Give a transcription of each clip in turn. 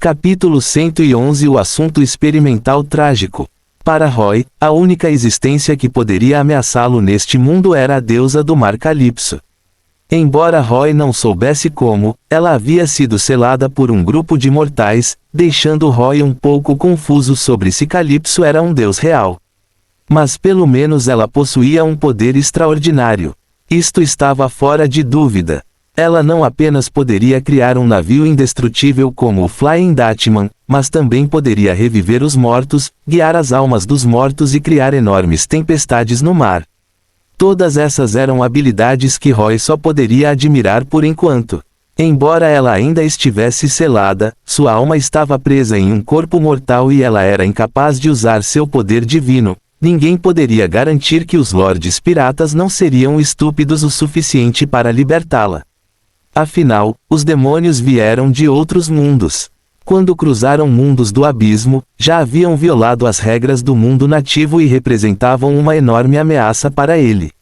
Capítulo 111. O assunto experimental trágico. Para Roy, a única existência que poderia ameaçá-lo neste mundo era a deusa do mar Calypso. Embora Roy não soubesse como, ela havia sido selada por um grupo de mortais, deixando Roy um pouco confuso sobre se Calypso era um deus real. Mas pelo menos ela possuía um poder extraordinário. Isto estava fora de dúvida. Ela não apenas poderia criar um navio indestrutível como o Flying Dutchman, mas também poderia reviver os mortos, guiar as almas dos mortos e criar enormes tempestades no mar. Todas essas eram habilidades que Roy só poderia admirar por enquanto. Embora ela ainda estivesse selada, sua alma estava presa em um corpo mortal e ela era incapaz de usar seu poder divino. Ninguém poderia garantir que os lordes piratas não seriam estúpidos o suficiente para libertá-la. Afinal, os demônios vieram de outros mundos. Quando cruzaram mundos do abismo, já haviam violado as regras do mundo nativo e representavam uma enorme ameaça para ele.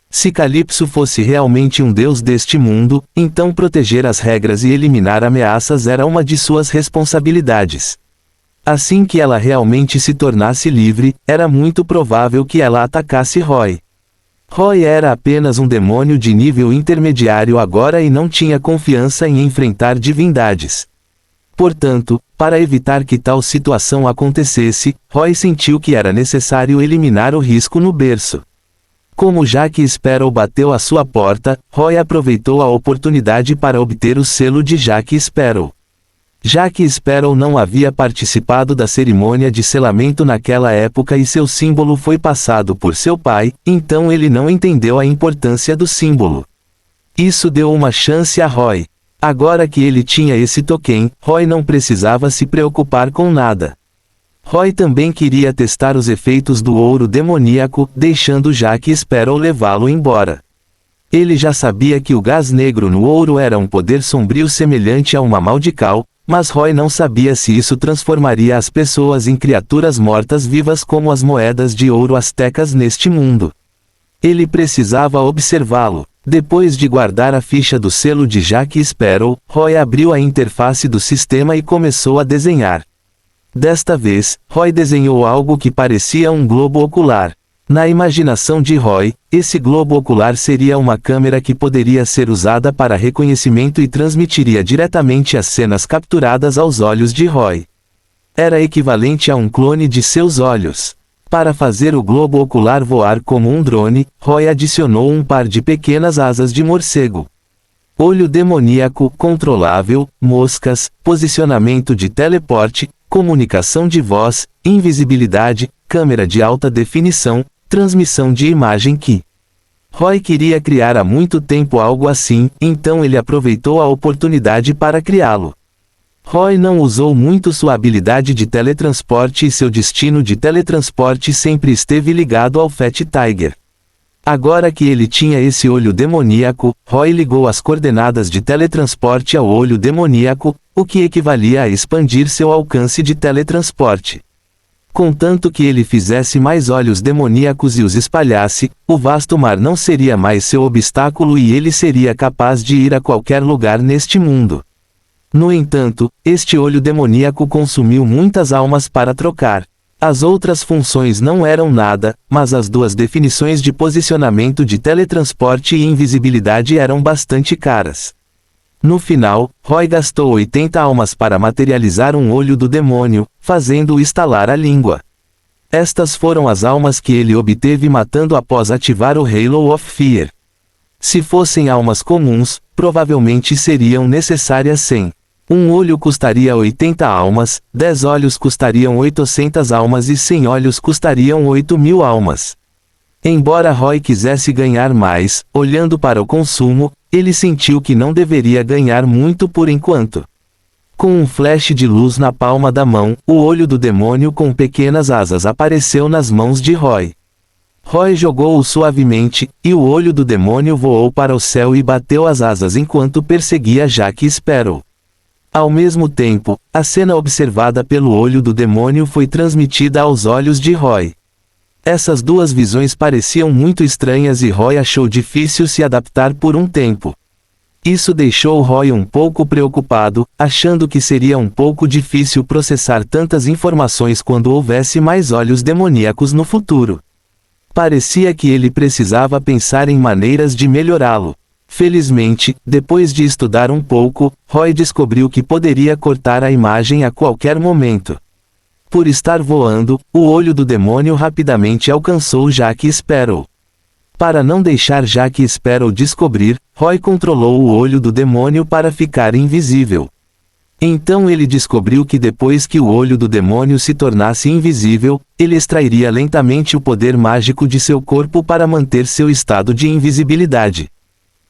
Se Calypso fosse realmente um deus deste mundo, então proteger as regras e eliminar ameaças era uma de suas responsabilidades. Assim que ela realmente se tornasse livre, era muito provável que ela atacasse Roy. Roy era apenas um demônio de nível intermediário agora e não tinha confiança em enfrentar divindades. Portanto, para evitar que tal situação acontecesse, Roy sentiu que era necessário eliminar o risco no berço. Como Jack Sparrow bateu à sua porta, Roy aproveitou a oportunidade para obter o selo de Jack Sparrow. Jack Sparrow não havia participado da cerimônia de selamento naquela época e seu símbolo foi passado por seu pai, então ele não entendeu a importância do símbolo. Isso deu uma chance a Roy. Agora que ele tinha esse token, Roy não precisava se preocupar com nada. Roy também queria testar os efeitos do ouro demoníaco, deixando Jack Sparrow levá-lo embora. Ele já sabia que o gás negro no ouro era um poder sombrio semelhante a uma maldical, mas Roy não sabia se isso transformaria as pessoas em criaturas mortas-vivas como as moedas de ouro astecas neste mundo. Ele precisava observá-lo. Depois de guardar a ficha do selo de Jack Sparrow, Roy abriu a interface do sistema e começou a desenhar. Desta vez, Roy desenhou algo que parecia um globo ocular. Na imaginação de Roy, esse globo ocular seria uma câmera que poderia ser usada para reconhecimento e transmitiria diretamente as cenas capturadas aos olhos de Roy. Era equivalente a um clone de seus olhos. Para fazer o globo ocular voar como um drone, Roy adicionou um par de pequenas asas de morcego. Olho demoníaco controlável, moscas, posicionamento de teleporte, comunicação de voz, invisibilidade, câmera de alta definição, transmissão de imagem que Roy queria criar há muito tempo algo assim, então ele aproveitou a oportunidade para criá-lo. Roy não usou muito sua habilidade de teletransporte e seu destino de teletransporte sempre esteve ligado ao Fat Tiger. Agora que ele tinha esse olho demoníaco, Roy ligou as coordenadas de teletransporte ao olho demoníaco, o que equivalia a expandir seu alcance de teletransporte. Contanto que ele fizesse mais olhos demoníacos e os espalhasse, o vasto mar não seria mais seu obstáculo e ele seria capaz de ir a qualquer lugar neste mundo. No entanto, este olho demoníaco consumiu muitas almas para trocar. As outras funções não eram nada, mas as duas definições de posicionamento de teletransporte e invisibilidade eram bastante caras. No final, Roy gastou 80 almas para materializar um olho do demônio, fazendo-o estalar a língua. Estas foram as almas que ele obteve matando após ativar o Halo of Fear. Se fossem almas comuns, provavelmente seriam necessárias 100. Um olho custaria 80 almas, 10 olhos custariam 800 almas e 100 olhos custariam 8.000 almas. Embora Roy quisesse ganhar mais, olhando para o consumo, ele sentiu que não deveria ganhar muito por enquanto. Com um flash de luz na palma da mão, o olho do demônio com pequenas asas apareceu nas mãos de Roy. Roy jogou-o suavemente, e o olho do demônio voou para o céu e bateu as asas enquanto perseguia Jack Sparrow. Ao mesmo tempo, a cena observada pelo olho do demônio foi transmitida aos olhos de Roy. Essas duas visões pareciam muito estranhas e Roy achou difícil se adaptar por um tempo. Isso deixou Roy um pouco preocupado, achando que seria um pouco difícil processar tantas informações quando houvesse mais olhos demoníacos no futuro. Parecia que ele precisava pensar em maneiras de melhorá-lo. Felizmente, depois de estudar um pouco, Roy descobriu que poderia cortar a imagem a qualquer momento. Por estar voando, o olho do demônio rapidamente alcançou Jack Sparrow. Para não deixar Jack Sparrow descobrir, Roy controlou o olho do demônio para ficar invisível. Então ele descobriu que depois que o olho do demônio se tornasse invisível, ele extrairia lentamente o poder mágico de seu corpo para manter seu estado de invisibilidade.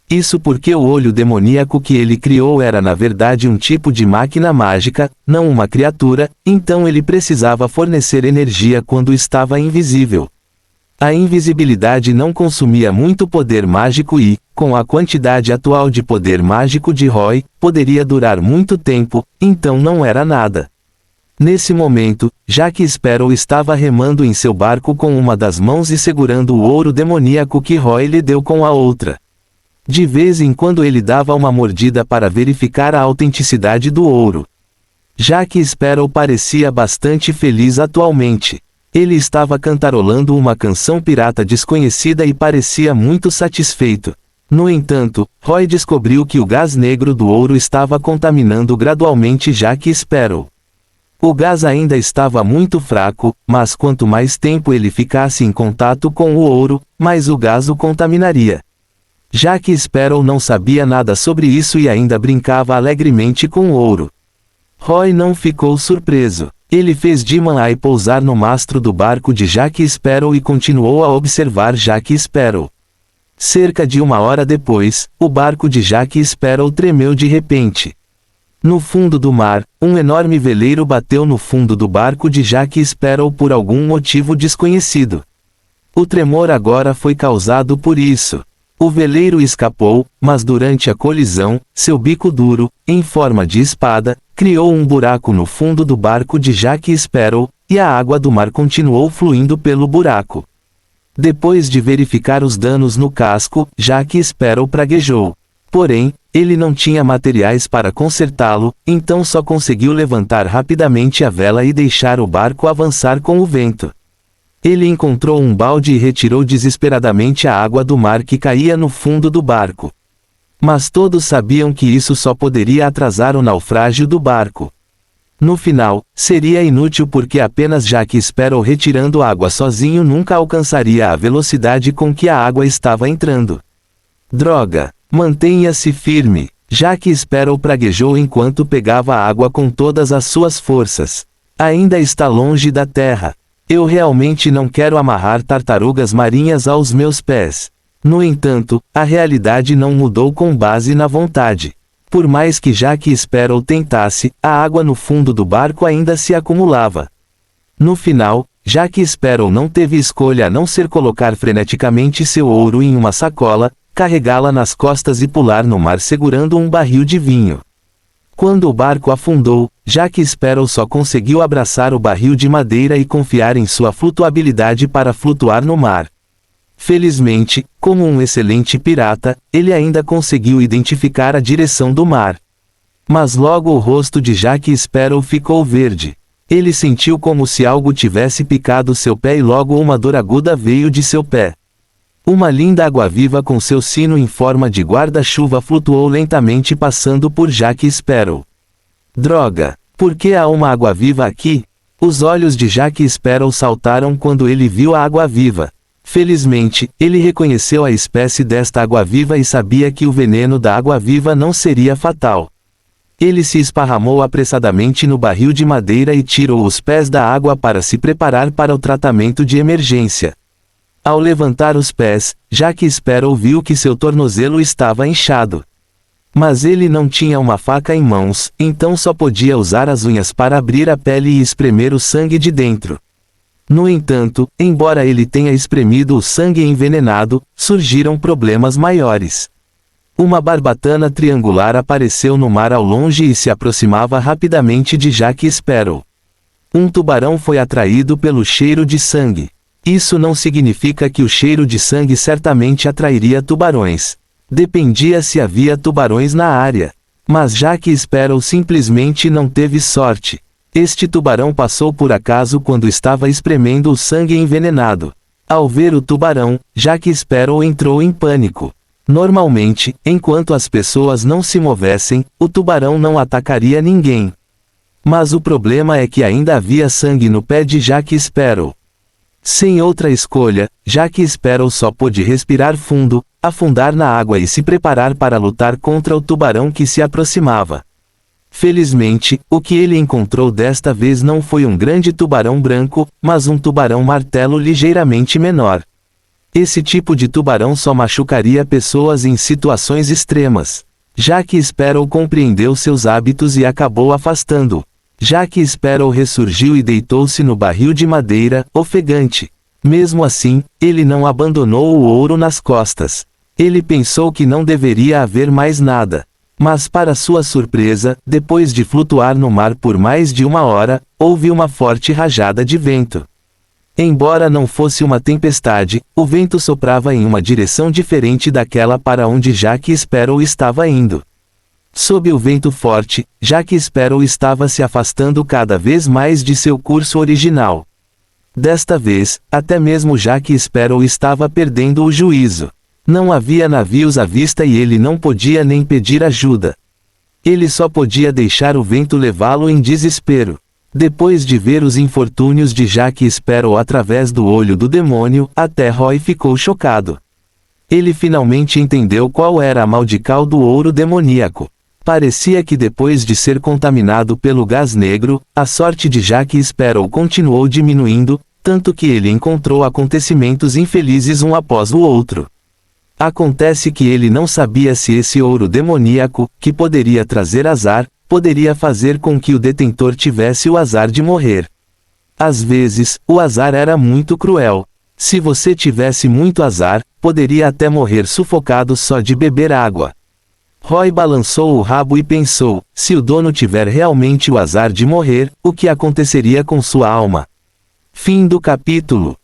Isso porque o olho demoníaco que ele criou era na verdade um tipo de máquina mágica, não uma criatura, então ele precisava fornecer energia quando estava invisível. A invisibilidade não consumia muito poder mágico e, com a quantidade atual de poder mágico de Roy, poderia durar muito tempo, então não era nada. Nesse momento, Jack Sparrow estava remando em seu barco com uma das mãos e segurando o ouro demoníaco que Roy lhe deu com a outra. De vez em quando ele dava uma mordida para verificar a autenticidade do ouro. Jack Sparrow parecia bastante feliz atualmente. Ele estava cantarolando uma canção pirata desconhecida e parecia muito satisfeito. No entanto, Roy descobriu que o gás negro do ouro estava contaminando gradualmente Jack Sparrow. O gás ainda estava muito fraco, mas quanto mais tempo ele ficasse em contato com o ouro, mais o gás o contaminaria. Jack Sparrow não sabia nada sobre isso e ainda brincava alegremente com o ouro. Roy não ficou surpreso. Ele fez Demon Eye pousar no mastro do barco de Jack Sparrow e continuou a observar Jack Sparrow. Cerca de 1 hora depois, o barco de Jack Sparrow tremeu de repente. No fundo do mar, um enorme veleiro bateu no fundo do barco de Jack Sparrow por algum motivo desconhecido. O tremor agora foi causado por isso. O veleiro escapou, mas durante a colisão, seu bico duro, em forma de espada, criou um buraco no fundo do barco de Jack Sparrow, e a água do mar continuou fluindo pelo buraco. Depois de verificar os danos no casco, Jack Sparrow praguejou. Porém, ele não tinha materiais para consertá-lo, então só conseguiu levantar rapidamente a vela e deixar o barco avançar com o vento. Ele encontrou um balde e retirou desesperadamente a água do mar que caía no fundo do barco. Mas todos sabiam que isso só poderia atrasar o naufrágio do barco. No final, seria inútil porque apenas Jack Sparrow retirando água sozinho nunca alcançaria a velocidade com que a água estava entrando. Droga! Mantenha-se firme! Jack Sparrow praguejou enquanto pegava a água com todas as suas forças. Ainda está longe da terra. Eu realmente não quero amarrar tartarugas marinhas aos meus pés. No entanto, a realidade não mudou com base na vontade. Por mais que Jack Sparrow tentasse, a água no fundo do barco ainda se acumulava. No final, Jack Sparrow não teve escolha a não ser colocar freneticamente seu ouro em uma sacola, carregá-la nas costas e pular no mar segurando um barril de vinho. Quando o barco afundou, Jack Sparrow só conseguiu abraçar o barril de madeira e confiar em sua flutuabilidade para flutuar no mar. Felizmente, como um excelente pirata, ele ainda conseguiu identificar a direção do mar. Mas logo o rosto de Jack Sparrow ficou verde. Ele sentiu como se algo tivesse picado seu pé e logo uma dor aguda veio de seu pé. Uma linda água-viva com seu sino em forma de guarda-chuva flutuou lentamente passando por Jack Sparrow. Droga! Por que há uma água-viva aqui? Os olhos de Jack Sparrow saltaram quando ele viu a água-viva. Felizmente, ele reconheceu a espécie desta água-viva e sabia que o veneno da água-viva não seria fatal. Ele se esparramou apressadamente no barril de madeira e tirou os pés da água para se preparar para o tratamento de emergência. Ao levantar os pés, Jack Sparrow viu que seu tornozelo estava inchado. Mas ele não tinha uma faca em mãos, então só podia usar as unhas para abrir a pele e espremer o sangue de dentro. No entanto, embora ele tenha espremido o sangue envenenado, surgiram problemas maiores. Uma barbatana triangular apareceu no mar ao longe e se aproximava rapidamente de Jack Sparrow. Um tubarão foi atraído pelo cheiro de sangue. Isso não significa que o cheiro de sangue certamente atrairia tubarões. Dependia se havia tubarões na área. Mas Jack Sparrow simplesmente não teve sorte. Este tubarão passou por acaso quando estava espremendo o sangue envenenado. Ao ver o tubarão, Jack Sparrow entrou em pânico. Normalmente, enquanto as pessoas não se movessem, o tubarão não atacaria ninguém. Mas o problema é que ainda havia sangue no pé de Jack Sparrow. Sem outra escolha, Jack Sparrow só pôde respirar fundo, afundar na água e se preparar para lutar contra o tubarão que se aproximava. Felizmente, o que ele encontrou desta vez não foi um grande tubarão branco, mas um tubarão martelo ligeiramente menor. Esse tipo de tubarão só machucaria pessoas em situações extremas. Jack Sparrow compreendeu seus hábitos e acabou afastando-o. Jack Sparrow ressurgiu e deitou-se no barril de madeira, ofegante. Mesmo assim, ele não abandonou o ouro nas costas. Ele pensou que não deveria haver mais nada. Mas para sua surpresa, depois de flutuar no mar por mais de 1 hora, houve uma forte rajada de vento. Embora não fosse uma tempestade, o vento soprava em uma direção diferente daquela para onde Jack Sparrow estava indo. Sob o vento forte, Jack Sparrow estava se afastando cada vez mais de seu curso original. Desta vez, até mesmo Jack Sparrow estava perdendo o juízo. Não havia navios à vista e ele não podia nem pedir ajuda. Ele só podia deixar o vento levá-lo em desespero. Depois de ver os infortúnios de Jack Sparrow através do olho do demônio, até Roy ficou chocado. Ele finalmente entendeu qual era a maldical do ouro demoníaco. Parecia que depois de ser contaminado pelo gás negro, a sorte de Jack Sparrow continuou diminuindo, tanto que ele encontrou acontecimentos infelizes um após o outro. Acontece que ele não sabia se esse ouro demoníaco, que poderia trazer azar, poderia fazer com que o detentor tivesse o azar de morrer. Às vezes, o azar era muito cruel. Se você tivesse muito azar, poderia até morrer sufocado só de beber água. Roy balançou o rabo e pensou, se o dono tiver realmente o azar de morrer, o que aconteceria com sua alma? Fim do capítulo.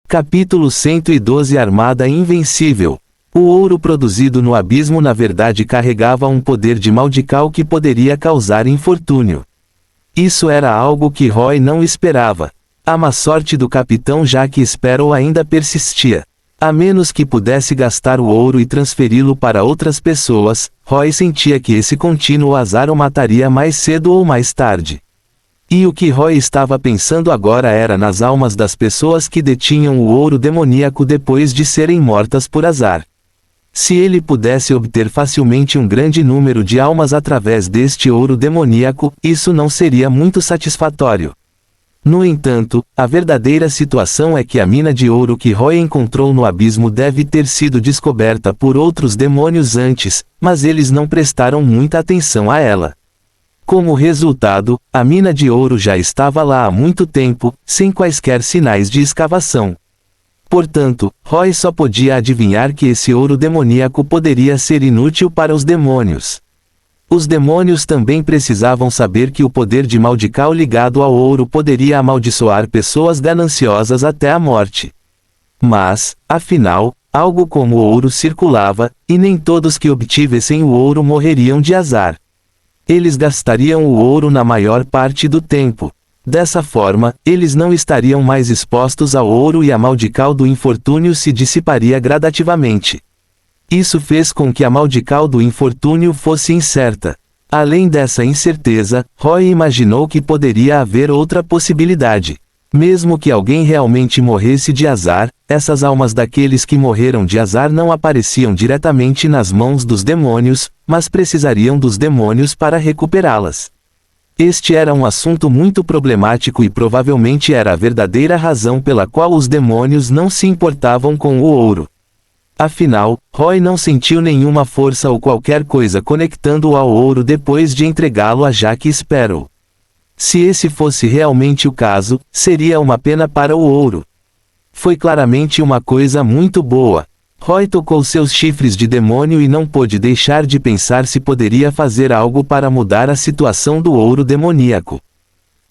Capítulo 112 Armada Invencível. O ouro produzido no abismo na verdade carregava um poder de maldical que poderia causar infortúnio. Isso era algo que Roy não esperava. A má sorte do capitão Jack Sparrow ainda persistia. A menos que pudesse gastar o ouro e transferi-lo para outras pessoas, Roy sentia que esse contínuo azar o mataria mais cedo ou mais tarde. E o que Roy estava pensando agora era nas almas das pessoas que detinham o ouro demoníaco depois de serem mortas por azar. Se ele pudesse obter facilmente um grande número de almas através deste ouro demoníaco, isso não seria muito satisfatório. No entanto, a verdadeira situação é que a mina de ouro que Roy encontrou no abismo deve ter sido descoberta por outros demônios antes, mas eles não prestaram muita atenção a ela. Como resultado, a mina de ouro já estava lá há muito tempo, sem quaisquer sinais de escavação. Portanto, Roy só podia adivinhar que esse ouro demoníaco poderia ser inútil para os demônios. Os demônios também precisavam saber que o poder de maldical ligado ao ouro poderia amaldiçoar pessoas gananciosas até a morte. Mas, afinal, algo como o ouro circulava, e nem todos que obtivessem o ouro morreriam de azar. Eles gastariam o ouro na maior parte do tempo. Dessa forma, eles não estariam mais expostos ao ouro e a maldical do infortúnio se dissiparia gradativamente. Isso fez com que a maldical do infortúnio fosse incerta. Além dessa incerteza, Roy imaginou que poderia haver outra possibilidade. Mesmo que alguém realmente morresse de azar, essas almas daqueles que morreram de azar não apareciam diretamente nas mãos dos demônios, mas precisariam dos demônios para recuperá-las. Este era um assunto muito problemático e provavelmente era a verdadeira razão pela qual os demônios não se importavam com o ouro. Afinal, Roy não sentiu nenhuma força ou qualquer coisa conectando-o ao ouro depois de entregá-lo a Jack Sparrow. Se esse fosse realmente o caso, seria uma pena para o ouro. Foi claramente uma coisa muito boa. Roy tocou seus chifres de demônio e não pôde deixar de pensar se poderia fazer algo para mudar a situação do ouro demoníaco.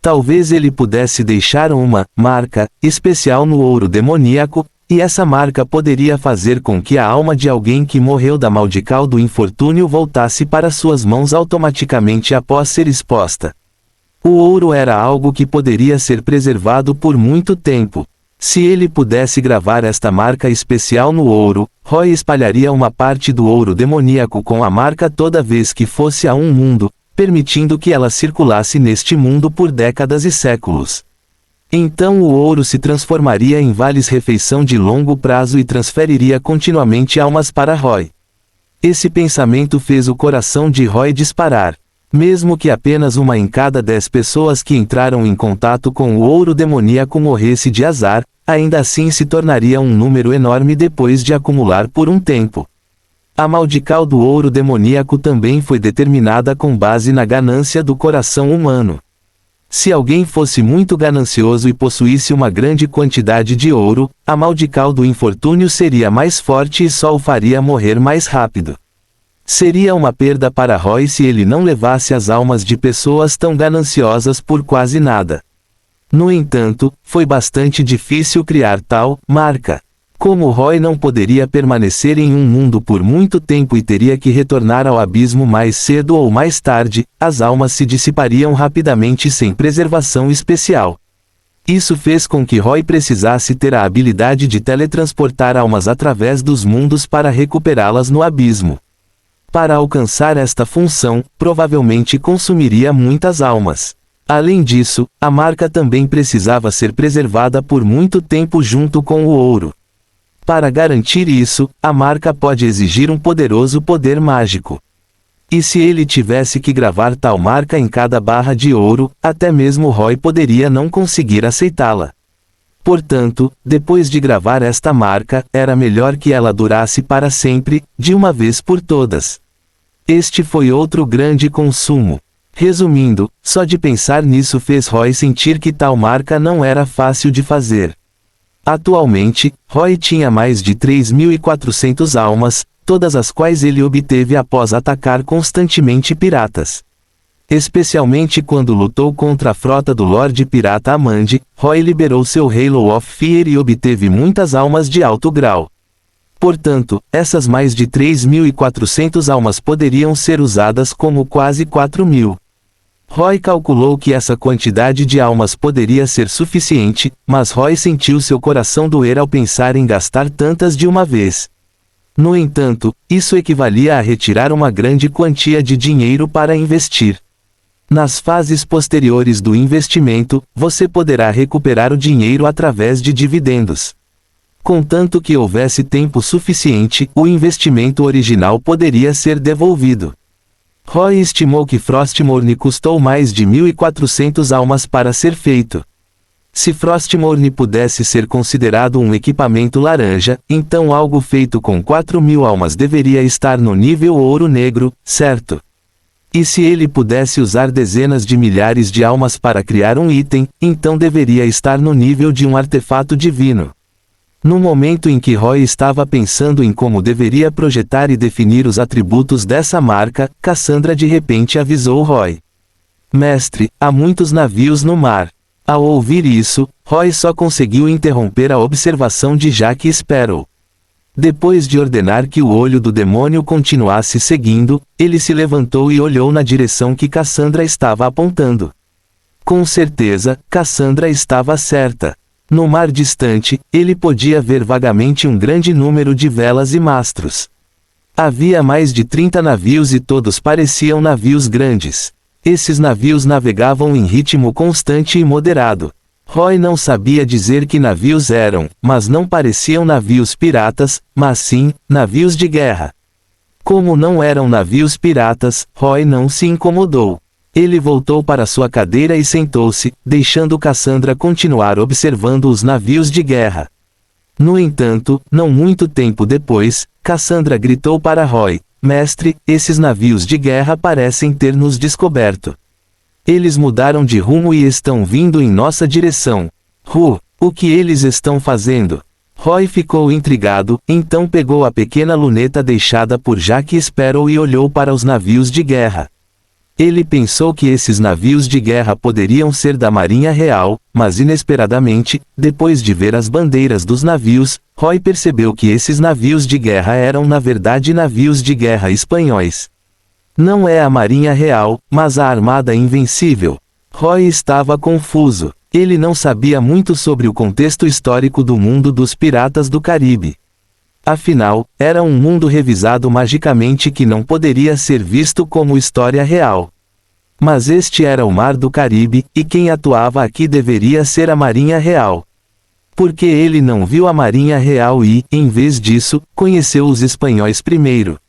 Talvez ele pudesse deixar uma marca especial no ouro demoníaco, E essa marca poderia fazer com que a alma de alguém que morreu da maldição do infortúnio voltasse para suas mãos automaticamente após ser exposta. O ouro era algo que poderia ser preservado por muito tempo. Se ele pudesse gravar esta marca especial no ouro, Roy espalharia uma parte do ouro demoníaco com a marca toda vez que fosse a um mundo, permitindo que ela circulasse neste mundo por décadas e séculos. Então o ouro se transformaria em vales-refeição de longo prazo e transferiria continuamente almas para Roy. Esse pensamento fez o coração de Roy disparar. Mesmo que apenas uma em cada 10 pessoas que entraram em contato com o ouro demoníaco morresse de azar, ainda assim se tornaria um número enorme depois de acumular por um tempo. A maldição do ouro demoníaco também foi determinada com base na ganância do coração humano. Se alguém fosse muito ganancioso e possuísse uma grande quantidade de ouro, a maldição do infortúnio seria mais forte e só o faria morrer mais rápido. Seria uma perda para Roy se ele não levasse as almas de pessoas tão gananciosas por quase nada. No entanto, foi bastante difícil criar tal marca. Como Roy não poderia permanecer em um mundo por muito tempo e teria que retornar ao abismo mais cedo ou mais tarde, as almas se dissipariam rapidamente sem preservação especial. Isso fez com que Roy precisasse ter a habilidade de teletransportar almas através dos mundos para recuperá-las no abismo. Para alcançar esta função, provavelmente consumiria muitas almas. Além disso, a marca também precisava ser preservada por muito tempo junto com o ouro. Para garantir isso, a marca pode exigir um poderoso poder mágico. E se ele tivesse que gravar tal marca em cada barra de ouro, até mesmo Roy poderia não conseguir aceitá-la. Portanto, depois de gravar esta marca, era melhor que ela durasse para sempre, de uma vez por todas. Este foi outro grande consumo. Resumindo, só de pensar nisso fez Roy sentir que tal marca não era fácil de fazer. Atualmente, Roy tinha mais de 3.400 almas, todas as quais ele obteve após atacar constantemente piratas. Especialmente quando lutou contra a frota do Lorde Pirata Amandi, Roy liberou seu Halo of Fear e obteve muitas almas de alto grau. Portanto, essas mais de 3.400 almas poderiam ser usadas como quase 4.000. Roy calculou que essa quantidade de almas poderia ser suficiente, mas Roy sentiu seu coração doer ao pensar em gastar tantas de uma vez. No entanto, isso equivalia a retirar uma grande quantia de dinheiro para investir. Nas fases posteriores do investimento, você poderá recuperar o dinheiro através de dividendos. Contanto que houvesse tempo suficiente, o investimento original poderia ser devolvido. Roy estimou que Frostmourne custou mais de 1.400 almas para ser feito. Se Frostmourne pudesse ser considerado um equipamento laranja, então algo feito com 4.000 almas deveria estar no nível ouro negro, certo? E se ele pudesse usar dezenas de milhares de almas para criar um item, então deveria estar no nível de um artefato divino. No momento em que Roy estava pensando em como deveria projetar e definir os atributos dessa marca, Cassandra de repente avisou Roy. Mestre, há muitos navios no mar. Ao ouvir isso, Roy só conseguiu interromper a observação de Jack Sparrow. Depois de ordenar que o olho do demônio continuasse seguindo, ele se levantou e olhou na direção que Cassandra estava apontando. Com certeza, Cassandra estava certa. No mar distante, ele podia ver vagamente um grande número de velas e mastros. Havia mais de 30 navios e todos pareciam navios grandes. Esses navios navegavam em ritmo constante e moderado. Roy não sabia dizer que navios eram, mas não pareciam navios piratas, mas sim, navios de guerra. Como não eram navios piratas, Roy não se incomodou. Ele voltou para sua cadeira e sentou-se, deixando Cassandra continuar observando os navios de guerra. No entanto, não muito tempo depois, Cassandra gritou para Roy: Mestre, esses navios de guerra parecem ter nos descoberto. Eles mudaram de rumo e estão vindo em nossa direção. O que eles estão fazendo? Roy ficou intrigado, então pegou a pequena luneta deixada por Jack Sparrow e olhou para os navios de guerra. Ele pensou que esses navios de guerra poderiam ser da Marinha Real, mas inesperadamente, depois de ver as bandeiras dos navios, Roy percebeu que esses navios de guerra eram na verdade navios de guerra espanhóis. Não é a Marinha Real, mas a Armada Invencível. Roy estava confuso. Ele não sabia muito sobre o contexto histórico do mundo dos piratas do Caribe. Afinal, era um mundo revisado magicamente que não poderia ser visto como história real. Mas este era o Mar do Caribe, e quem atuava aqui deveria ser a Marinha Real. Porque ele não viu a Marinha Real e, em vez disso, conheceu os espanhóis primeiro.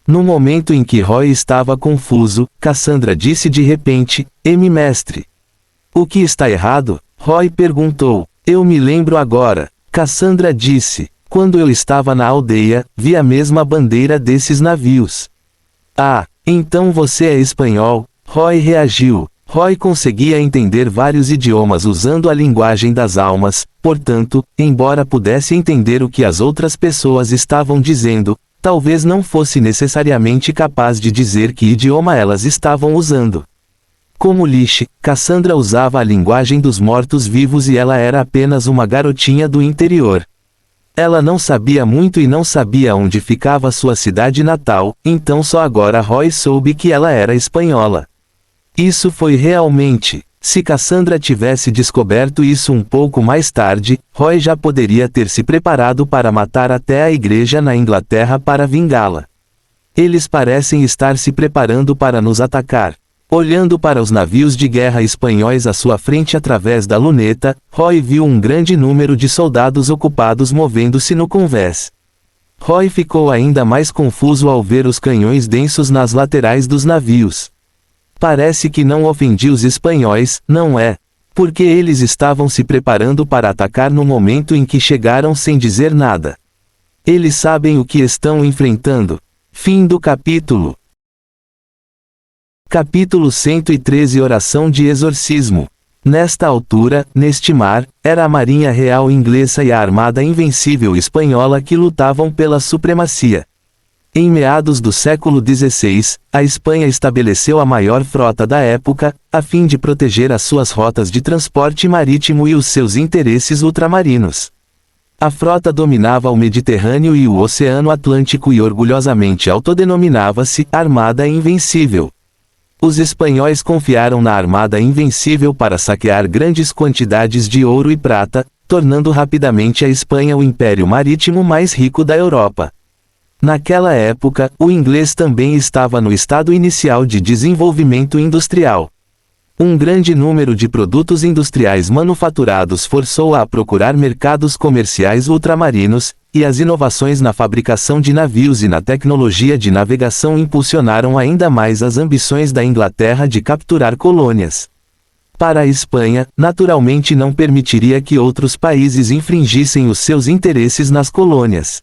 No momento em que Roy estava confuso, Cassandra disse de repente: mestre. O que está errado? Roy perguntou. Eu me lembro agora. Cassandra disse. Quando eu estava na aldeia, vi a mesma bandeira desses navios. Ah, então você é espanhol? Roy reagiu. Roy conseguia entender vários idiomas usando a linguagem das almas, portanto, embora pudesse entender o que as outras pessoas estavam dizendo, talvez não fosse necessariamente capaz de dizer que idioma elas estavam usando. Como Lish, Cassandra usava a linguagem dos mortos-vivos e ela era apenas uma garotinha do interior. Ela não sabia muito e não sabia onde ficava sua cidade natal, então só agora Roy soube que ela era espanhola. Isso foi realmente. Se Cassandra tivesse descoberto isso um pouco mais tarde, Roy já poderia ter se preparado para matar até a igreja na Inglaterra para vingá-la. Eles parecem estar se preparando para nos atacar. Olhando para os navios de guerra espanhóis à sua frente através da luneta, Roy viu um grande número de soldados ocupados movendo-se no convés. Roy ficou ainda mais confuso ao ver os canhões densos nas laterais dos navios. Parece que não ofendi os espanhóis, não é? Porque eles estavam se preparando para atacar no momento em que chegaram sem dizer nada. Eles sabem o que estão enfrentando. Fim do capítulo. Capítulo 113 Oração de Exorcismo. Nesta altura, neste mar, era a Marinha Real inglesa e a Armada Invencível espanhola que lutavam pela supremacia. Em meados do século XVI, a Espanha estabeleceu a maior frota da época, a fim de proteger as suas rotas de transporte marítimo e os seus interesses ultramarinos. A frota dominava o Mediterrâneo e o Oceano Atlântico e orgulhosamente autodenominava-se Armada Invencível. Os espanhóis confiaram na Armada Invencível para saquear grandes quantidades de ouro e prata, tornando rapidamente a Espanha o império marítimo mais rico da Europa. Naquela época, o inglês também estava no estado inicial de desenvolvimento industrial. Um grande número de produtos industriais manufaturados forçou-a a procurar mercados comerciais ultramarinos, e as inovações na fabricação de navios e na tecnologia de navegação impulsionaram ainda mais as ambições da Inglaterra de capturar colônias. Para a Espanha, naturalmente não permitiria que outros países infringissem os seus interesses nas colônias.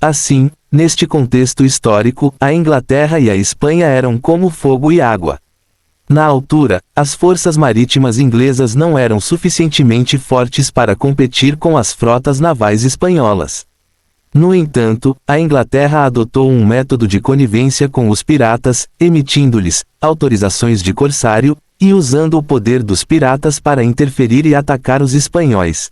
Assim, neste contexto histórico, a Inglaterra e a Espanha eram como fogo e água. Na altura, as forças marítimas inglesas não eram suficientemente fortes para competir com as frotas navais espanholas. No entanto, a Inglaterra adotou um método de conivência com os piratas, emitindo-lhes autorizações de corsário, e usando o poder dos piratas para interferir e atacar os espanhóis.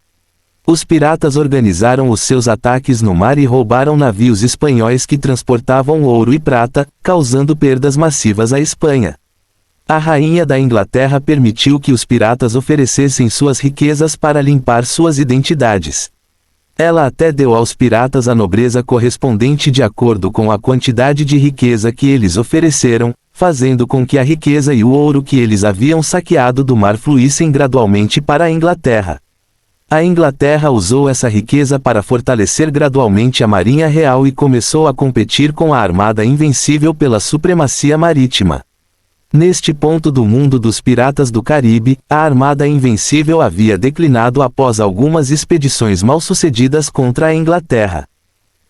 Os piratas organizaram os seus ataques no mar e roubaram navios espanhóis que transportavam ouro e prata, causando perdas massivas à Espanha. A rainha da Inglaterra permitiu que os piratas oferecessem suas riquezas para limpar suas identidades. Ela até deu aos piratas a nobreza correspondente de acordo com a quantidade de riqueza que eles ofereceram, fazendo com que a riqueza e o ouro que eles haviam saqueado do mar fluíssem gradualmente para a Inglaterra. A Inglaterra usou essa riqueza para fortalecer gradualmente a Marinha Real e começou a competir com a Armada Invencível pela supremacia marítima. Neste ponto do mundo dos piratas do Caribe, a Armada Invencível havia declinado após algumas expedições mal-sucedidas contra a Inglaterra.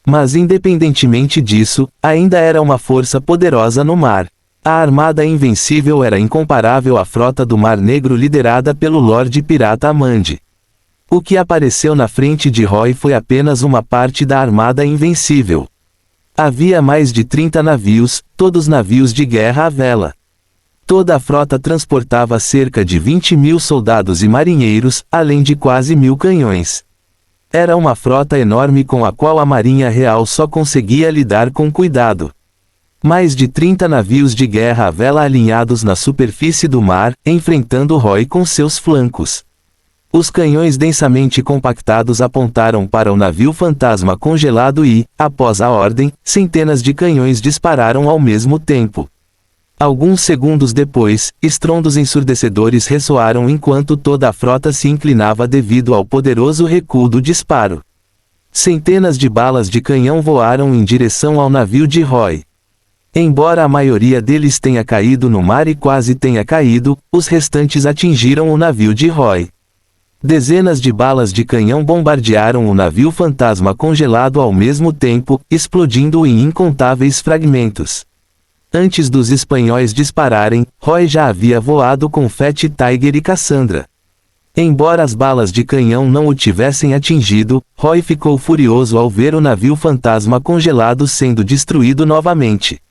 Mas independentemente disso, ainda era uma força poderosa no mar. A Armada Invencível era incomparável à frota do Mar Negro liderada pelo Lorde Pirata Amandi. O que apareceu na frente de Roy foi apenas uma parte da Armada Invencível. Havia mais de 30 navios, todos navios de guerra à vela. Toda a frota transportava cerca de 20.000 soldados e marinheiros, além de quase 1.000 canhões. Era uma frota enorme com a qual a Marinha Real só conseguia lidar com cuidado. Mais de 30 navios de guerra à vela alinhados na superfície do mar, enfrentando Roy com seus flancos. Os canhões densamente compactados apontaram para o navio fantasma congelado e, após a ordem, centenas de canhões dispararam ao mesmo tempo. Alguns segundos depois, estrondos ensurdecedores ressoaram enquanto toda a frota se inclinava devido ao poderoso recuo do disparo. Centenas de balas de canhão voaram em direção ao navio de Roy. Embora a maioria deles tenha caído no mar e quase tenha caído, os restantes atingiram o navio de Roy. Dezenas de balas de canhão bombardearam o navio fantasma congelado ao mesmo tempo, explodindo-o em incontáveis fragmentos. Antes dos espanhóis dispararem, Roy já havia voado com Fat Tiger e Cassandra. Embora as balas de canhão não o tivessem atingido, Roy ficou furioso ao ver o navio fantasma congelado sendo destruído novamente.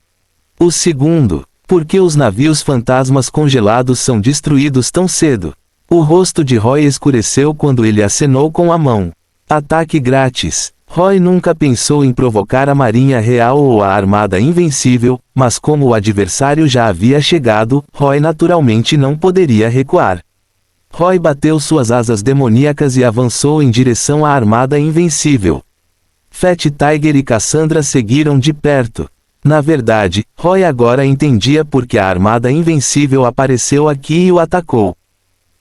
O segundo, por que os navios fantasmas congelados são destruídos tão cedo? O rosto de Roy escureceu quando ele acenou com a mão. Ataque grátis. Roy nunca pensou em provocar a Marinha Real ou a Armada Invencível, mas como o adversário já havia chegado, Roy naturalmente não poderia recuar. Roy bateu suas asas demoníacas e avançou em direção à Armada Invencível. Fat Tiger e Cassandra seguiram de perto. Na verdade, Roy agora entendia por que a Armada Invencível apareceu aqui e o atacou.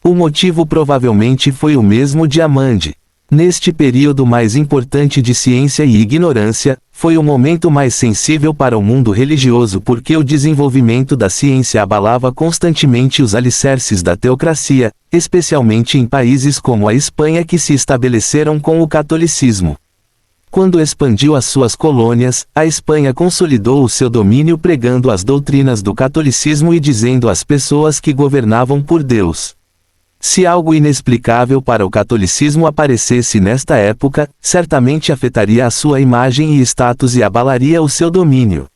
O motivo provavelmente foi o mesmo de Amandi. Neste período mais importante de ciência e ignorância, foi o momento mais sensível para o mundo religioso porque o desenvolvimento da ciência abalava constantemente os alicerces da teocracia, especialmente em países como a Espanha que se estabeleceram com o catolicismo. Quando expandiu as suas colônias, a Espanha consolidou o seu domínio pregando as doutrinas do catolicismo e dizendo às pessoas que governavam por Deus. Se algo inexplicável para o catolicismo aparecesse nesta época, certamente afetaria a sua imagem e status e abalaria o seu domínio.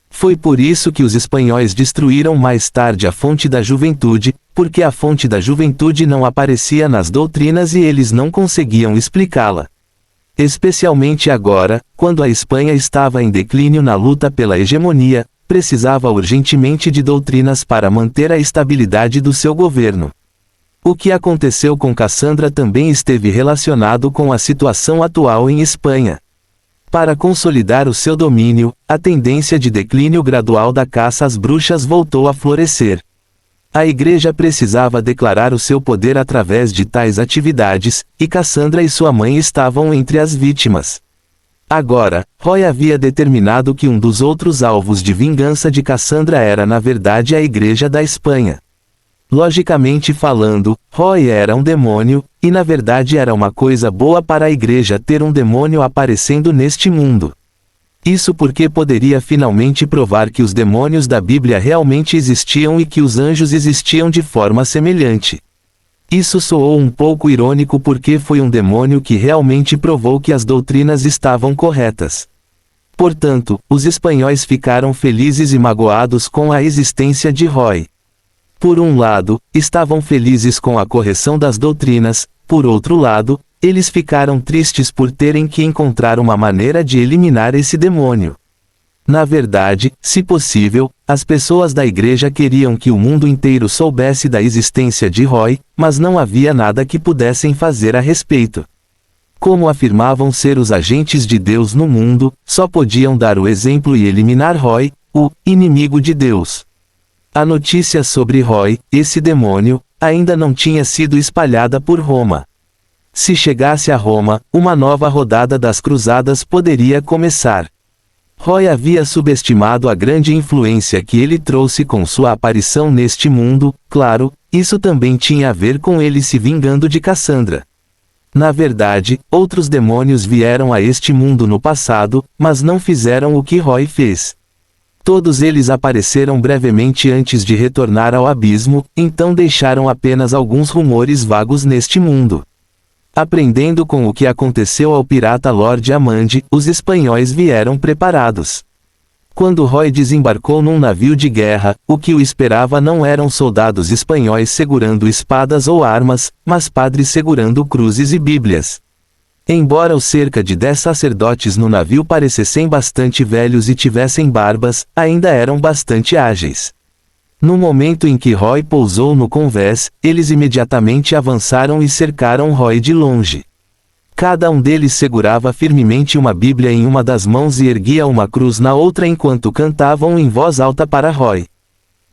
Foi por isso que os espanhóis destruíram mais tarde a fonte da juventude, porque a fonte da juventude não aparecia nas doutrinas e eles não conseguiam explicá-la. Especialmente agora, quando a Espanha estava em declínio na luta pela hegemonia, precisava urgentemente de doutrinas para manter a estabilidade do seu governo. O que aconteceu com Cassandra também esteve relacionado com a situação atual em Espanha. Para consolidar o seu domínio, a tendência de declínio gradual da caça às bruxas voltou a florescer. A igreja precisava declarar o seu poder através de tais atividades, e Cassandra e sua mãe estavam entre as vítimas. Agora, Roy havia determinado que um dos outros alvos de vingança de Cassandra era na verdade a igreja da Espanha. Logicamente falando, Roy era um demônio, e na verdade era uma coisa boa para a igreja ter um demônio aparecendo neste mundo. Isso porque poderia finalmente provar que os demônios da Bíblia realmente existiam e que os anjos existiam de forma semelhante. Isso soou um pouco irônico porque foi um demônio que realmente provou que as doutrinas estavam corretas. Portanto, os espanhóis ficaram felizes e magoados com a existência de Roy. Por um lado, estavam felizes com a correção das doutrinas, por outro lado, eles ficaram tristes por terem que encontrar uma maneira de eliminar esse demônio. Na verdade, se possível, as pessoas da igreja queriam que o mundo inteiro soubesse da existência de Roy, mas não havia nada que pudessem fazer a respeito. Como afirmavam ser os agentes de Deus no mundo, só podiam dar o exemplo e eliminar Roy, o inimigo de Deus. A notícia sobre Roy, esse demônio, ainda não tinha sido espalhada por Roma. Se chegasse a Roma, uma nova rodada das cruzadas poderia começar. Roy havia subestimado a grande influência que ele trouxe com sua aparição neste mundo, claro, isso também tinha a ver com ele se vingando de Cassandra. Na verdade, outros demônios vieram a este mundo no passado, mas não fizeram o que Roy fez. Todos eles apareceram brevemente antes de retornar ao abismo, então deixaram apenas alguns rumores vagos neste mundo. Aprendendo com o que aconteceu ao pirata Lord Amandi, os espanhóis vieram preparados. Quando Roy desembarcou num navio de guerra, o que o esperava não eram soldados espanhóis segurando espadas ou armas, mas padres segurando cruzes e bíblias. Embora os cerca de 10 sacerdotes no navio parecessem bastante velhos e tivessem barbas, ainda eram bastante ágeis. No momento em que Roy pousou no convés, eles imediatamente avançaram e cercaram Roy de longe. Cada um deles segurava firmemente uma Bíblia em uma das mãos e erguia uma cruz na outra enquanto cantavam em voz alta para Roy.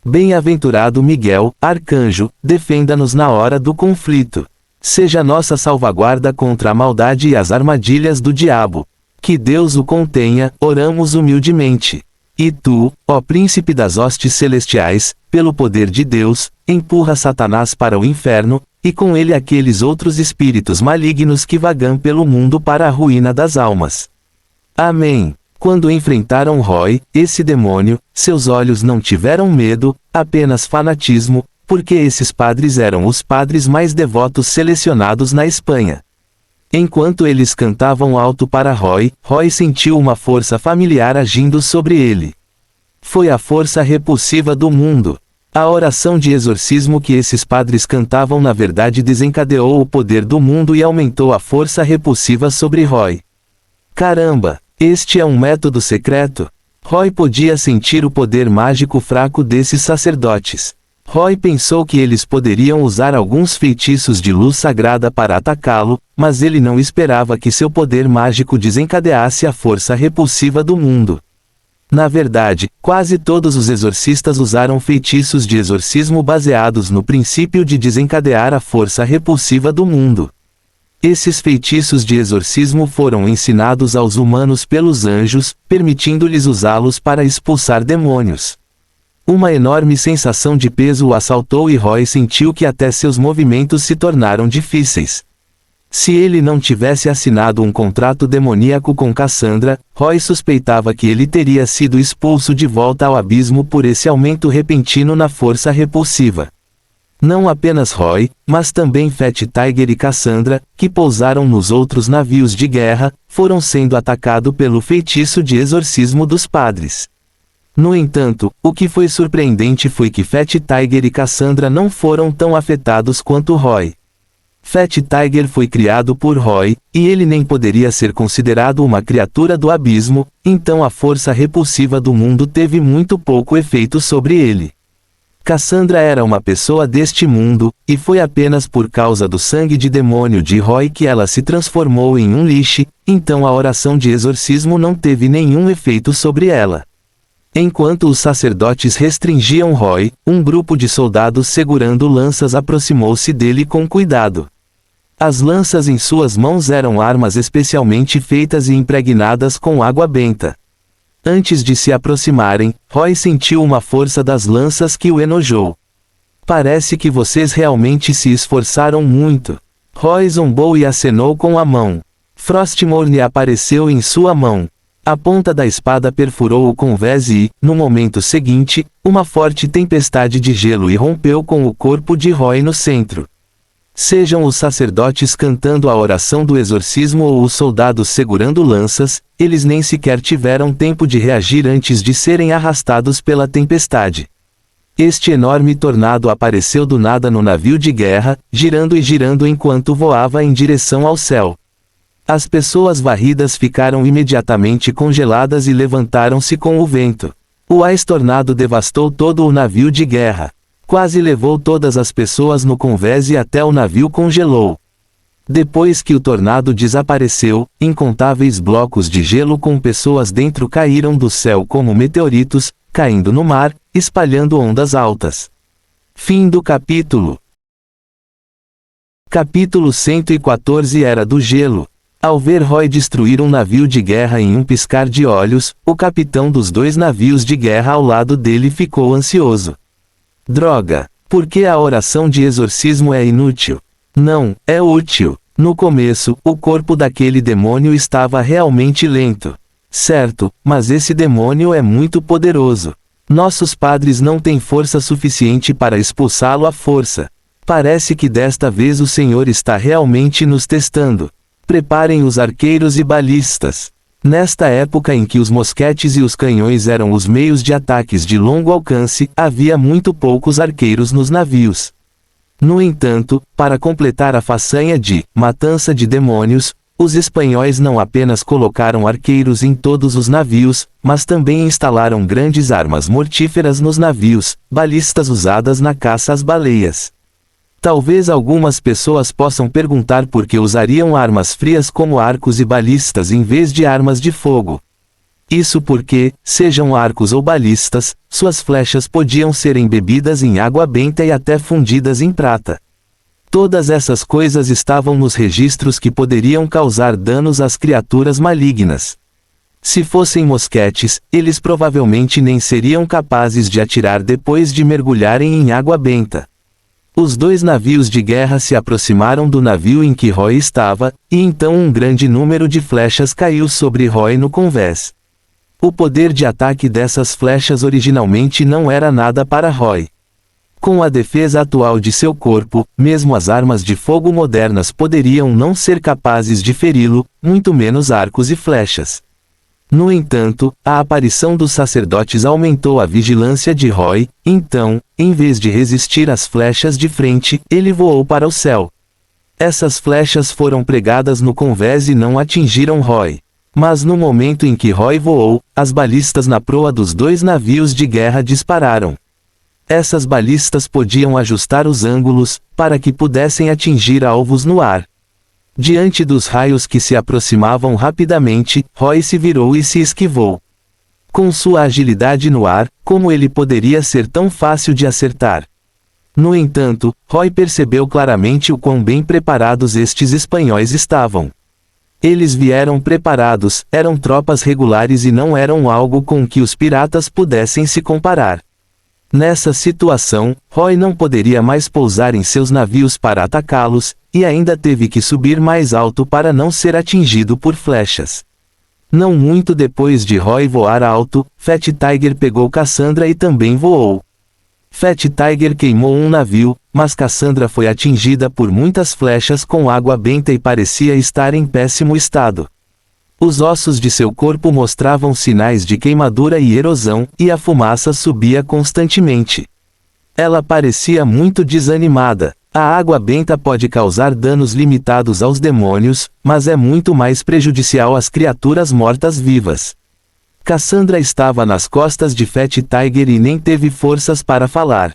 Bem-aventurado Miguel, arcanjo, defenda-nos na hora do conflito. Seja nossa salvaguarda contra a maldade e as armadilhas do diabo. Que Deus o contenha, oramos humildemente. E tu, ó príncipe das hostes celestiais, pelo poder de Deus, empurra Satanás para o inferno, e com ele aqueles outros espíritos malignos que vagam pelo mundo para a ruína das almas. Amém. Quando enfrentaram Roy, esse demônio, seus olhos não tiveram medo, apenas fanatismo, porque esses padres eram os padres mais devotos selecionados na Espanha. Enquanto eles cantavam alto para Roy, Roy sentiu uma força familiar agindo sobre ele. Foi a força repulsiva do mundo. A oração de exorcismo que esses padres cantavam na verdade desencadeou o poder do mundo e aumentou a força repulsiva sobre Roy. Caramba! Este é um método secreto? Roy podia sentir o poder mágico fraco desses sacerdotes. Roy pensou que eles poderiam usar alguns feitiços de luz sagrada para atacá-lo, mas ele não esperava que seu poder mágico desencadeasse a força repulsiva do mundo. Na verdade, quase todos os exorcistas usaram feitiços de exorcismo baseados no princípio de desencadear a força repulsiva do mundo. Esses feitiços de exorcismo foram ensinados aos humanos pelos anjos, permitindo-lhes usá-los para expulsar demônios. Uma enorme sensação de peso o assaltou e Roy sentiu que até seus movimentos se tornaram difíceis. Se ele não tivesse assinado um contrato demoníaco com Cassandra, Roy suspeitava que ele teria sido expulso de volta ao abismo por esse aumento repentino na força repulsiva. Não apenas Roy, mas também Fat Tiger e Cassandra, que pousaram nos outros navios de guerra, foram sendo atacados pelo feitiço de exorcismo dos padres. No entanto, o que foi surpreendente foi que Fat Tiger e Cassandra não foram tão afetados quanto Roy. Fat Tiger foi criado por Roy, e ele nem poderia ser considerado uma criatura do abismo, então a força repulsiva do mundo teve muito pouco efeito sobre ele. Cassandra era uma pessoa deste mundo, e foi apenas por causa do sangue de demônio de Roy que ela se transformou em um lixo, então a oração de exorcismo não teve nenhum efeito sobre ela. Enquanto os sacerdotes restringiam Roy, um grupo de soldados segurando lanças aproximou-se dele com cuidado. As lanças em suas mãos eram armas especialmente feitas e impregnadas com água benta. Antes de se aproximarem, Roy sentiu uma força das lanças que o enojou. Parece que vocês realmente se esforçaram muito. Roy zombou e acenou com a mão. Frostmourne apareceu em sua mão. A ponta da espada perfurou o convés e, no momento seguinte, uma forte tempestade de gelo irrompeu com o corpo de Roy no centro. Sejam os sacerdotes cantando a oração do exorcismo ou os soldados segurando lanças, eles nem sequer tiveram tempo de reagir antes de serem arrastados pela tempestade. Este enorme tornado apareceu do nada no navio de guerra, girando e girando enquanto voava em direção ao céu. As pessoas varridas ficaram imediatamente congeladas e levantaram-se com o vento. O Ice Tornado devastou todo o navio de guerra. Quase levou todas as pessoas no convés e até o navio congelou. Depois que o tornado desapareceu, incontáveis blocos de gelo com pessoas dentro caíram do céu como meteoritos, caindo no mar, espalhando ondas altas. Fim do capítulo. Capítulo 114 Era do Gelo. Ao ver Roy destruir um navio de guerra em um piscar de olhos, o capitão dos 2 navios de guerra ao lado dele ficou ansioso. Droga! Por que a oração de exorcismo é inútil? Não, é útil. No começo, o corpo daquele demônio estava realmente lento. Certo, mas esse demônio é muito poderoso. Nossos padres não têm força suficiente para expulsá-lo à força. Parece que desta vez o Senhor está realmente nos testando. Preparem os arqueiros e balistas. Nesta época em que os mosquetes e os canhões eram os meios de ataques de longo alcance, havia muito poucos arqueiros nos navios. No entanto, para completar a façanha de matança de demônios, os espanhóis não apenas colocaram arqueiros em todos os navios, mas também instalaram grandes armas mortíferas nos navios, balistas usadas na caça às baleias. Talvez algumas pessoas possam perguntar por que usariam armas frias como arcos e balistas em vez de armas de fogo. Isso porque, sejam arcos ou balistas, suas flechas podiam ser embebidas em água benta e até fundidas em prata. Todas essas coisas estavam nos registros que poderiam causar danos às criaturas malignas. Se fossem mosquetes, eles provavelmente nem seriam capazes de atirar depois de mergulharem em água benta. Os dois navios de guerra se aproximaram do navio em que Roy estava, e então um grande número de flechas caiu sobre Roy no convés. O poder de ataque dessas flechas originalmente não era nada para Roy. Com a defesa atual de seu corpo, mesmo as armas de fogo modernas poderiam não ser capazes de feri-lo, muito menos arcos e flechas. No entanto, a aparição dos sacerdotes aumentou a vigilância de Roy, então, em vez de resistir às flechas de frente, ele voou para o céu. Essas flechas foram pregadas no convés e não atingiram Roy. Mas no momento em que Roy voou, as balistas na proa dos dois navios de guerra dispararam. Essas balistas podiam ajustar os ângulos, para que pudessem atingir alvos no ar. Diante dos raios que se aproximavam rapidamente, Roy se virou e se esquivou. Com sua agilidade no ar, como ele poderia ser tão fácil de acertar? No entanto, Roy percebeu claramente o quão bem preparados estes espanhóis estavam. Eles vieram preparados, eram tropas regulares e não eram algo com que os piratas pudessem se comparar. Nessa situação, Roy não poderia mais pousar em seus navios para atacá-los, e ainda teve que subir mais alto para não ser atingido por flechas. Não muito depois de Roy voar alto, Fat Tiger pegou Cassandra e também voou. Fat Tiger queimou um navio, mas Cassandra foi atingida por muitas flechas com água benta e parecia estar em péssimo estado. Os ossos de seu corpo mostravam sinais de queimadura e erosão, e a fumaça subia constantemente. Ela parecia muito desanimada. A água benta pode causar danos limitados aos demônios, mas é muito mais prejudicial às criaturas mortas-vivas. Cassandra estava nas costas de Fat Tiger e nem teve forças para falar.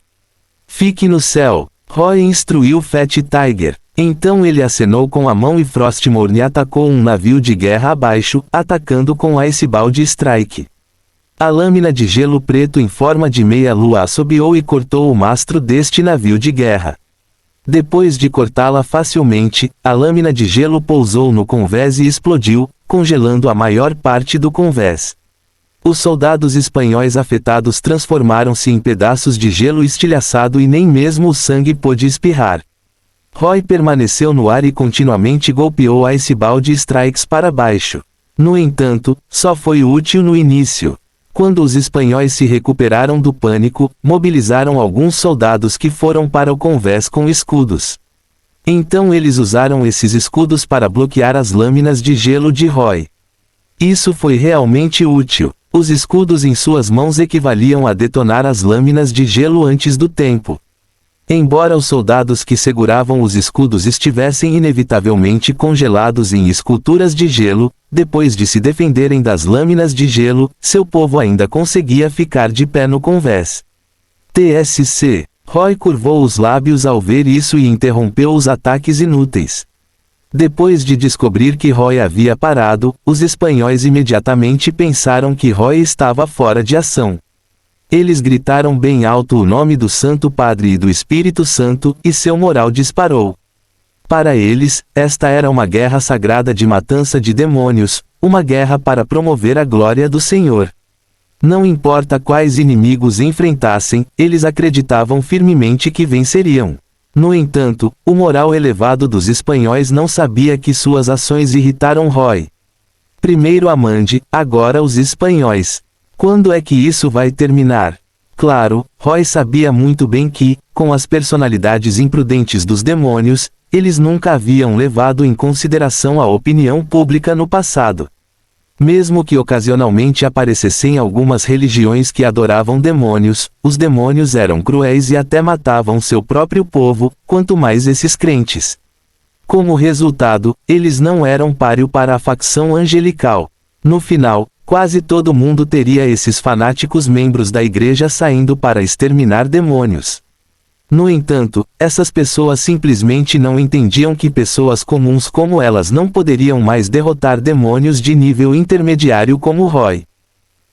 Fique no céu, Roy instruiu Fat Tiger. Então ele acenou com a mão e Frostmourne atacou um navio de guerra abaixo, atacando com Icebound Strike. A lâmina de gelo preto em forma de meia-lua assobiou e cortou o mastro deste navio de guerra. Depois de cortá-la facilmente, a lâmina de gelo pousou no convés e explodiu, congelando a maior parte do convés. Os soldados espanhóis afetados transformaram-se em pedaços de gelo estilhaçado e nem mesmo o sangue pôde espirrar. Roy permaneceu no ar e continuamente golpeou Icebound Strikes para baixo. No entanto, só foi útil no início. Quando os espanhóis se recuperaram do pânico, mobilizaram alguns soldados que foram para o convés com escudos. Então eles usaram esses escudos para bloquear as lâminas de gelo de Roy. Isso foi realmente útil. Os escudos em suas mãos equivaliam a detonar as lâminas de gelo antes do tempo. Embora os soldados que seguravam os escudos estivessem inevitavelmente congelados em esculturas de gelo, depois de se defenderem das lâminas de gelo, seu povo ainda conseguia ficar de pé no convés. TSC. Roy curvou os lábios ao ver isso e interrompeu os ataques inúteis. Depois de descobrir que Roy havia parado, os espanhóis imediatamente pensaram que Roy estava fora de ação. Eles gritaram bem alto o nome do Santo Padre e do Espírito Santo, e seu moral disparou. Para eles, esta era uma guerra sagrada de matança de demônios, uma guerra para promover a glória do Senhor. Não importa quais inimigos enfrentassem, eles acreditavam firmemente que venceriam. No entanto, o moral elevado dos espanhóis não sabia que suas ações irritaram Roy. Primeiro Amande, agora os espanhóis. Quando é que isso vai terminar? Claro, Roy sabia muito bem que, com as personalidades imprudentes dos demônios, eles nunca haviam levado em consideração a opinião pública no passado. Mesmo que ocasionalmente aparecessem algumas religiões que adoravam demônios, os demônios eram cruéis e até matavam seu próprio povo, quanto mais esses crentes. Como resultado, eles não eram páreo para a facção angelical. No final, quase todo mundo teria esses fanáticos membros da igreja saindo para exterminar demônios. No entanto, essas pessoas simplesmente não entendiam que pessoas comuns como elas não poderiam mais derrotar demônios de nível intermediário como Roy.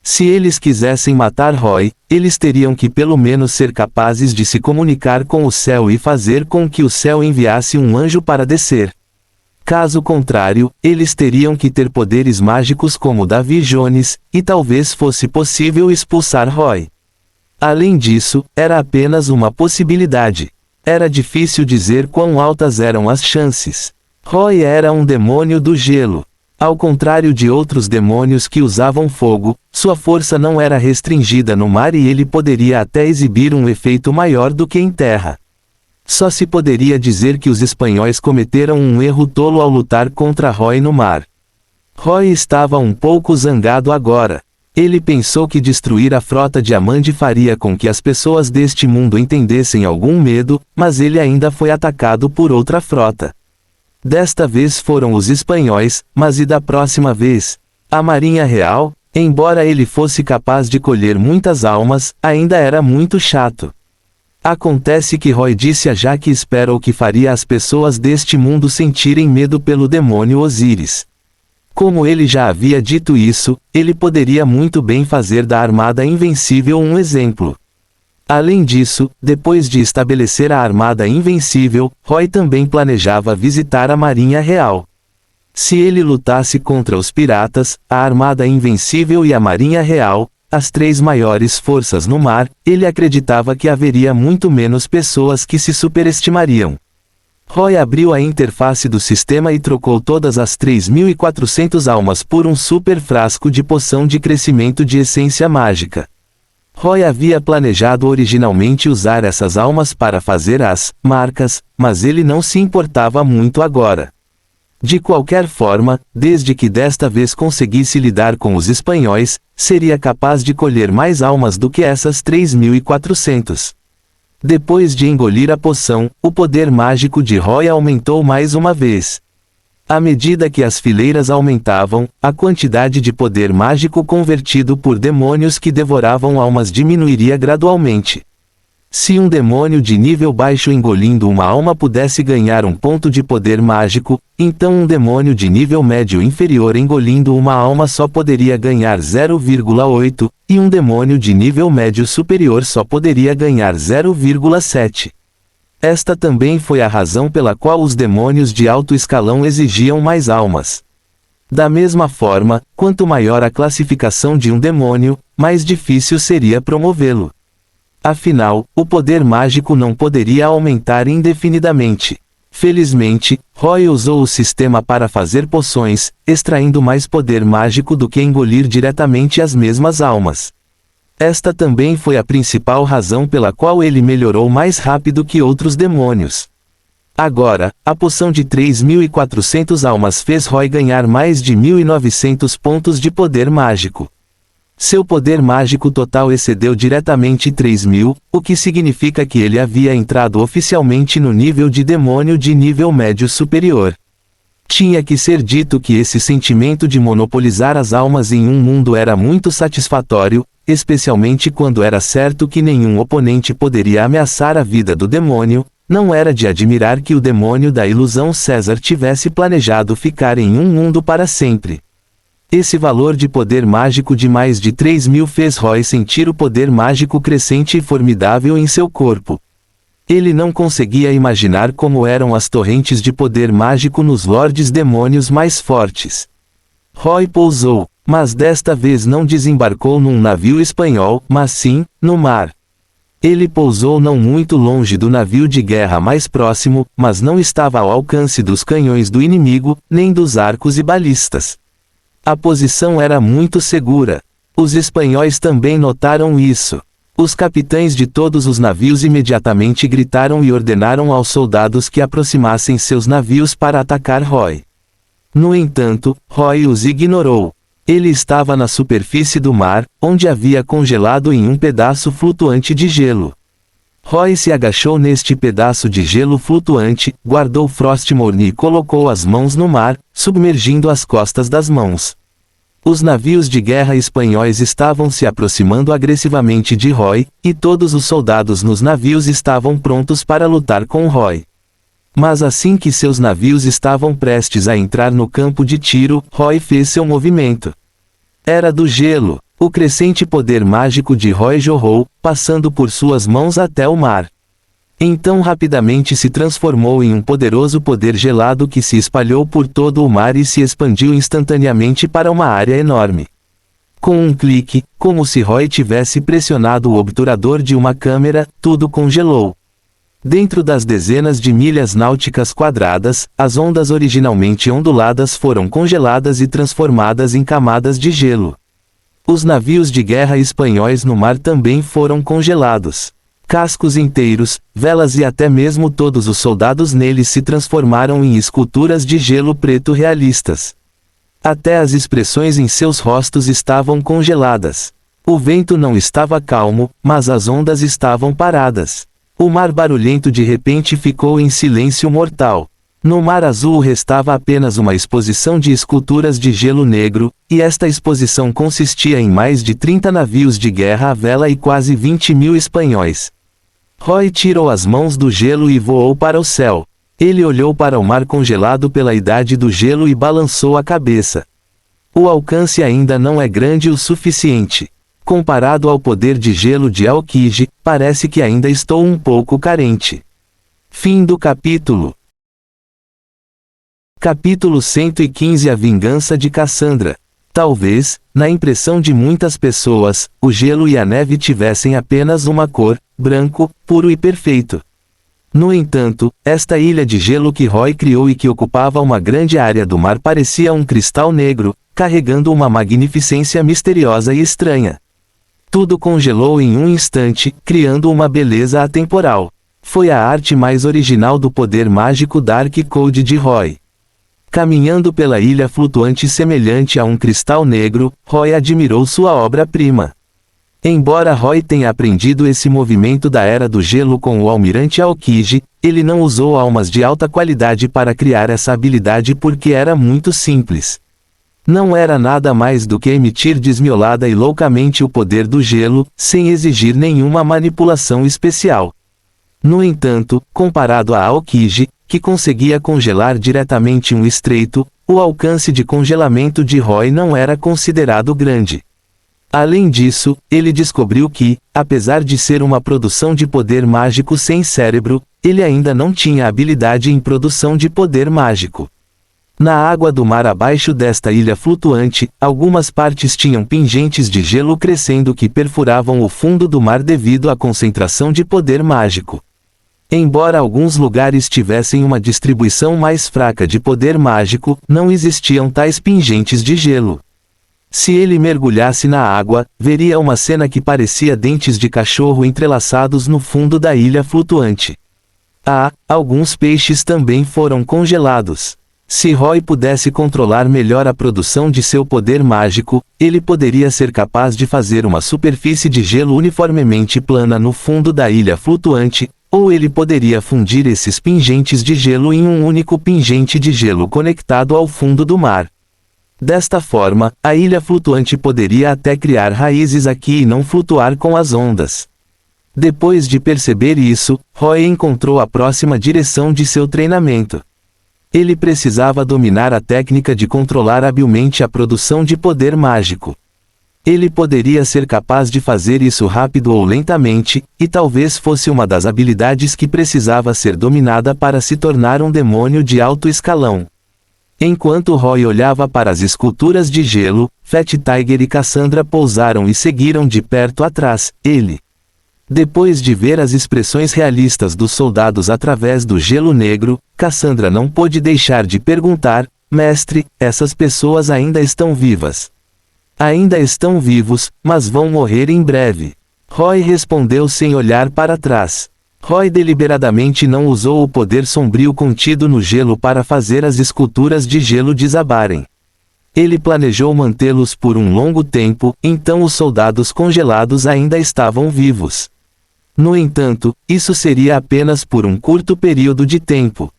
Se eles quisessem matar Roy, eles teriam que pelo menos ser capazes de se comunicar com o céu e fazer com que o céu enviasse um anjo para descer. Caso contrário, eles teriam que ter poderes mágicos como Davy Jones, e talvez fosse possível expulsar Roy. Além disso, era apenas uma possibilidade. Era difícil dizer quão altas eram as chances. Roy era um demônio do gelo. Ao contrário de outros demônios que usavam fogo, sua força não era restringida no mar e ele poderia até exibir um efeito maior do que em terra. Só se poderia dizer que os espanhóis cometeram um erro tolo ao lutar contra Roy no mar. Roy estava um pouco zangado agora. Ele pensou que destruir a frota de Amandi faria com que as pessoas deste mundo entendessem algum medo, mas ele ainda foi atacado por outra frota. Desta vez foram os espanhóis, mas e da próxima vez? A Marinha Real, embora ele fosse capaz de colher muitas almas, ainda era muito chato. Acontece que Roy disse a Jack que espera o que faria as pessoas deste mundo sentirem medo pelo demônio Osíris. Como ele já havia dito isso, ele poderia muito bem fazer da Armada Invencível um exemplo. Além disso, depois de estabelecer a Armada Invencível, Roy também planejava visitar a Marinha Real. Se ele lutasse contra os piratas, a Armada Invencível e a Marinha Real, as três maiores forças no mar, ele acreditava que haveria muito menos pessoas que se superestimariam. Roy abriu a interface do sistema e trocou todas as 3.400 almas por um super frasco de poção de crescimento de essência mágica. Roy havia planejado originalmente usar essas almas para fazer as marcas, mas ele não se importava muito agora. De qualquer forma, desde que desta vez conseguisse lidar com os espanhóis, seria capaz de colher mais almas do que essas 3.400. Depois de engolir a poção, o poder mágico de Roy aumentou mais uma vez. À medida que as fileiras aumentavam, a quantidade de poder mágico convertido por demônios que devoravam almas diminuiria gradualmente. Se um demônio de nível baixo engolindo uma alma pudesse ganhar um ponto de poder mágico, então um demônio de nível médio inferior engolindo uma alma só poderia ganhar 0,8, e um demônio de nível médio superior só poderia ganhar 0,7. Esta também foi a razão pela qual os demônios de alto escalão exigiam mais almas. Da mesma forma, quanto maior a classificação de um demônio, mais difícil seria promovê-lo. Afinal, o poder mágico não poderia aumentar indefinidamente. Felizmente, Roy usou o sistema para fazer poções, extraindo mais poder mágico do que engolir diretamente as mesmas almas. Esta também foi a principal razão pela qual ele melhorou mais rápido que outros demônios. Agora, a poção de 3.400 almas fez Roy ganhar mais de 1.900 pontos de poder mágico. Seu poder mágico total excedeu diretamente 3.000, o que significa que ele havia entrado oficialmente no nível de demônio de nível médio superior. Tinha que ser dito que esse sentimento de monopolizar as almas em um mundo era muito satisfatório, especialmente quando era certo que nenhum oponente poderia ameaçar a vida do demônio. Não era de admirar que o demônio da ilusão César tivesse planejado ficar em um mundo para sempre. Esse valor de poder mágico de mais de 3.000 fez Roy sentir o poder mágico crescente e formidável em seu corpo. Ele não conseguia imaginar como eram as torrentes de poder mágico nos lordes demônios mais fortes. Roy pousou, mas desta vez não desembarcou num navio espanhol, mas sim, no mar. Ele pousou não muito longe do navio de guerra mais próximo, mas não estava ao alcance dos canhões do inimigo, nem dos arcos e balistas. A posição era muito segura. Os espanhóis também notaram isso. Os capitães de todos os navios imediatamente gritaram e ordenaram aos soldados que aproximassem seus navios para atacar Roy. No entanto, Roy os ignorou. Ele estava na superfície do mar, onde havia congelado em um pedaço flutuante de gelo. Roy se agachou neste pedaço de gelo flutuante, guardou Frostmourne e colocou as mãos no mar, submergindo as costas das mãos. Os navios de guerra espanhóis estavam se aproximando agressivamente de Roy, e todos os soldados nos navios estavam prontos para lutar com Roy. Mas assim que seus navios estavam prestes a entrar no campo de tiro, Roy fez seu movimento. Era do gelo. O crescente poder mágico de Roy jorrou, passando por suas mãos até o mar. Então rapidamente se transformou em um poderoso poder gelado que se espalhou por todo o mar e se expandiu instantaneamente para uma área enorme. Com um clique, como se Roy tivesse pressionado o obturador de uma câmera, tudo congelou. Dentro das dezenas de milhas náuticas quadradas, as ondas originalmente onduladas foram congeladas e transformadas em camadas de gelo. Os navios de guerra espanhóis no mar também foram congelados. Cascos inteiros, velas e até mesmo todos os soldados neles se transformaram em esculturas de gelo preto realistas. Até as expressões em seus rostos estavam congeladas. O vento não estava calmo, mas as ondas estavam paradas. O mar barulhento de repente ficou em silêncio mortal. No mar azul restava apenas uma exposição de esculturas de gelo negro, e esta exposição consistia em mais de 30 navios de guerra à vela e quase 20.000 espanhóis. Roy tirou as mãos do gelo e voou para o céu. Ele olhou para o mar congelado pela idade do gelo e balançou a cabeça. O alcance ainda não é grande o suficiente. Comparado ao poder de gelo de Aokiji, parece que ainda estou um pouco carente. Fim do capítulo. Capítulo 115 A Vingança de Cassandra. Talvez, na impressão de muitas pessoas, o gelo e a neve tivessem apenas uma cor, branco, puro e perfeito. No entanto, esta ilha de gelo que Roy criou e que ocupava uma grande área do mar parecia um cristal negro, carregando uma magnificência misteriosa e estranha. Tudo congelou em um instante, criando uma beleza atemporal. Foi a arte mais original do poder mágico Dark Code de Roy. Caminhando pela ilha flutuante semelhante a um cristal negro, Roy admirou sua obra-prima. Embora Roy tenha aprendido esse movimento da Era do Gelo com o almirante Aokiji, ele não usou almas de alta qualidade para criar essa habilidade porque era muito simples. Não era nada mais do que emitir desmiolada e loucamente o poder do gelo, sem exigir nenhuma manipulação especial. No entanto, comparado a Aokiji, que conseguia congelar diretamente um estreito, o alcance de congelamento de Roy não era considerado grande. Além disso, ele descobriu que, apesar de ser uma produção de poder mágico sem cérebro, ele ainda não tinha habilidade em produção de poder mágico. Na água do mar abaixo desta ilha flutuante, algumas partes tinham pingentes de gelo crescendo que perfuravam o fundo do mar devido à concentração de poder mágico. Embora alguns lugares tivessem uma distribuição mais fraca de poder mágico, não existiam tais pingentes de gelo. Se ele mergulhasse na água, veria uma cena que parecia dentes de cachorro entrelaçados no fundo da ilha flutuante. Alguns peixes também foram congelados. Se Roy pudesse controlar melhor a produção de seu poder mágico, ele poderia ser capaz de fazer uma superfície de gelo uniformemente plana no fundo da ilha flutuante, ou ele poderia fundir esses pingentes de gelo em um único pingente de gelo conectado ao fundo do mar. Desta forma, a ilha flutuante poderia até criar raízes aqui e não flutuar com as ondas. Depois de perceber isso, Roy encontrou a próxima direção de seu treinamento. Ele precisava dominar a técnica de controlar habilmente a produção de poder mágico. Ele poderia ser capaz de fazer isso rápido ou lentamente, e talvez fosse uma das habilidades que precisava ser dominada para se tornar um demônio de alto escalão. Enquanto Roy olhava para as esculturas de gelo, Fat Tiger e Cassandra pousaram e seguiram de perto atrás, ele. Depois de ver as expressões realistas dos soldados através do gelo negro, Cassandra não pôde deixar de perguntar: Mestre, essas pessoas ainda estão vivas? Ainda estão vivos, mas vão morrer em breve. Roy respondeu sem olhar para trás. Roy deliberadamente não usou o poder sombrio contido no gelo para fazer as esculturas de gelo desabarem. Ele planejou mantê-los por um longo tempo, então os soldados congelados ainda estavam vivos. No entanto, isso seria apenas por um curto período de tempo.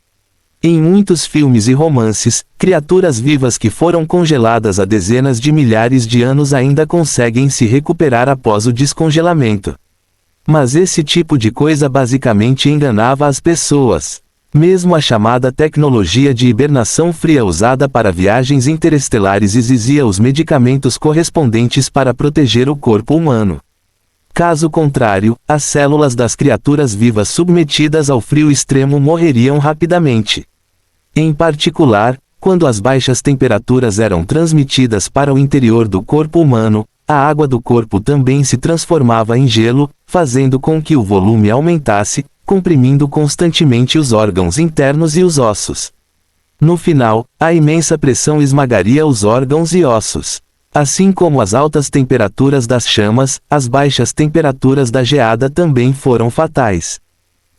Em muitos filmes e romances, criaturas vivas que foram congeladas há dezenas de milhares de anos ainda conseguem se recuperar após o descongelamento. Mas esse tipo de coisa basicamente enganava as pessoas. Mesmo a chamada tecnologia de hibernação fria usada para viagens interestelares exigia os medicamentos correspondentes para proteger o corpo humano. Caso contrário, as células das criaturas vivas submetidas ao frio extremo morreriam rapidamente. Em particular, quando as baixas temperaturas eram transmitidas para o interior do corpo humano, a água do corpo também se transformava em gelo, fazendo com que o volume aumentasse, comprimindo constantemente os órgãos internos e os ossos. No final, a imensa pressão esmagaria os órgãos e ossos. Assim como as altas temperaturas das chamas, as baixas temperaturas da geada também foram fatais.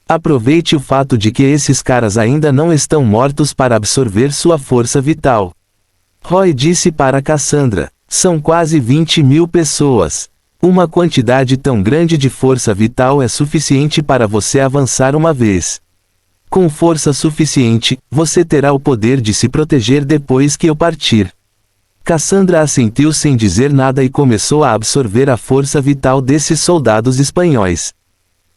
Aproveite o fato de que esses caras ainda não estão mortos para absorver sua força vital. Roy disse para Cassandra: são quase 20.000 pessoas. Uma quantidade tão grande de força vital é suficiente para você avançar uma vez. Com força suficiente, você terá o poder de se proteger depois que eu partir. Cassandra assentiu sem dizer nada e começou a absorver a força vital desses soldados espanhóis.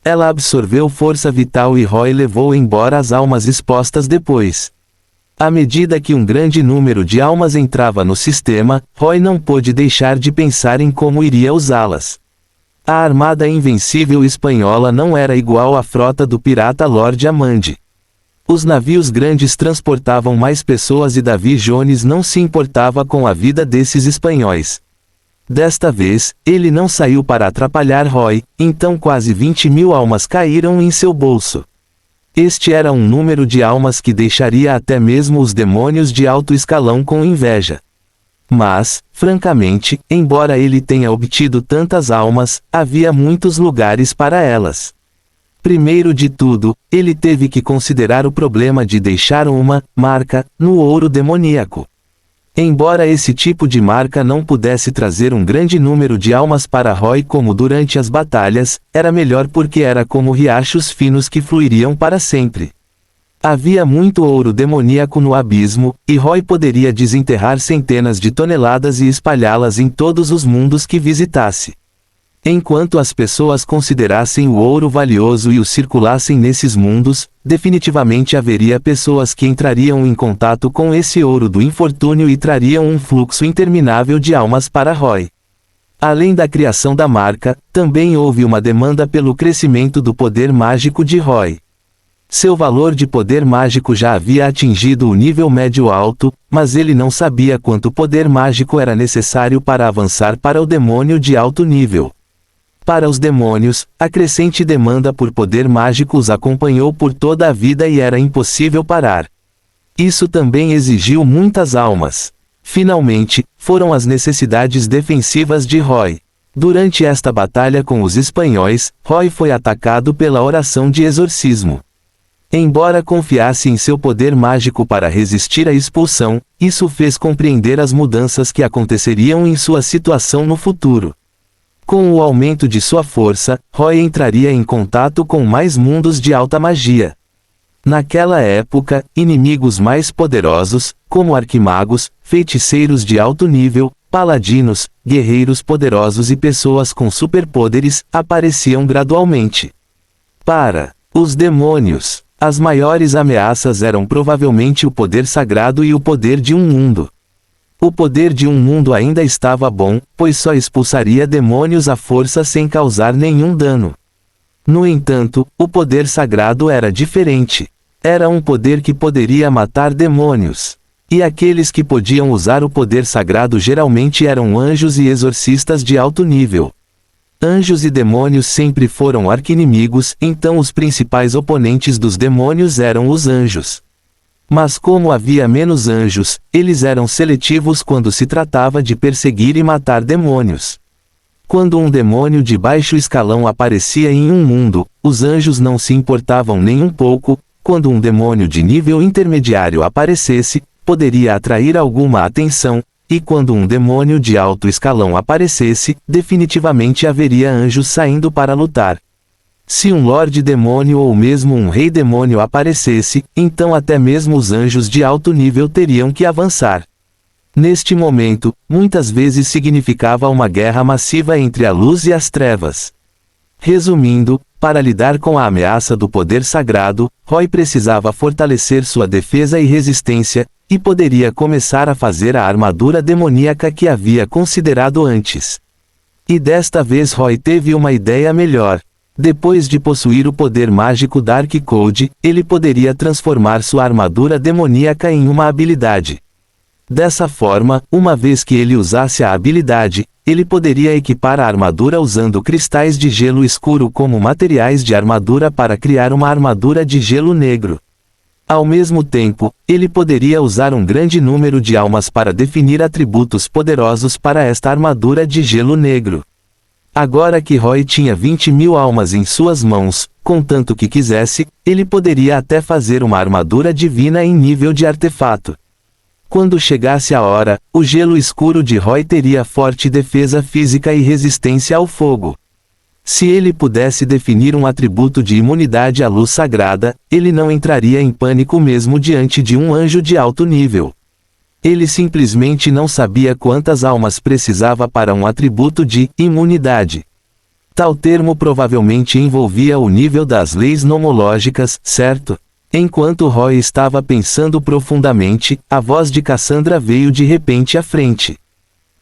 Ela absorveu força vital e Roy levou embora as almas expostas depois. À medida que um grande número de almas entrava no sistema, Roy não pôde deixar de pensar em como iria usá-las. A armada invencível espanhola não era igual à frota do pirata Lord Amand. Os navios grandes transportavam mais pessoas e Davy Jones não se importava com a vida desses espanhóis. Desta vez, ele não saiu para atrapalhar Roy, então quase 20.000 almas caíram em seu bolso. Este era um número de almas que deixaria até mesmo os demônios de alto escalão com inveja. Mas, francamente, embora ele tenha obtido tantas almas, havia muitos lugares para elas. Primeiro de tudo, ele teve que considerar o problema de deixar uma marca no ouro demoníaco. Embora esse tipo de marca não pudesse trazer um grande número de almas para Roy como durante as batalhas, era melhor porque era como riachos finos que fluiriam para sempre. Havia muito ouro demoníaco no abismo, e Roy poderia desenterrar centenas de toneladas e espalhá-las em todos os mundos que visitasse. Enquanto as pessoas considerassem o ouro valioso e o circulassem nesses mundos, definitivamente haveria pessoas que entrariam em contato com esse ouro do infortúnio e trariam um fluxo interminável de almas para Roy. Além da criação da marca, também houve uma demanda pelo crescimento do poder mágico de Roy. Seu valor de poder mágico já havia atingido o nível médio-alto, mas ele não sabia quanto poder mágico era necessário para avançar para o demônio de alto nível. Para os demônios, a crescente demanda por poder mágico os acompanhou por toda a vida e era impossível parar. Isso também exigiu muitas almas. Finalmente, foram as necessidades defensivas de Roy. Durante esta batalha com os espanhóis, Roy foi atacado pela oração de exorcismo. Embora confiasse em seu poder mágico para resistir à expulsão, isso fez compreender as mudanças que aconteceriam em sua situação no futuro. Com o aumento de sua força, Roy entraria em contato com mais mundos de alta magia. Naquela época, inimigos mais poderosos, como arquimagos, feiticeiros de alto nível, paladinos, guerreiros poderosos e pessoas com superpoderes, apareciam gradualmente. Para os demônios, as maiores ameaças eram provavelmente o poder sagrado e o poder de um mundo. O poder de um mundo ainda estava bom, pois só expulsaria demônios à força sem causar nenhum dano. No entanto, o poder sagrado era diferente. Era um poder que poderia matar demônios. E aqueles que podiam usar o poder sagrado geralmente eram anjos e exorcistas de alto nível. Anjos e demônios sempre foram arqui-inimigos, então os principais oponentes dos demônios eram os anjos. Mas como havia menos anjos, eles eram seletivos quando se tratava de perseguir e matar demônios. Quando um demônio de baixo escalão aparecia em um mundo, os anjos não se importavam nem um pouco. Quando um demônio de nível intermediário aparecesse, poderia atrair alguma atenção, e quando um demônio de alto escalão aparecesse, definitivamente haveria anjos saindo para lutar. Se um Lorde Demônio ou mesmo um Rei Demônio aparecesse, então até mesmo os anjos de alto nível teriam que avançar. Neste momento, muitas vezes significava uma guerra massiva entre a luz e as trevas. Resumindo, para lidar com a ameaça do poder sagrado, Roy precisava fortalecer sua defesa e resistência, e poderia começar a fazer a armadura demoníaca que havia considerado antes. E desta vez Roy teve uma ideia melhor. Depois de possuir o poder mágico Dark Code, ele poderia transformar sua armadura demoníaca em uma habilidade. Dessa forma, uma vez que ele usasse a habilidade, ele poderia equipar a armadura usando cristais de gelo escuro como materiais de armadura para criar uma armadura de gelo negro. Ao mesmo tempo, ele poderia usar um grande número de almas para definir atributos poderosos para esta armadura de gelo negro. Agora que Roy tinha 20.000 almas em suas mãos, contanto que quisesse, ele poderia até fazer uma armadura divina em nível de artefato. Quando chegasse a hora, o gelo escuro de Roy teria forte defesa física e resistência ao fogo. Se ele pudesse definir um atributo de imunidade à luz sagrada, ele não entraria em pânico mesmo diante de um anjo de alto nível. Ele simplesmente não sabia quantas almas precisava para um atributo de imunidade. Tal termo provavelmente envolvia o nível das leis nomológicas, certo? Enquanto Roy estava pensando profundamente, a voz de Cassandra veio de repente à frente.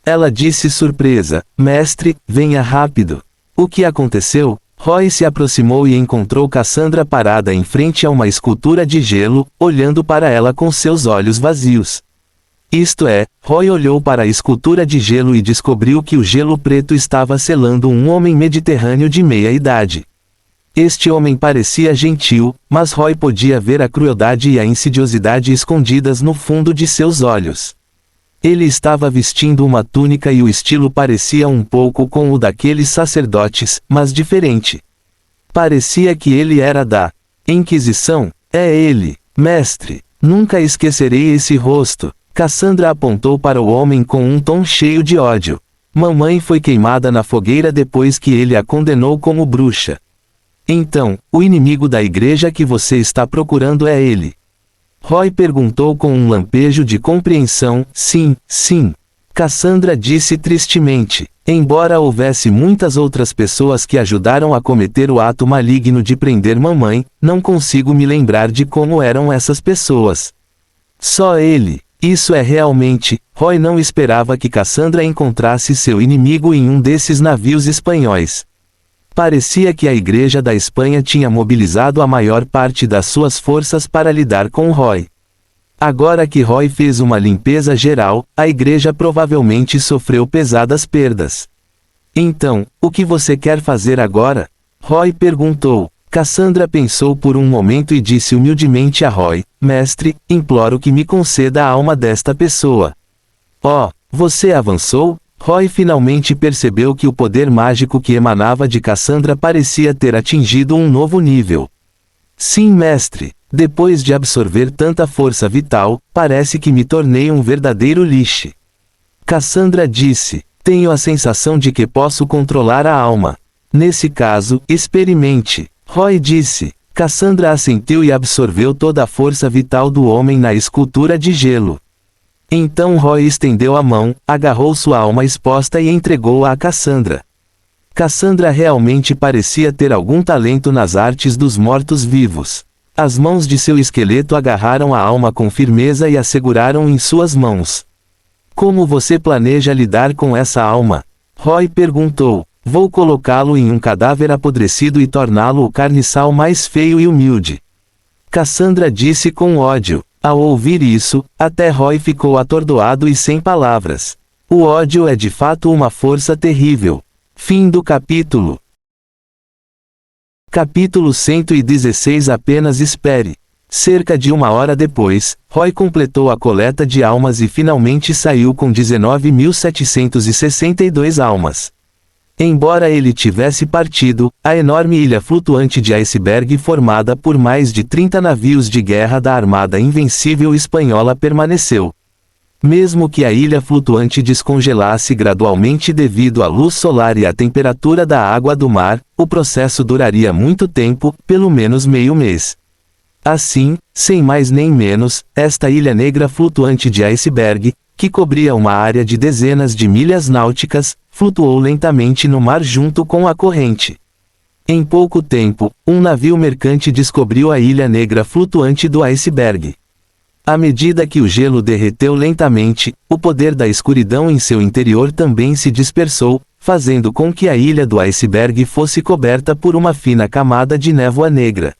Ela disse surpresa: "Mestre, venha rápido." O que aconteceu? Roy se aproximou e encontrou Cassandra parada em frente a uma escultura de gelo, olhando para ela com seus olhos vazios. Isto é, Roy olhou para a escultura de gelo e descobriu que o gelo preto estava selando um homem mediterrâneo de meia idade. Este homem parecia gentil, mas Roy podia ver a crueldade e a insidiosidade escondidas no fundo de seus olhos. Ele estava vestindo uma túnica e o estilo parecia um pouco com o daqueles sacerdotes, mas diferente. Parecia que ele era da Inquisição. "É ele, mestre. Nunca esquecerei esse rosto." Cassandra apontou para o homem com um tom cheio de ódio. "Mamãe foi queimada na fogueira depois que ele a condenou como bruxa. Então, o inimigo da igreja que você está procurando é ele?" Roy perguntou com um lampejo de compreensão. "Sim, sim." Cassandra disse tristemente. "Embora houvesse muitas outras pessoas que ajudaram a cometer o ato maligno de prender mamãe, não consigo me lembrar de como eram essas pessoas. Só ele." Isso é realmente... Roy não esperava que Cassandra encontrasse seu inimigo em um desses navios espanhóis. Parecia que a Igreja da Espanha tinha mobilizado a maior parte das suas forças para lidar com Roy. Agora que Roy fez uma limpeza geral, a Igreja provavelmente sofreu pesadas perdas. "Então, o que você quer fazer agora?" Roy perguntou. Cassandra pensou por um momento e disse humildemente a Roy: "Mestre, imploro que me conceda a alma desta pessoa." "Oh, você avançou?" Roy finalmente percebeu que o poder mágico que emanava de Cassandra parecia ter atingido um novo nível. "Sim, mestre. Depois de absorver tanta força vital, parece que me tornei um verdadeiro Lich." Cassandra disse: "Tenho a sensação de que posso controlar a alma. Nesse caso, experimente." Roy disse. Cassandra assentiu e absorveu toda a força vital do homem na escultura de gelo. Então Roy estendeu a mão, agarrou sua alma exposta e entregou-a a Cassandra. Cassandra realmente parecia ter algum talento nas artes dos mortos-vivos. As mãos de seu esqueleto agarraram a alma com firmeza e a seguraram em suas mãos. "Como você planeja lidar com essa alma?" Roy perguntou. "Vou colocá-lo em um cadáver apodrecido e torná-lo o carniçal mais feio e humilde." Cassandra disse com ódio. Ao ouvir isso, até Roy ficou atordoado e sem palavras. O ódio é de fato uma força terrível. Fim do capítulo. Capítulo 116. Apenas espere. Cerca de 1 hora depois, Roy completou a coleta de almas e finalmente saiu com 19.762 almas. Embora ele tivesse partido, a enorme ilha flutuante de iceberg formada por mais de 30 navios de guerra da Armada Invencível Espanhola permaneceu. Mesmo que a ilha flutuante descongelasse gradualmente devido à luz solar e à temperatura da água do mar, o processo duraria muito tempo, pelo menos meio mês. Assim, sem mais nem menos, esta ilha negra flutuante de iceberg, que cobria uma área de dezenas de milhas náuticas, flutuou lentamente no mar junto com a corrente. Em pouco tempo, um navio mercante descobriu a ilha negra flutuante do iceberg. À medida que o gelo derreteu lentamente, o poder da escuridão em seu interior também se dispersou, fazendo com que a ilha do iceberg fosse coberta por uma fina camada de névoa negra.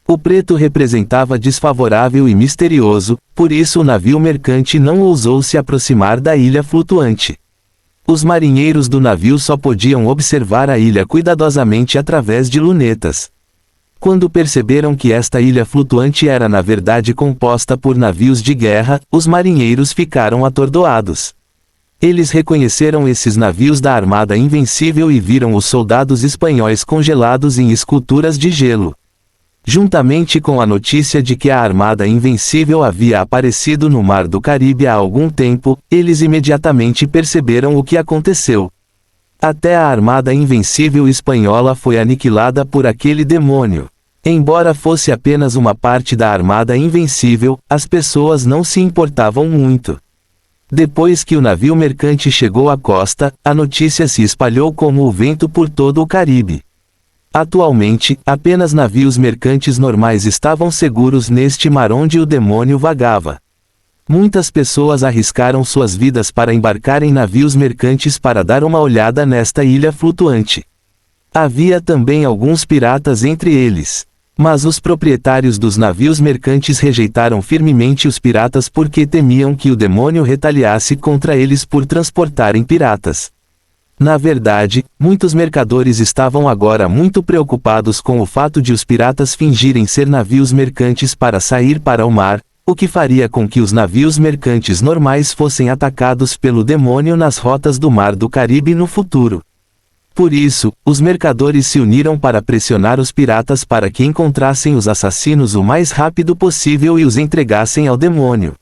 O preto representava desfavorável e misterioso, por isso o navio mercante não ousou se aproximar da ilha flutuante. Os marinheiros do navio só podiam observar a ilha cuidadosamente através de lunetas. Quando perceberam que esta ilha flutuante era na verdade composta por navios de guerra, os marinheiros ficaram atordoados. Eles reconheceram esses navios da Armada Invencível e viram os soldados espanhóis congelados em esculturas de gelo. Juntamente com a notícia de que a Armada Invencível havia aparecido no Mar do Caribe há algum tempo, eles imediatamente perceberam o que aconteceu. Até a Armada Invencível espanhola foi aniquilada por aquele demônio. Embora fosse apenas uma parte da Armada Invencível, as pessoas não se importavam muito. Depois que o navio mercante chegou à costa, a notícia se espalhou como o vento por todo o Caribe. Atualmente, apenas navios mercantes normais estavam seguros neste mar onde o demônio vagava. Muitas pessoas arriscaram suas vidas para embarcar em navios mercantes para dar uma olhada nesta ilha flutuante. Havia também alguns piratas entre eles. Mas os proprietários dos navios mercantes rejeitaram firmemente os piratas porque temiam que o demônio retaliasse contra eles por transportarem piratas. Na verdade, muitos mercadores estavam agora muito preocupados com o fato de os piratas fingirem ser navios mercantes para sair para o mar, o que faria com que os navios mercantes normais fossem atacados pelo demônio nas rotas do Mar do Caribe no futuro. Por isso, os mercadores se uniram para pressionar os piratas para que encontrassem os assassinos o mais rápido possível e os entregassem ao demônio.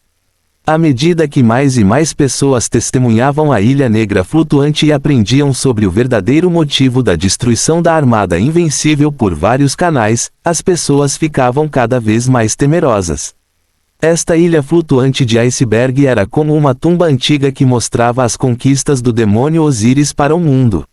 À medida que mais e mais pessoas testemunhavam a Ilha Negra flutuante e aprendiam sobre o verdadeiro motivo da destruição da Armada Invencível por vários canais, as pessoas ficavam cada vez mais temerosas. Esta ilha flutuante de iceberg era como uma tumba antiga que mostrava as conquistas do demônio Osíris para o mundo.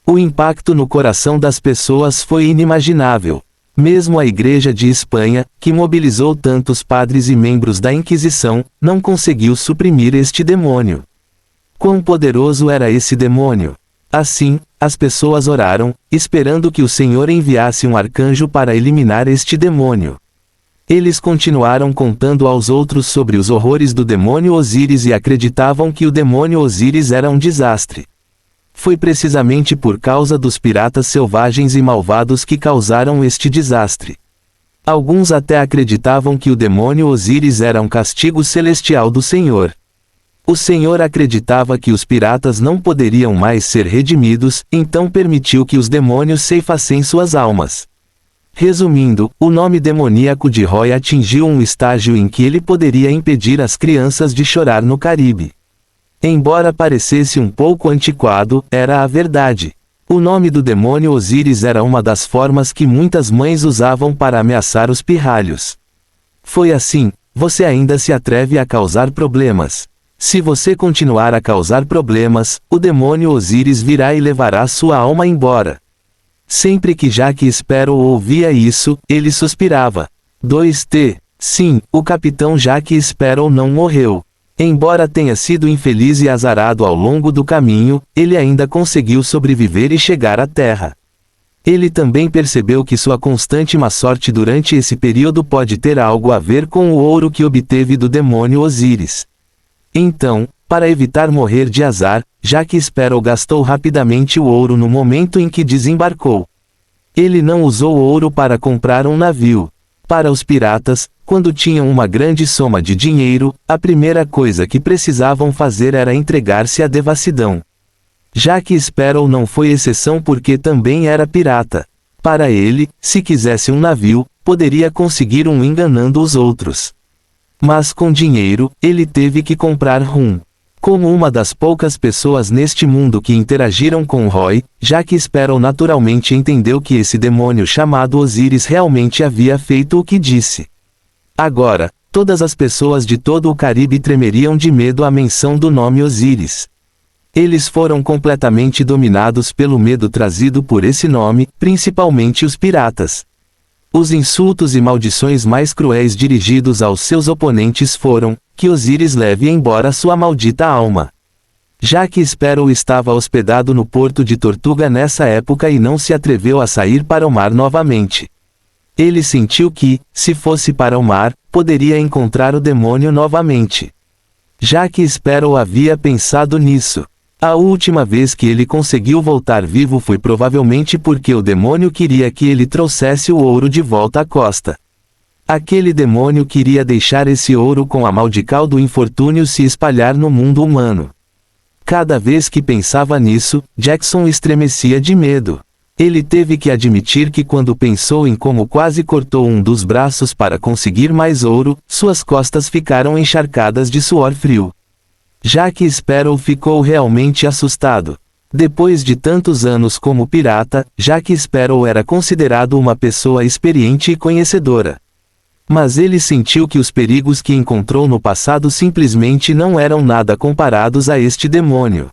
O impacto no coração das pessoas foi inimaginável. Mesmo a Igreja de Espanha, que mobilizou tantos padres e membros da Inquisição, não conseguiu suprimir este demônio. Quão poderoso era esse demônio! Assim, as pessoas oraram, esperando que o Senhor enviasse um arcanjo para eliminar este demônio. Eles continuaram contando aos outros sobre os horrores do demônio Osíris e acreditavam que o demônio Osíris era um desastre. Foi precisamente por causa dos piratas selvagens e malvados que causaram este desastre. Alguns até acreditavam que o demônio Osíris era um castigo celestial do Senhor. O Senhor acreditava que os piratas não poderiam mais ser redimidos, então permitiu que os demônios ceifassem suas almas. Resumindo, o nome demoníaco de Roy atingiu um estágio em que ele poderia impedir as crianças de chorar no Caribe. Embora parecesse um pouco antiquado, era a verdade. O nome do demônio Osíris era uma das formas que muitas mães usavam para ameaçar os pirralhos. Foi assim: você ainda se atreve a causar problemas. Se você continuar a causar problemas, o demônio Osíris virá e levará sua alma embora. Sempre que Jack Sparrow ouvia isso, ele suspirava. 2T. Sim, o capitão Jack Sparrow não morreu. Embora tenha sido infeliz e azarado ao longo do caminho, ele ainda conseguiu sobreviver e chegar à Terra. Ele também percebeu que sua constante má sorte durante esse período pode ter algo a ver com o ouro que obteve do demônio Osíris. Então, para evitar morrer de azar, Jack Sparrow gastou rapidamente o ouro no momento em que desembarcou. Ele não usou o ouro para comprar um navio. Para os piratas, quando tinham uma grande soma de dinheiro, a primeira coisa que precisavam fazer era entregar-se à devassidão. Jack Sparrow não foi exceção porque também era pirata. Para ele, se quisesse um navio, poderia conseguir um enganando os outros. Mas com dinheiro, ele teve que comprar rum. Como uma das poucas pessoas neste mundo que interagiram com Roy, Jack Sparrow naturalmente entendeu que esse demônio chamado Osíris realmente havia feito o que disse. Agora, todas as pessoas de todo o Caribe tremeriam de medo à menção do nome Osíris. Eles foram completamente dominados pelo medo trazido por esse nome, principalmente os piratas. Os insultos e maldições mais cruéis dirigidos aos seus oponentes foram: que Osíris leve embora sua maldita alma. Jack Sparrow estava hospedado no porto de Tortuga nessa época e não se atreveu a sair para o mar novamente. Ele sentiu que, se fosse para o mar, poderia encontrar o demônio novamente. Jack Sparrow havia pensado nisso. A última vez que ele conseguiu voltar vivo foi provavelmente porque o demônio queria que ele trouxesse o ouro de volta à costa. Aquele demônio queria deixar esse ouro com a maldição do infortúnio se espalhar no mundo humano. Cada vez que pensava nisso, Jackson estremecia de medo. Ele teve que admitir que quando pensou em como quase cortou um dos braços para conseguir mais ouro, suas costas ficaram encharcadas de suor frio. Jack Sparrow ficou realmente assustado. Depois de tantos anos como pirata, Jack Sparrow era considerado uma pessoa experiente e conhecedora. Mas ele sentiu que os perigos que encontrou no passado simplesmente não eram nada comparados a este demônio.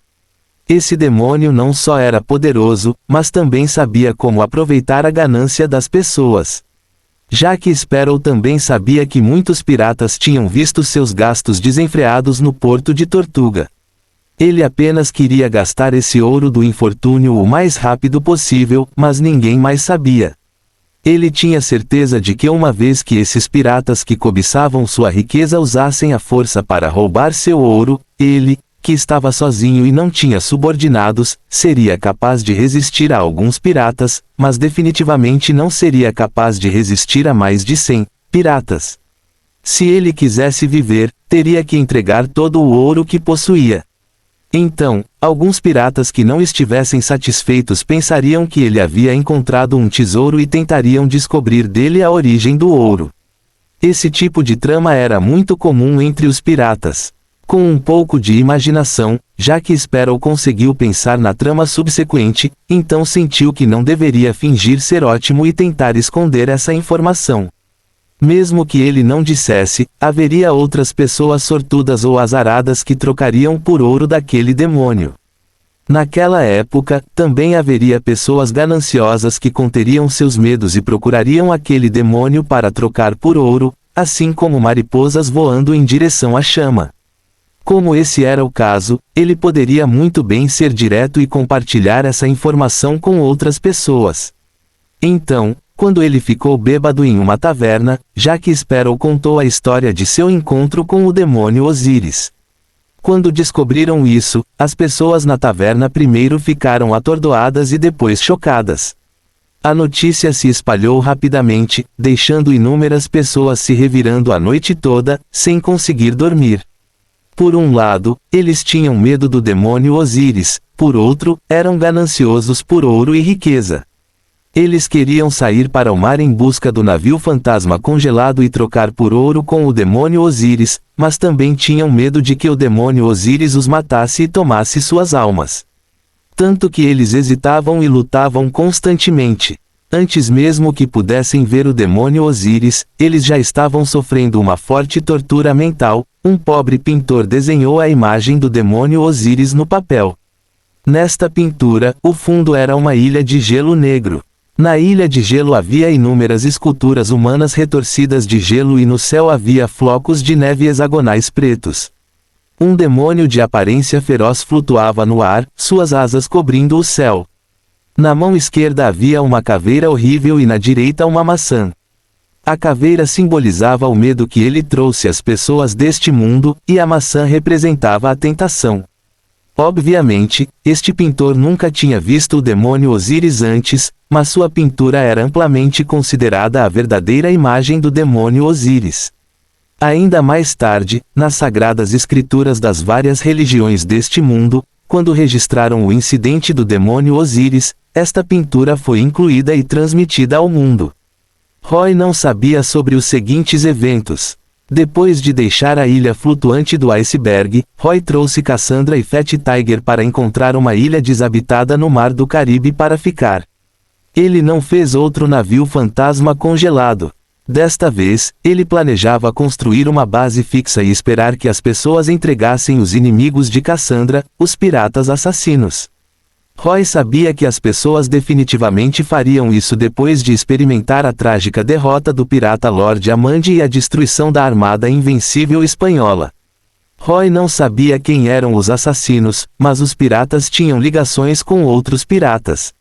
Esse demônio não só era poderoso, mas também sabia como aproveitar a ganância das pessoas. Jack Sparrow também sabia que muitos piratas tinham visto seus gastos desenfreados no porto de Tortuga. Ele apenas queria gastar esse ouro do infortúnio o mais rápido possível, mas ninguém mais sabia. Ele tinha certeza de que uma vez que esses piratas que cobiçavam sua riqueza usassem a força para roubar seu ouro, ele, que estava sozinho e não tinha subordinados, seria capaz de resistir a alguns piratas, mas definitivamente não seria capaz de resistir a mais de 100 piratas. Se ele quisesse viver, teria que entregar todo o ouro que possuía. Então, alguns piratas que não estivessem satisfeitos pensariam que ele havia encontrado um tesouro e tentariam descobrir dele a origem do ouro. Esse tipo de trama era muito comum entre os piratas. Com um pouco de imaginação, Jack Sparrow conseguiu pensar na trama subsequente, então sentiu que não deveria fingir ser ótimo e tentar esconder essa informação. Mesmo que ele não dissesse, haveria outras pessoas sortudas ou azaradas que trocariam por ouro daquele demônio. Naquela época, também haveria pessoas gananciosas que conteriam seus medos e procurariam aquele demônio para trocar por ouro, assim como mariposas voando em direção à chama. Como esse era o caso, ele poderia muito bem ser direto e compartilhar essa informação com outras pessoas. Então, quando ele ficou bêbado em uma taverna, Jack Sparrow contou a história de seu encontro com o demônio Osíris. Quando descobriram isso, as pessoas na taverna primeiro ficaram atordoadas e depois chocadas. A notícia se espalhou rapidamente, deixando inúmeras pessoas se revirando a noite toda, sem conseguir dormir. Por um lado, eles tinham medo do demônio Osíris, por outro, eram gananciosos por ouro e riqueza. Eles queriam sair para o mar em busca do navio fantasma congelado e trocar por ouro com o demônio Osíris, mas também tinham medo de que o demônio Osíris os matasse e tomasse suas almas. Tanto que eles hesitavam e lutavam constantemente. Antes mesmo que pudessem ver o demônio Osíris, eles já estavam sofrendo uma forte tortura mental. Um pobre pintor desenhou a imagem do demônio Osíris no papel. Nesta pintura, o fundo era uma ilha de gelo negro. Na ilha de gelo havia inúmeras esculturas humanas retorcidas de gelo e no céu havia flocos de neve hexagonais pretos. Um demônio de aparência feroz flutuava no ar, suas asas cobrindo o céu. Na mão esquerda havia uma caveira horrível e na direita uma maçã. A caveira simbolizava o medo que ele trouxe às pessoas deste mundo, e a maçã representava a tentação. Obviamente, este pintor nunca tinha visto o demônio Osíris antes, mas sua pintura era amplamente considerada a verdadeira imagem do demônio Osíris. Ainda mais tarde, nas sagradas escrituras das várias religiões deste mundo, quando registraram o incidente do demônio Osíris, esta pintura foi incluída e transmitida ao mundo. Roy não sabia sobre os seguintes eventos. Depois de deixar a ilha flutuante do iceberg, Roy trouxe Cassandra e Fat Tiger para encontrar uma ilha desabitada no Mar do Caribe para ficar. Ele não fez outro navio fantasma congelado. Desta vez, ele planejava construir uma base fixa e esperar que as pessoas entregassem os inimigos de Cassandra, os piratas assassinos. Roy sabia que as pessoas definitivamente fariam isso depois de experimentar a trágica derrota do pirata Lord Amandi e a destruição da armada invencível espanhola. Roy não sabia quem eram os assassinos, mas os piratas tinham ligações com outros piratas.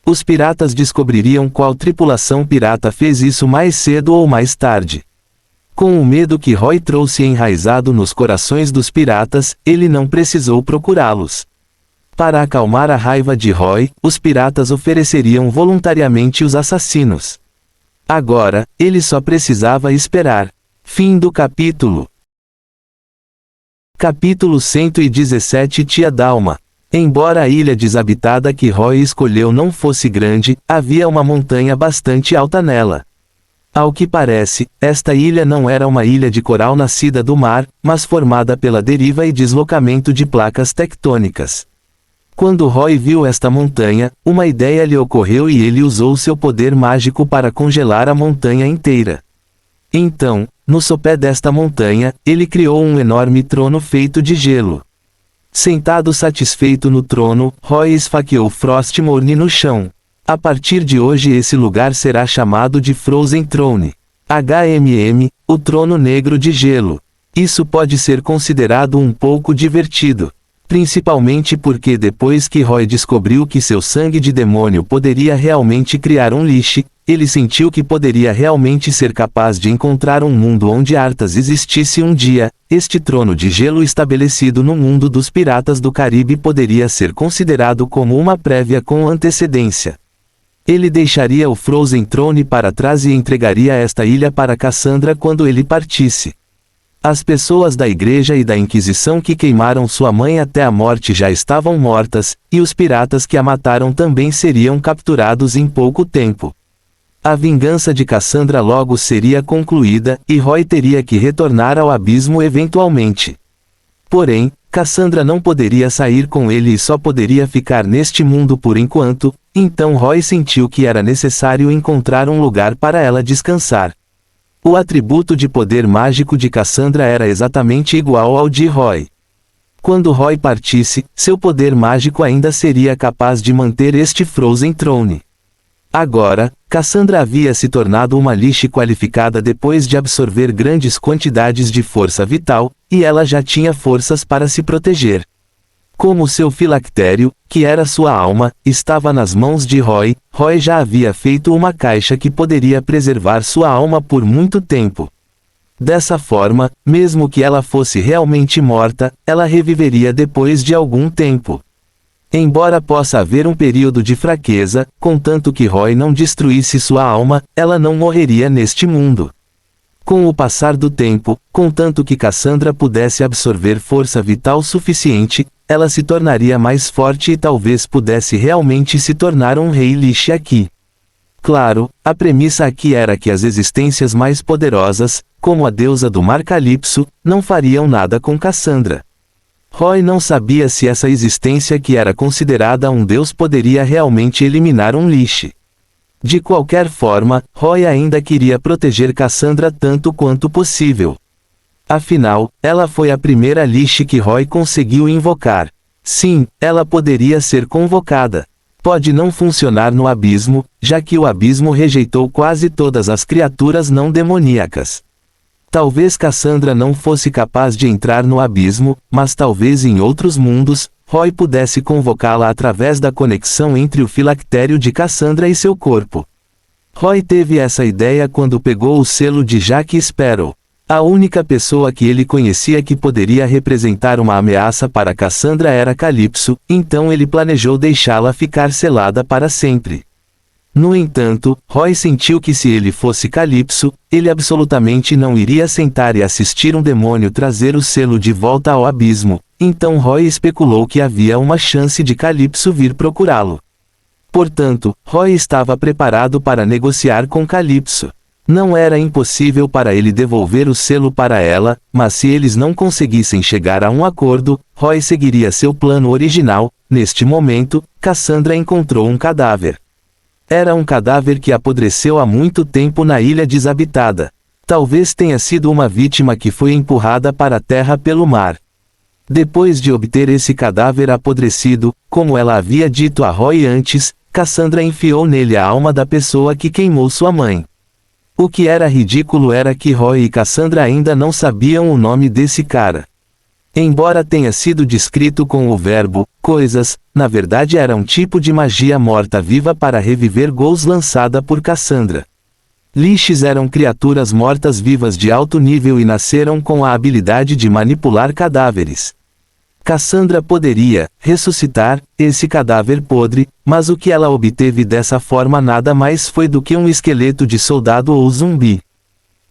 Os piratas descobririam qual tripulação pirata fez isso mais cedo ou mais tarde. Com o medo que Roy trouxe enraizado nos corações dos piratas, ele não precisou procurá-los. Para acalmar a raiva de Roy, os piratas ofereceriam voluntariamente os assassinos. Agora, ele só precisava esperar. Fim do capítulo. Capítulo 117. Tia Dalma. Embora a ilha desabitada que Roy escolheu não fosse grande, havia uma montanha bastante alta nela. Ao que parece, esta ilha não era uma ilha de coral nascida do mar, mas formada pela deriva e deslocamento de placas tectônicas. Quando Roy viu esta montanha, uma ideia lhe ocorreu e ele usou seu poder mágico para congelar a montanha inteira. Então, no sopé desta montanha, ele criou um enorme trono feito de gelo. Sentado satisfeito no trono, Roy esfaqueou Frostmourne no chão. A partir de hoje esse lugar será chamado de Frozen Throne. o trono negro de gelo. Isso pode ser considerado um pouco divertido. Principalmente porque depois que Roy descobriu que seu sangue de demônio poderia realmente criar um Lich, ele sentiu que poderia realmente ser capaz de encontrar um mundo onde Arthas existisse um dia. Este trono de gelo estabelecido no mundo dos piratas do Caribe poderia ser considerado como uma prévia com antecedência. Ele deixaria o Frozen Throne para trás e entregaria esta ilha para Cassandra quando ele partisse. As pessoas da Igreja e da Inquisição que queimaram sua mãe até a morte já estavam mortas, e os piratas que a mataram também seriam capturados em pouco tempo. A vingança de Cassandra logo seria concluída, e Roy teria que retornar ao abismo eventualmente. Porém, Cassandra não poderia sair com ele e só poderia ficar neste mundo por enquanto, então Roy sentiu que era necessário encontrar um lugar para ela descansar. O atributo de poder mágico de Cassandra era exatamente igual ao de Roy. Quando Roy partisse, seu poder mágico ainda seria capaz de manter este Frozen Throne. Agora, Cassandra havia se tornado uma Lich qualificada depois de absorver grandes quantidades de força vital, e ela já tinha forças para se proteger. Como seu filactério, que era sua alma, estava nas mãos de Roy, Roy já havia feito uma caixa que poderia preservar sua alma por muito tempo. Dessa forma, mesmo que ela fosse realmente morta, ela reviveria depois de algum tempo. Embora possa haver um período de fraqueza, contanto que Roy não destruísse sua alma, ela não morreria neste mundo. Com o passar do tempo, contanto que Cassandra pudesse absorver força vital suficiente, ela se tornaria mais forte e talvez pudesse realmente se tornar um rei Lich aqui. Claro, a premissa aqui era que as existências mais poderosas, como a deusa do mar Calypso, não fariam nada com Cassandra. Roy não sabia se essa existência que era considerada um deus poderia realmente eliminar um Lich. De qualquer forma, Roy ainda queria proteger Cassandra tanto quanto possível. Afinal, ela foi a primeira Lich que Roy conseguiu invocar. Sim, ela poderia ser convocada. Pode não funcionar no abismo, já que o abismo rejeitou quase todas as criaturas não demoníacas. Talvez Cassandra não fosse capaz de entrar no abismo, mas talvez em outros mundos, Roy pudesse convocá-la através da conexão entre o filactério de Cassandra e seu corpo. Roy teve essa ideia quando pegou o selo de Jack Sparrow. A única pessoa que ele conhecia que poderia representar uma ameaça para Cassandra era Calypso, então ele planejou deixá-la ficar selada para sempre. No entanto, Roy sentiu que se ele fosse Calypso, ele absolutamente não iria sentar e assistir um demônio trazer o selo de volta ao abismo, então Roy especulou que havia uma chance de Calypso vir procurá-lo. Portanto, Roy estava preparado para negociar com Calypso. Não era impossível para ele devolver o selo para ela, mas se eles não conseguissem chegar a um acordo, Roy seguiria seu plano original. Neste momento, Cassandra encontrou um cadáver. Era um cadáver que apodreceu há muito tempo na ilha desabitada. Talvez tenha sido uma vítima que foi empurrada para a terra pelo mar. Depois de obter esse cadáver apodrecido, como ela havia dito a Roy antes, Cassandra enfiou nele a alma da pessoa que queimou sua mãe. O que era ridículo era que Roy e Cassandra ainda não sabiam o nome desse cara. Embora tenha sido descrito com o verbo coisas, na verdade era um tipo de magia morta-viva para reviver ghouls lançada por Cassandra. Liches eram criaturas mortas-vivas de alto nível e nasceram com a habilidade de manipular cadáveres. Cassandra poderia ressuscitar esse cadáver podre, mas o que ela obteve dessa forma nada mais foi do que um esqueleto de soldado ou zumbi.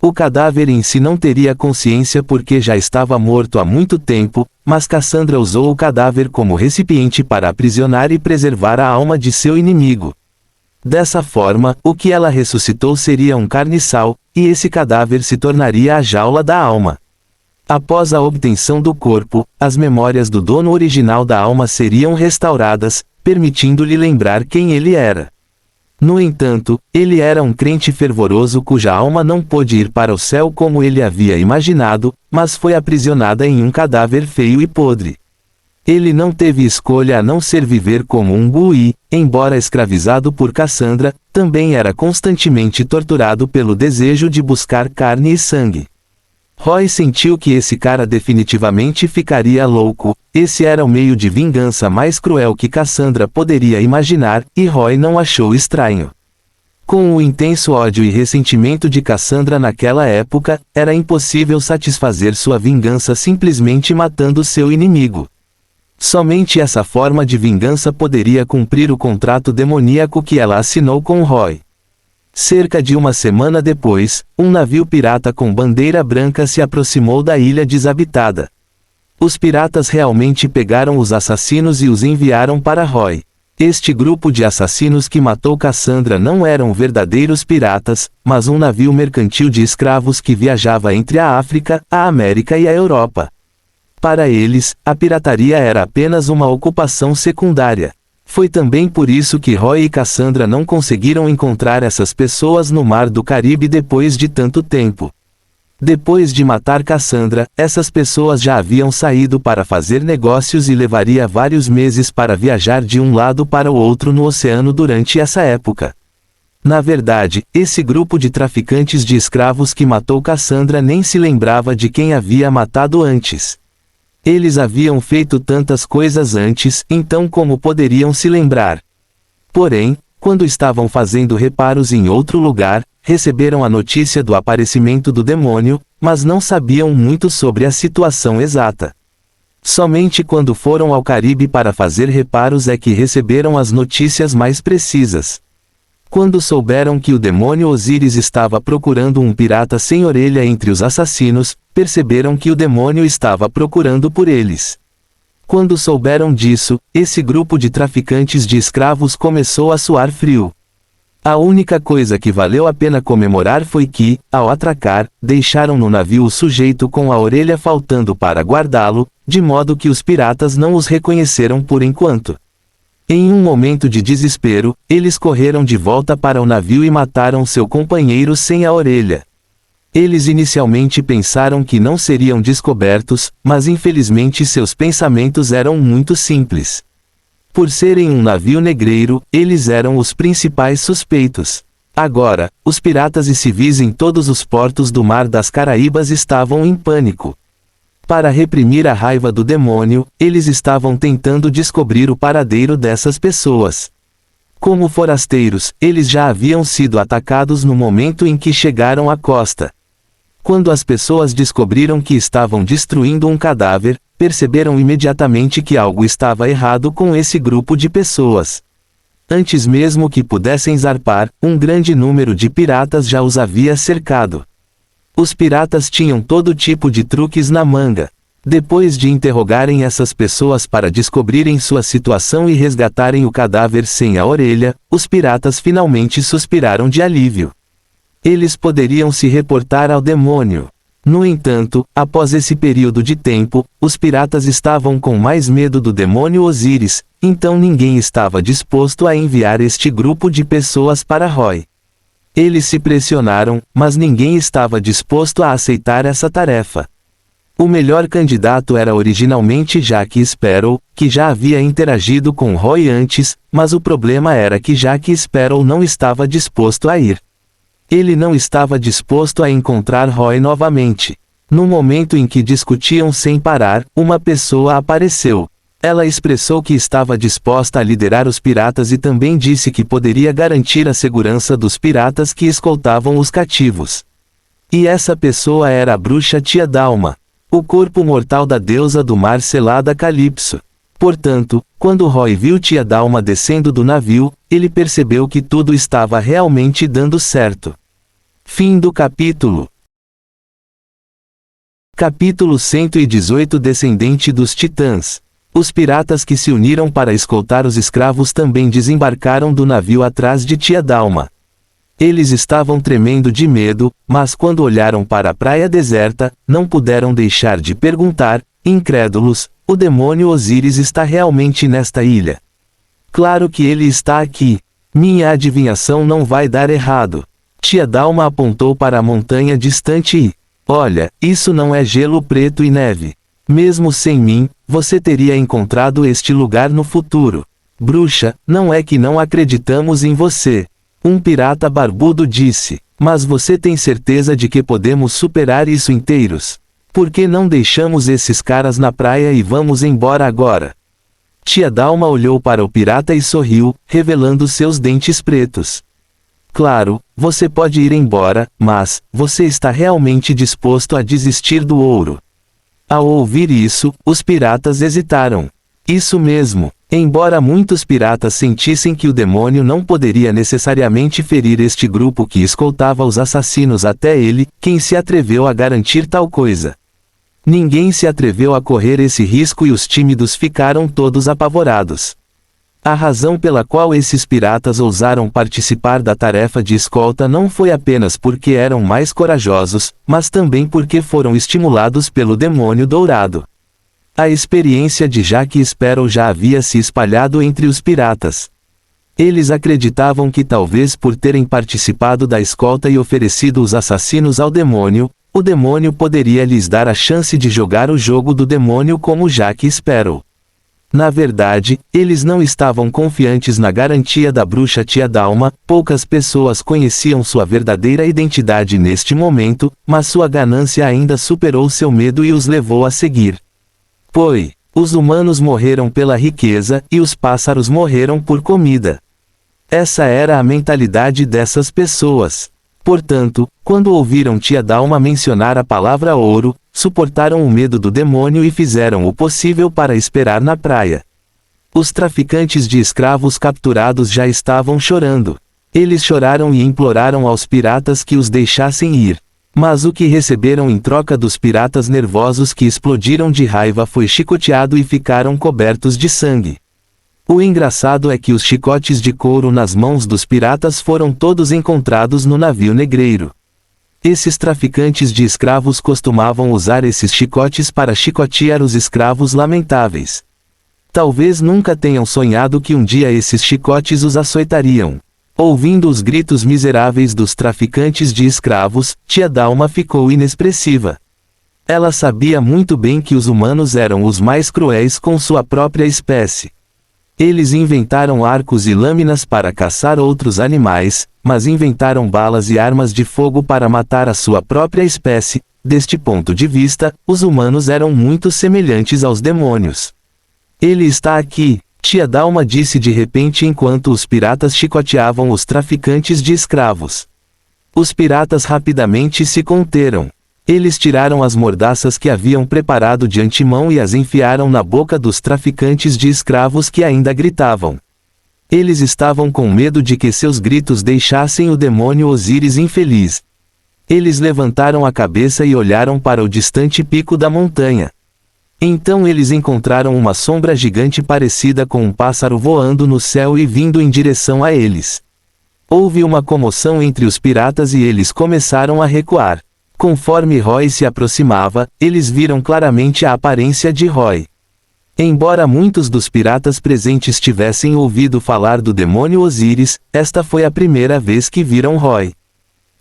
O cadáver em si não teria consciência porque já estava morto há muito tempo, mas Cassandra usou o cadáver como recipiente para aprisionar e preservar a alma de seu inimigo. Dessa forma, o que ela ressuscitou seria um carniçal, e esse cadáver se tornaria a jaula da alma. Após a obtenção do corpo, as memórias do dono original da alma seriam restauradas, permitindo-lhe lembrar quem ele era. No entanto, ele era um crente fervoroso cuja alma não pôde ir para o céu como ele havia imaginado, mas foi aprisionada em um cadáver feio e podre. Ele não teve escolha a não ser viver como um ghoul e, embora escravizado por Cassandra, também era constantemente torturado pelo desejo de buscar carne e sangue. Roy sentiu que esse cara definitivamente ficaria louco. Esse era o meio de vingança mais cruel que Cassandra poderia imaginar, e Roy não achou estranho. Com o intenso ódio e ressentimento de Cassandra naquela época, era impossível satisfazer sua vingança simplesmente matando seu inimigo. Somente essa forma de vingança poderia cumprir o contrato demoníaco que ela assinou com Roy. Cerca de uma semana depois, um navio pirata com bandeira branca se aproximou da ilha desabitada. Os piratas realmente pegaram os assassinos e os enviaram para Roy. Este grupo de assassinos que matou Cassandra não eram verdadeiros piratas, mas um navio mercantil de escravos que viajava entre a África, a América e a Europa. Para eles, a pirataria era apenas uma ocupação secundária. Foi também por isso que Roy e Cassandra não conseguiram encontrar essas pessoas no Mar do Caribe depois de tanto tempo. Depois de matar Cassandra, essas pessoas já haviam saído para fazer negócios e levaria vários meses para viajar de um lado para o outro no oceano durante essa época. Na verdade, esse grupo de traficantes de escravos que matou Cassandra nem se lembrava de quem havia matado antes. Eles haviam feito tantas coisas antes, então como poderiam se lembrar? Porém, quando estavam fazendo reparos em outro lugar, receberam a notícia do aparecimento do demônio, mas não sabiam muito sobre a situação exata. Somente quando foram ao Caribe para fazer reparos é que receberam as notícias mais precisas. Quando souberam que o demônio Osíris estava procurando um pirata sem orelha entre os assassinos, perceberam que o demônio estava procurando por eles. Quando souberam disso, esse grupo de traficantes de escravos começou a suar frio. A única coisa que valeu a pena comemorar foi que, ao atracar, deixaram no navio o sujeito com a orelha faltando para guardá-lo, de modo que os piratas não os reconheceram por enquanto. Em um momento de desespero, eles correram de volta para o navio e mataram seu companheiro sem a orelha. Eles inicialmente pensaram que não seriam descobertos, mas infelizmente seus pensamentos eram muito simples. Por serem um navio negreiro, eles eram os principais suspeitos. Agora, os piratas e civis em todos os portos do Mar das Caraíbas estavam em pânico. Para reprimir a raiva do demônio, eles estavam tentando descobrir o paradeiro dessas pessoas. Como forasteiros, eles já haviam sido atacados no momento em que chegaram à costa. Quando as pessoas descobriram que estavam destruindo um cadáver, perceberam imediatamente que algo estava errado com esse grupo de pessoas. Antes mesmo que pudessem zarpar, um grande número de piratas já os havia cercado. Os piratas tinham todo tipo de truques na manga. Depois de interrogarem essas pessoas para descobrirem sua situação e resgatarem o cadáver sem a orelha, os piratas finalmente suspiraram de alívio. Eles poderiam se reportar ao demônio. No entanto, após esse período de tempo, os piratas estavam com mais medo do demônio Osíris, então ninguém estava disposto a enviar este grupo de pessoas para Roy. Eles se pressionaram, mas ninguém estava disposto a aceitar essa tarefa. O melhor candidato era originalmente Jack Sparrow, que já havia interagido com Roy antes, mas o problema era que Jack Sparrow não estava disposto a ir. Ele não estava disposto a encontrar Roy novamente. No momento em que discutiam sem parar, uma pessoa apareceu. Ela expressou que estava disposta a liderar os piratas e também disse que poderia garantir a segurança dos piratas que escoltavam os cativos. E essa pessoa era a bruxa Tia Dalma, o corpo mortal da deusa do mar selada Calypso. Portanto, quando Roy viu Tia Dalma descendo do navio, ele percebeu que tudo estava realmente dando certo. Fim do capítulo. Capítulo 118 Descendente dos Titãs. Os piratas que se uniram para escoltar os escravos também desembarcaram do navio atrás de Tia Dalma. Eles estavam tremendo de medo, mas quando olharam para a praia deserta, não puderam deixar de perguntar, incrédulos, o demônio Osíris está realmente nesta ilha? Claro que ele está aqui. Minha adivinhação não vai dar errado. Tia Dalma apontou para a montanha distante e, olha, isso não é gelo preto e neve. Mesmo sem mim, você teria encontrado este lugar no futuro. Bruxa, não é que não acreditamos em você. Um pirata barbudo disse, mas você tem certeza de que podemos superar isso inteiros? Por que não deixamos esses caras na praia e vamos embora agora? Tia Dalma olhou para o pirata e sorriu, revelando seus dentes pretos. Claro, você pode ir embora, mas, você está realmente disposto a desistir do ouro? Ao ouvir isso, os piratas hesitaram. Isso mesmo, embora muitos piratas sentissem que o demônio não poderia necessariamente ferir este grupo que escoltava os assassinos até ele, quem se atreveu a garantir tal coisa? Ninguém se atreveu a correr esse risco e os tímidos ficaram todos apavorados. A razão pela qual esses piratas ousaram participar da tarefa de escolta não foi apenas porque eram mais corajosos, mas também porque foram estimulados pelo demônio dourado. A experiência de Jack Sparrow já havia se espalhado entre os piratas. Eles acreditavam que talvez por terem participado da escolta e oferecido os assassinos ao demônio, o demônio poderia lhes dar a chance de jogar o jogo do demônio como Jack Sparrow. Na verdade, eles não estavam confiantes na garantia da bruxa Tia Dalma, poucas pessoas conheciam sua verdadeira identidade neste momento, mas sua ganância ainda superou seu medo e os levou a seguir. Os humanos morreram pela riqueza, e os pássaros morreram por comida. Essa era a mentalidade dessas pessoas. Portanto, quando ouviram Tia Dalma mencionar a palavra ouro, suportaram o medo do demônio e fizeram o possível para esperar na praia. Os traficantes de escravos capturados já estavam chorando. Eles choraram e imploraram aos piratas que os deixassem ir. Mas o que receberam em troca dos piratas nervosos que explodiram de raiva foi chicoteado e ficaram cobertos de sangue. O engraçado é que os chicotes de couro nas mãos dos piratas foram todos encontrados no navio negreiro. Esses traficantes de escravos costumavam usar esses chicotes para chicotear os escravos lamentáveis. Talvez nunca tenham sonhado que um dia esses chicotes os açoitariam. Ouvindo os gritos miseráveis dos traficantes de escravos, Tia Dalma ficou inexpressiva. Ela sabia muito bem que os humanos eram os mais cruéis com sua própria espécie. Eles inventaram arcos e lâminas para caçar outros animais, mas inventaram balas e armas de fogo para matar a sua própria espécie. Deste ponto de vista, os humanos eram muito semelhantes aos demônios. Ele está aqui, Tia Dalma disse de repente enquanto os piratas chicoteavam os traficantes de escravos. Os piratas rapidamente se conteram. Eles tiraram as mordaças que haviam preparado de antemão e as enfiaram na boca dos traficantes de escravos que ainda gritavam. Eles estavam com medo de que seus gritos deixassem o demônio Osíris infeliz. Eles levantaram a cabeça e olharam para o distante pico da montanha. Então eles encontraram uma sombra gigante parecida com um pássaro voando no céu e vindo em direção a eles. Houve uma comoção entre os piratas e eles começaram a recuar. Conforme Roy se aproximava, eles viram claramente a aparência de Roy. Embora muitos dos piratas presentes tivessem ouvido falar do demônio Osíris, esta foi a primeira vez que viram Roy.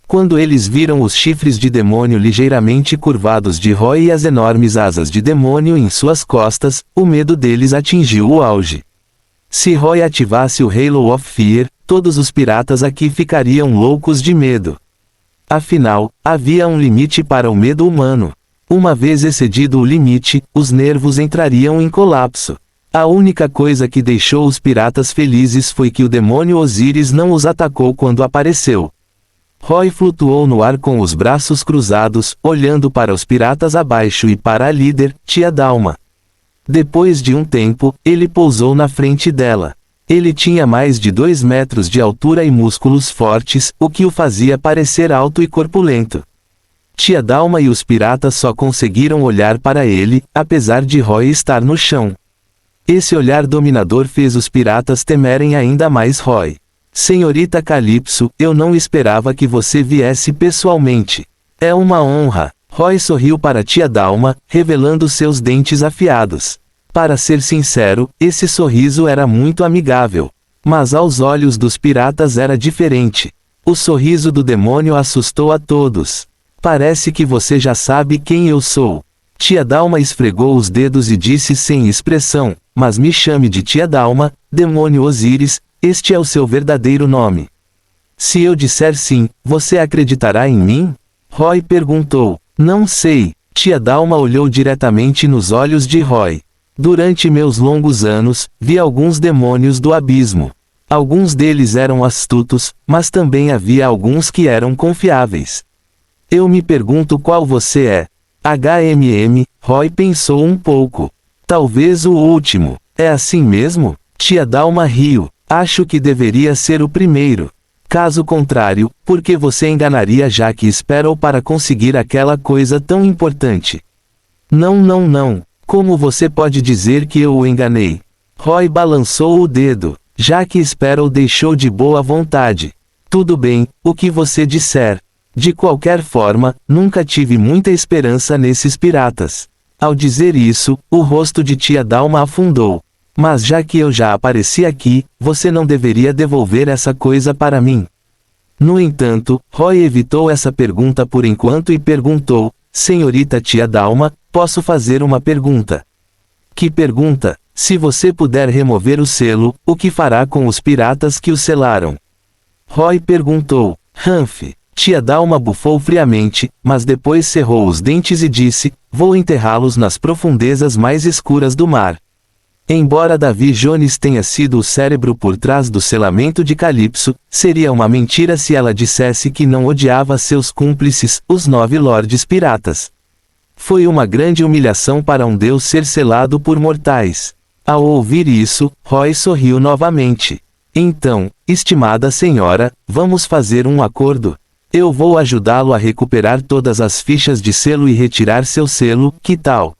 Quando eles viram os chifres de demônio ligeiramente curvados de Roy e as enormes asas de demônio em suas costas, o medo deles atingiu o auge. Se Roy ativasse o Halo of Fear, todos os piratas aqui ficariam loucos de medo. Afinal, havia um limite para o medo humano. Uma vez excedido o limite, os nervos entrariam em colapso. A única coisa que deixou os piratas felizes foi que o demônio Osíris não os atacou quando apareceu. Roy flutuou no ar com os braços cruzados, olhando para os piratas abaixo e para a líder, Tia Dalma. Depois de um tempo, ele pousou na frente dela. Ele tinha mais de 2 metros de altura e músculos fortes, o que o fazia parecer alto e corpulento. Tia Dalma e os piratas só conseguiram olhar para ele, apesar de Roy estar no chão. Esse olhar dominador fez os piratas temerem ainda mais Roy. Senhorita Calypso, eu não esperava que você viesse pessoalmente. É uma honra. Roy sorriu para Tia Dalma, revelando seus dentes afiados. Para ser sincero, esse sorriso era muito amigável. Mas aos olhos dos piratas era diferente. O sorriso do demônio assustou a todos. Parece que você já sabe quem eu sou. Tia Dalma esfregou os dedos e disse sem expressão, mas me chame de Tia Dalma, demônio Osíris, este é o seu verdadeiro nome. Se eu disser sim, você acreditará em mim? Roy perguntou. Não sei. Tia Dalma olhou diretamente nos olhos de Roy. Durante meus longos anos, vi alguns demônios do abismo. Alguns deles eram astutos, mas também havia alguns que eram confiáveis. Eu me pergunto qual você é. Roy pensou um pouco. Talvez o último. É assim mesmo? Tia Dalma riu. Acho que deveria ser o primeiro. Caso contrário, por que você enganaria Jack Sparrow para conseguir aquela coisa tão importante? Não. Como você pode dizer que eu o enganei? Roy balançou o dedo. Jack Sparrow deixou de boa vontade. Tudo bem, o que você disser. De qualquer forma, nunca tive muita esperança nesses piratas. Ao dizer isso, o rosto de Tia Dalma afundou. Mas já que eu já apareci aqui, você não deveria devolver essa coisa para mim. No entanto, Roy evitou essa pergunta por enquanto e perguntou, Senhorita Tia Dalma, posso fazer uma pergunta? Que pergunta? Se você puder remover o selo, o que fará com os piratas que o selaram? Roy perguntou. Humph. Tia Dalma bufou friamente, mas depois cerrou os dentes e disse, vou enterrá-los nas profundezas mais escuras do mar. Embora Davy Jones tenha sido o cérebro por trás do selamento de Calypso, seria uma mentira se ela dissesse que não odiava seus cúmplices, os 9 lordes piratas. Foi uma grande humilhação para um deus ser selado por mortais. Ao ouvir isso, Roy sorriu novamente. Então, estimada senhora, vamos fazer um acordo. Eu vou ajudá-lo a recuperar todas as fichas de selo e retirar seu selo, que tal?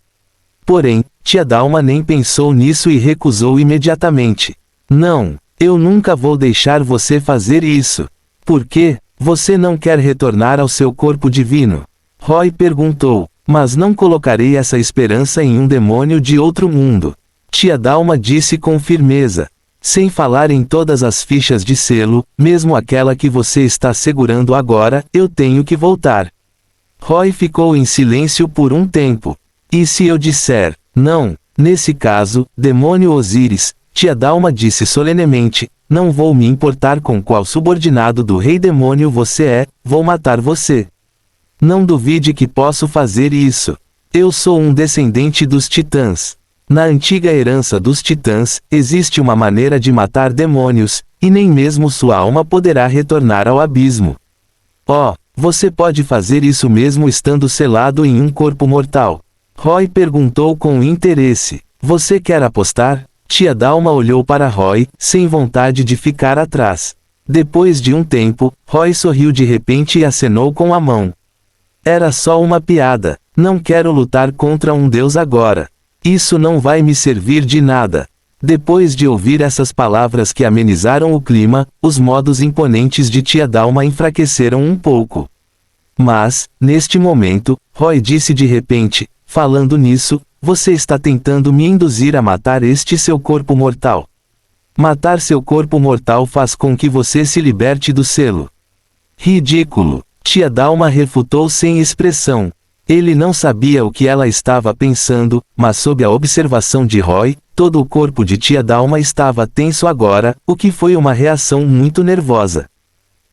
Porém, Tia Dalma nem pensou nisso e recusou imediatamente. Não, eu nunca vou deixar você fazer isso. Por quê? Você não quer retornar ao seu corpo divino? Roy perguntou. Mas não colocarei essa esperança em um demônio de outro mundo. Tia Dalma disse com firmeza. Sem falar em todas as fichas de selo, mesmo aquela que você está segurando agora, eu tenho que voltar. Roy ficou em silêncio por um tempo. E se eu disser, não, nesse caso, demônio Osíris, Tia Dalma disse solenemente, não vou me importar com qual subordinado do rei demônio você é, vou matar você. Não duvide que posso fazer isso. Eu sou um descendente dos titãs. Na antiga herança dos titãs, existe uma maneira de matar demônios, e nem mesmo sua alma poderá retornar ao abismo. Oh, você pode fazer isso mesmo estando selado em um corpo mortal. Roy perguntou com interesse. Você quer apostar? Tia Dalma olhou para Roy, sem vontade de ficar atrás. Depois de um tempo, Roy sorriu de repente e acenou com a mão. Era só uma piada. Não quero lutar contra um deus agora. Isso não vai me servir de nada. Depois de ouvir essas palavras que amenizaram o clima, os modos imponentes de tia Dalma enfraqueceram um pouco. Mas, neste momento, Roy disse de repente, falando nisso, você está tentando me induzir a matar este seu corpo mortal. Matar seu corpo mortal faz com que você se liberte do selo. Ridículo. Tia Dalma refutou sem expressão. Ele não sabia o que ela estava pensando, mas sob a observação de Roy, todo o corpo de tia Dalma estava tenso agora, o que foi uma reação muito nervosa.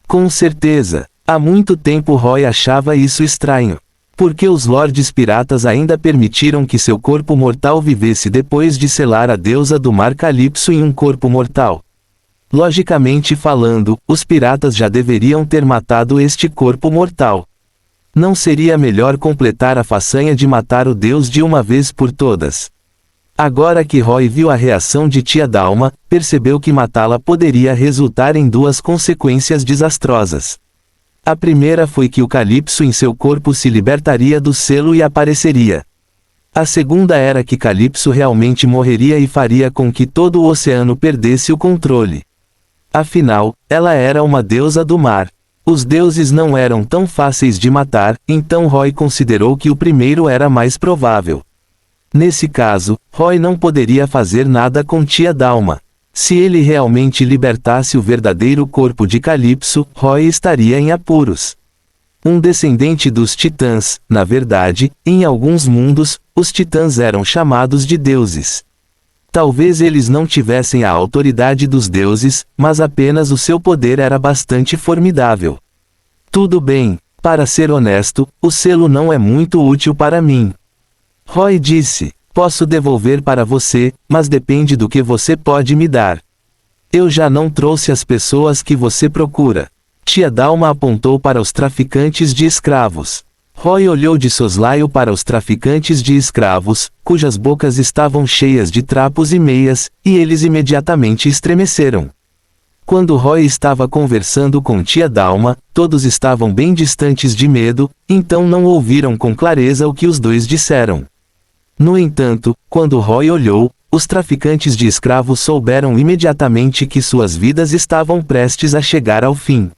Com certeza, há muito tempo Roy achava isso estranho. Porque os lordes piratas ainda permitiram que seu corpo mortal vivesse depois de selar a deusa do mar Calypso em um corpo mortal. Logicamente falando, os piratas já deveriam ter matado este corpo mortal. Não seria melhor completar a façanha de matar o deus de uma vez por todas? Agora que Roy viu a reação de tia Dalma, percebeu que matá-la poderia resultar em duas consequências desastrosas. A primeira foi que o Calypso em seu corpo se libertaria do selo e apareceria. A segunda era que Calypso realmente morreria e faria com que todo o oceano perdesse o controle. Afinal, ela era uma deusa do mar. Os deuses não eram tão fáceis de matar, então Roy considerou que o primeiro era mais provável. Nesse caso, Roy não poderia fazer nada com tia Dalma. Se ele realmente libertasse o verdadeiro corpo de Calypso, Roy estaria em apuros. Um descendente dos titãs, na verdade, em alguns mundos, os titãs eram chamados de deuses. Talvez eles não tivessem a autoridade dos deuses, mas apenas o seu poder era bastante formidável. Tudo bem, para ser honesto, o selo não é muito útil para mim. Roy disse. Posso devolver para você, mas depende do que você pode me dar. Eu já não trouxe as pessoas que você procura. Tia Dalma apontou para os traficantes de escravos. Roy olhou de soslaio para os traficantes de escravos, cujas bocas estavam cheias de trapos e meias, e eles imediatamente estremeceram. Quando Roy estava conversando com tia Dalma, todos estavam bem distantes de medo, então não ouviram com clareza o que os dois disseram. No entanto, quando Roy olhou, os traficantes de escravos souberam imediatamente que suas vidas estavam prestes a chegar ao fim.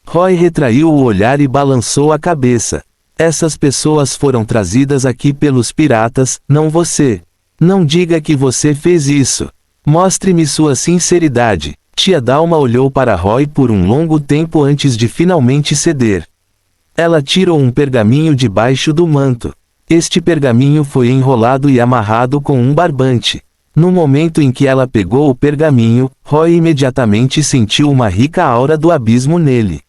Roy retraiu o olhar e balançou a cabeça. Essas pessoas foram trazidas aqui pelos piratas, não você. Não diga que você fez isso. Mostre-me sua sinceridade. Tia Dalma olhou para Roy por um longo tempo antes de finalmente ceder. Ela tirou um pergaminho debaixo do manto. Este pergaminho foi enrolado e amarrado com um barbante. No momento em que ela pegou o pergaminho, Roy imediatamente sentiu uma rica aura do abismo nele.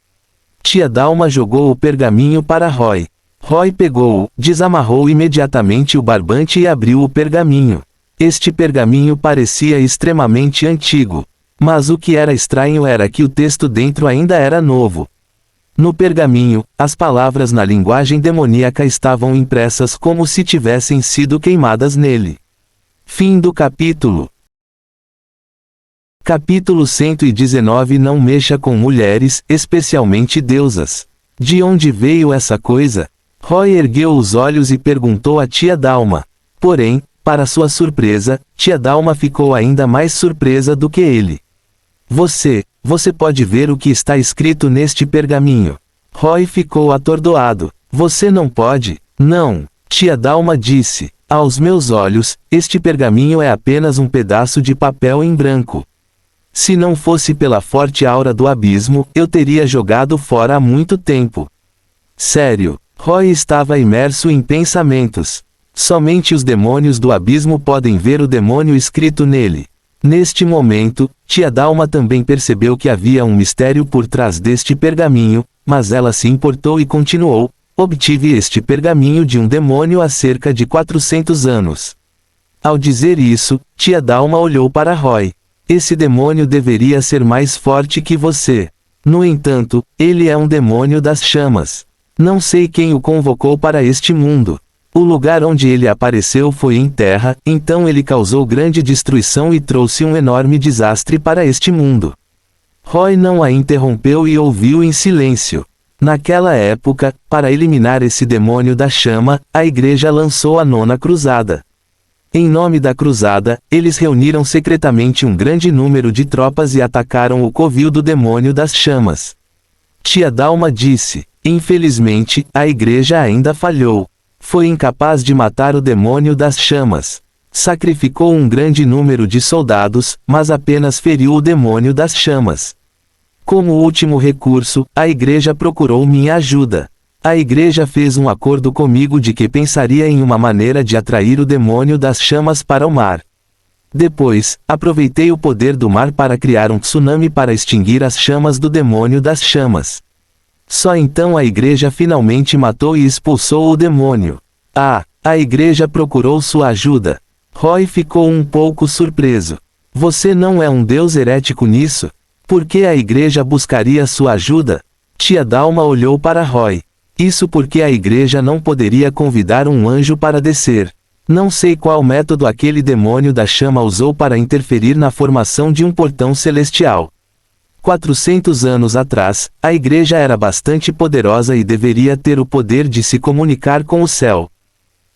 Tia Dalma jogou o pergaminho para Roy. Roy pegou-o, desamarrou imediatamente o barbante e abriu o pergaminho. Este pergaminho parecia extremamente antigo. Mas o que era estranho era que o texto dentro ainda era novo. No pergaminho, as palavras na linguagem demoníaca estavam impressas como se tivessem sido queimadas nele. Fim do capítulo. Capítulo 119. Não mexa com mulheres, especialmente deusas. De onde veio essa coisa? Roy ergueu os olhos e perguntou a tia Dalma. Porém, para sua surpresa, tia Dalma ficou ainda mais surpresa do que ele. Você pode ver o que está escrito neste pergaminho. Roy ficou atordoado. Você não pode? Não. Tia Dalma disse. Aos meus olhos, este pergaminho é apenas um pedaço de papel em branco. Se não fosse pela forte aura do abismo, eu teria jogado fora há muito tempo. Sério. Roy estava imerso em pensamentos. Somente os demônios do abismo podem ver o demônio escrito nele. Neste momento, tia Dalma também percebeu que havia um mistério por trás deste pergaminho, mas ela se importou e continuou. Obtive este pergaminho de um demônio há cerca de 400 anos. Ao dizer isso, tia Dalma olhou para Roy. Esse demônio deveria ser mais forte que você. No entanto, ele é um demônio das chamas. Não sei quem o convocou para este mundo. O lugar onde ele apareceu foi em terra, então ele causou grande destruição e trouxe um enorme desastre para este mundo. Roy não a interrompeu e ouviu em silêncio. Naquela época, para eliminar esse demônio da chama, a igreja lançou a Nona Cruzada. Em nome da cruzada, eles reuniram secretamente um grande número de tropas e atacaram o covil do demônio das chamas. Tia Dalma disse: infelizmente, a igreja ainda falhou. Foi incapaz de matar o demônio das chamas. Sacrificou um grande número de soldados, mas apenas feriu o demônio das chamas. Como último recurso, a igreja procurou minha ajuda. A igreja fez um acordo comigo de que pensaria em uma maneira de atrair o demônio das chamas para o mar. Depois, aproveitei o poder do mar para criar um tsunami para extinguir as chamas do demônio das chamas. Só então a igreja finalmente matou e expulsou o demônio. A igreja procurou sua ajuda. Roy ficou um pouco surpreso. Você não é um deus herético nisso? Por que a igreja buscaria sua ajuda? Tia Dalma olhou para Roy. Isso porque a igreja não poderia convidar um anjo para descer. Não sei qual método aquele demônio da chama usou para interferir na formação de um portão celestial. 400 anos atrás, a igreja era bastante poderosa e deveria ter o poder de se comunicar com o céu.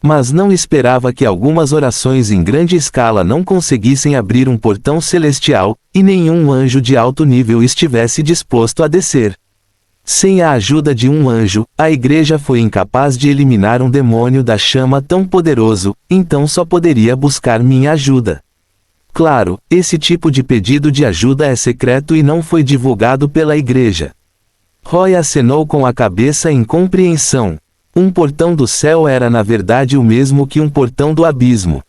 Mas não esperava que algumas orações em grande escala não conseguissem abrir um portão celestial, e nenhum anjo de alto nível estivesse disposto a descer. Sem a ajuda de um anjo, a igreja foi incapaz de eliminar um demônio da chama tão poderoso, então só poderia buscar minha ajuda. Claro, esse tipo de pedido de ajuda é secreto e não foi divulgado pela igreja. Roy acenou com a cabeça em compreensão. Um portão do céu era na verdade o mesmo que um portão do abismo.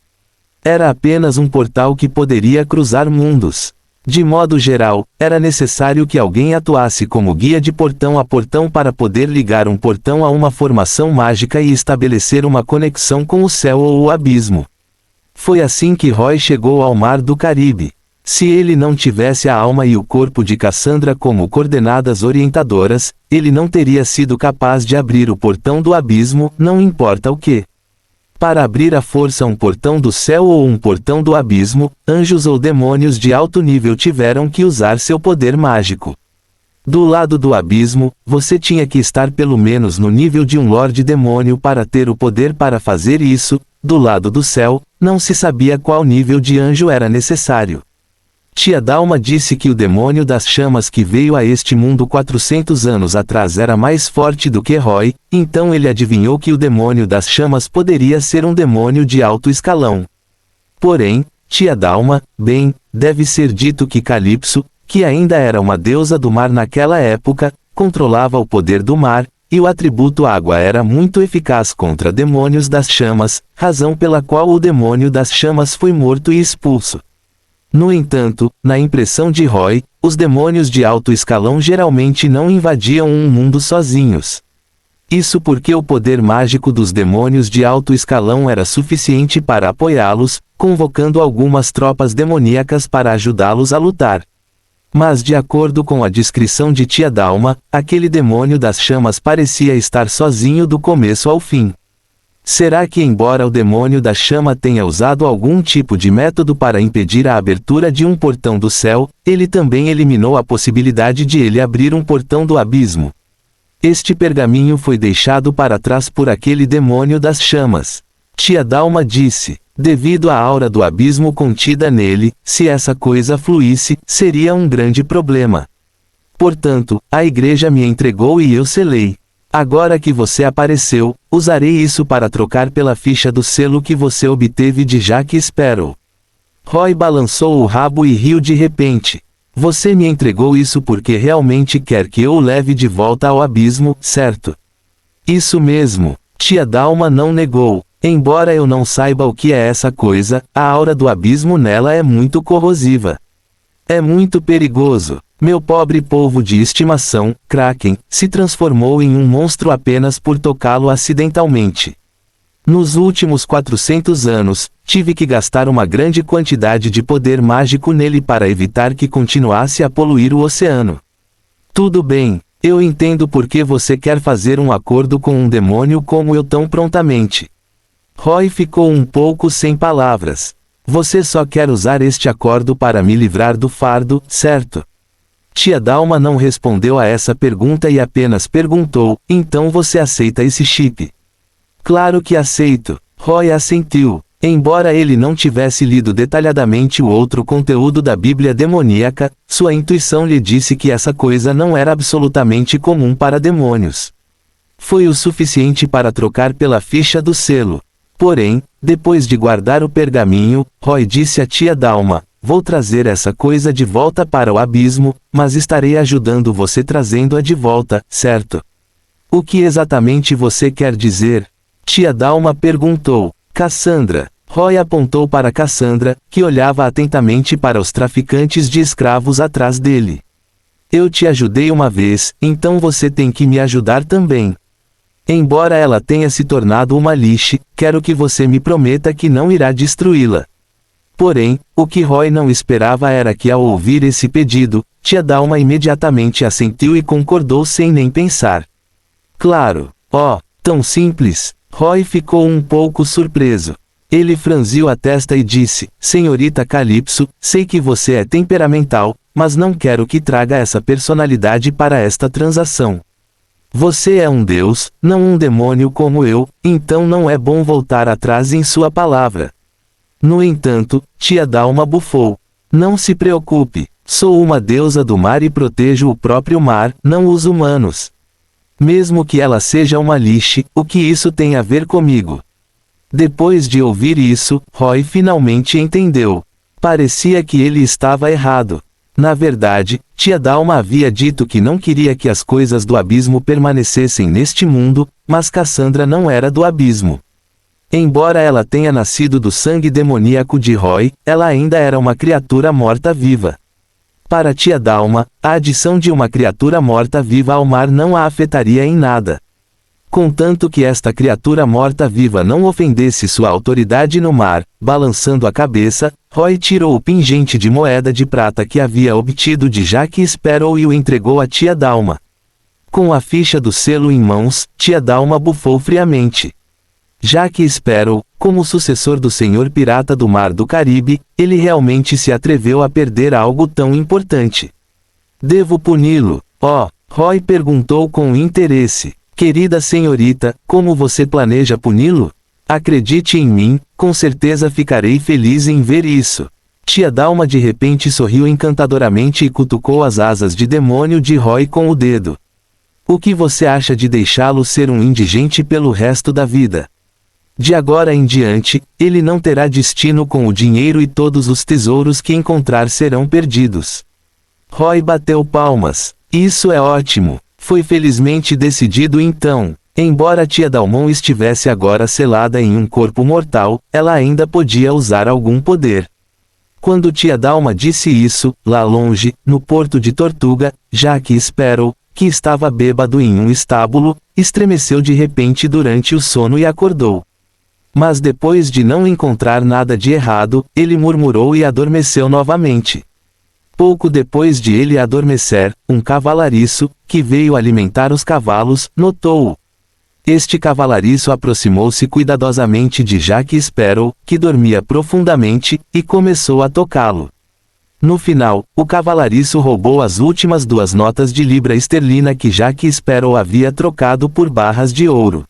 Era apenas um portal que poderia cruzar mundos. De modo geral, era necessário que alguém atuasse como guia de portão a portão para poder ligar um portão a uma formação mágica e estabelecer uma conexão com o céu ou o abismo. Foi assim que Roy chegou ao Mar do Caribe. Se ele não tivesse a alma e o corpo de Cassandra como coordenadas orientadoras, ele não teria sido capaz de abrir o portão do abismo, não importa o que. Para abrir à força um portão do céu ou um portão do abismo, anjos ou demônios de alto nível tiveram que usar seu poder mágico. Do lado do abismo, você tinha que estar pelo menos no nível de um Lorde Demônio para ter o poder para fazer isso. Do lado do céu, não se sabia qual nível de anjo era necessário. Tia Dalma disse que o demônio das chamas que veio a este mundo 400 anos atrás era mais forte do que Roy, então ele adivinhou que o demônio das chamas poderia ser um demônio de alto escalão. Porém, Tia Dalma, deve ser dito que Calypso, que ainda era uma deusa do mar naquela época, controlava o poder do mar, e o atributo água era muito eficaz contra demônios das chamas, razão pela qual o demônio das chamas foi morto e expulso. No entanto, na impressão de Roy, os demônios de alto escalão geralmente não invadiam um mundo sozinhos. Isso porque o poder mágico dos demônios de alto escalão era suficiente para apoiá-los, convocando algumas tropas demoníacas para ajudá-los a lutar. Mas de acordo com a descrição de Tia Dalma, aquele demônio das chamas parecia estar sozinho do começo ao fim. Será que embora o demônio da chama tenha usado algum tipo de método para impedir a abertura de um portão do céu, ele também eliminou a possibilidade de ele abrir um portão do abismo? Este pergaminho foi deixado para trás por aquele demônio das chamas. Tia Dalma disse: devido à aura do abismo contida nele, se essa coisa fluísse, seria um grande problema. Portanto, a igreja me entregou e eu selei. Agora que você apareceu, usarei isso para trocar pela ficha do selo que você obteve de Jack Sparrow. Roy balançou o rabo e riu de repente. Você me entregou isso porque realmente quer que eu o leve de volta ao abismo, certo? Isso mesmo. Tia Dalma não negou. Embora eu não saiba o que é essa coisa, a aura do abismo nela é muito corrosiva. É muito perigoso. Meu pobre polvo de estimação, Kraken, se transformou em um monstro apenas por tocá-lo acidentalmente. Nos últimos 400 anos, tive que gastar uma grande quantidade de poder mágico nele para evitar que continuasse a poluir o oceano. Tudo bem, eu entendo por que você quer fazer um acordo com um demônio como eu tão prontamente. Roy ficou um pouco sem palavras. Você só quer usar este acordo para me livrar do fardo, certo? Tia Dalma não respondeu a essa pergunta e apenas perguntou: então você aceita esse chip? Claro que aceito. Roy assentiu. Embora ele não tivesse lido detalhadamente o outro conteúdo da Bíblia demoníaca, sua intuição lhe disse que essa coisa não era absolutamente comum para demônios. Foi o suficiente para trocar pela ficha do selo. Porém, depois de guardar o pergaminho, Roy disse a tia Dalma: vou trazer essa coisa de volta para o abismo, mas estarei ajudando você trazendo-a de volta, certo? O que exatamente você quer dizer? Tia Dalma perguntou. Cassandra. Roy apontou para Cassandra, que olhava atentamente para os traficantes de escravos atrás dele. Eu te ajudei uma vez, então você tem que me ajudar também. Embora ela tenha se tornado uma lixe, quero que você me prometa que não irá destruí-la. Porém, o que Roy não esperava era que ao ouvir esse pedido, tia Dalma imediatamente assentiu e concordou sem nem pensar. Claro. Oh, tão simples. Roy ficou um pouco surpreso. Ele franziu a testa e disse: Senhorita Calypso, sei que você é temperamental, mas não quero que traga essa personalidade para esta transação. Você é um deus, não um demônio como eu, então não é bom voltar atrás em sua palavra. No entanto, tia Dalma bufou. Não se preocupe, sou uma deusa do mar e protejo o próprio mar, não os humanos. Mesmo que ela seja uma lixe, o que isso tem a ver comigo? Depois de ouvir isso, Roy finalmente entendeu. Parecia que ele estava errado. Na verdade, tia Dalma havia dito que não queria que as coisas do abismo permanecessem neste mundo, mas Cassandra não era do abismo. Embora ela tenha nascido do sangue demoníaco de Roy, ela ainda era uma criatura morta-viva. Para tia Dalma, a adição de uma criatura morta-viva ao mar não a afetaria em nada. Contanto que esta criatura morta-viva não ofendesse sua autoridade no mar, balançando a cabeça, Roy tirou o pingente de moeda de prata que havia obtido de Jack Sparrow e o entregou a tia Dalma. Com a ficha do selo em mãos, tia Dalma bufou friamente. Jack Sparrow, como sucessor do Senhor Pirata do Mar do Caribe, ele realmente se atreveu a perder algo tão importante. Devo puni-lo? Oh, Roy perguntou com interesse. Querida senhorita, como você planeja puni-lo? Acredite em mim, com certeza ficarei feliz em ver isso. Tia Dalma de repente sorriu encantadoramente e cutucou as asas de demônio de Roy com o dedo. O que você acha de deixá-lo ser um indigente pelo resto da vida? De agora em diante, ele não terá destino com o dinheiro e todos os tesouros que encontrar serão perdidos. Roy bateu palmas. Isso é ótimo. Foi felizmente decidido então. Embora tia Dalmon estivesse agora selada em um corpo mortal, ela ainda podia usar algum poder. Quando tia Dalma disse isso, lá longe, no porto de Tortuga, Jack Sparrow, que estava bêbado em um estábulo, estremeceu de repente durante o sono e acordou. Mas depois de não encontrar nada de errado, ele murmurou e adormeceu novamente. Pouco depois de ele adormecer, um cavalariço, que veio alimentar os cavalos, notou-o. Este cavalariço aproximou-se cuidadosamente de Jack Sparrow, que dormia profundamente, e começou a tocá-lo. No final, o cavalariço roubou as últimas 2 notas de libra esterlina que Jack Sparrow havia trocado por barras de ouro.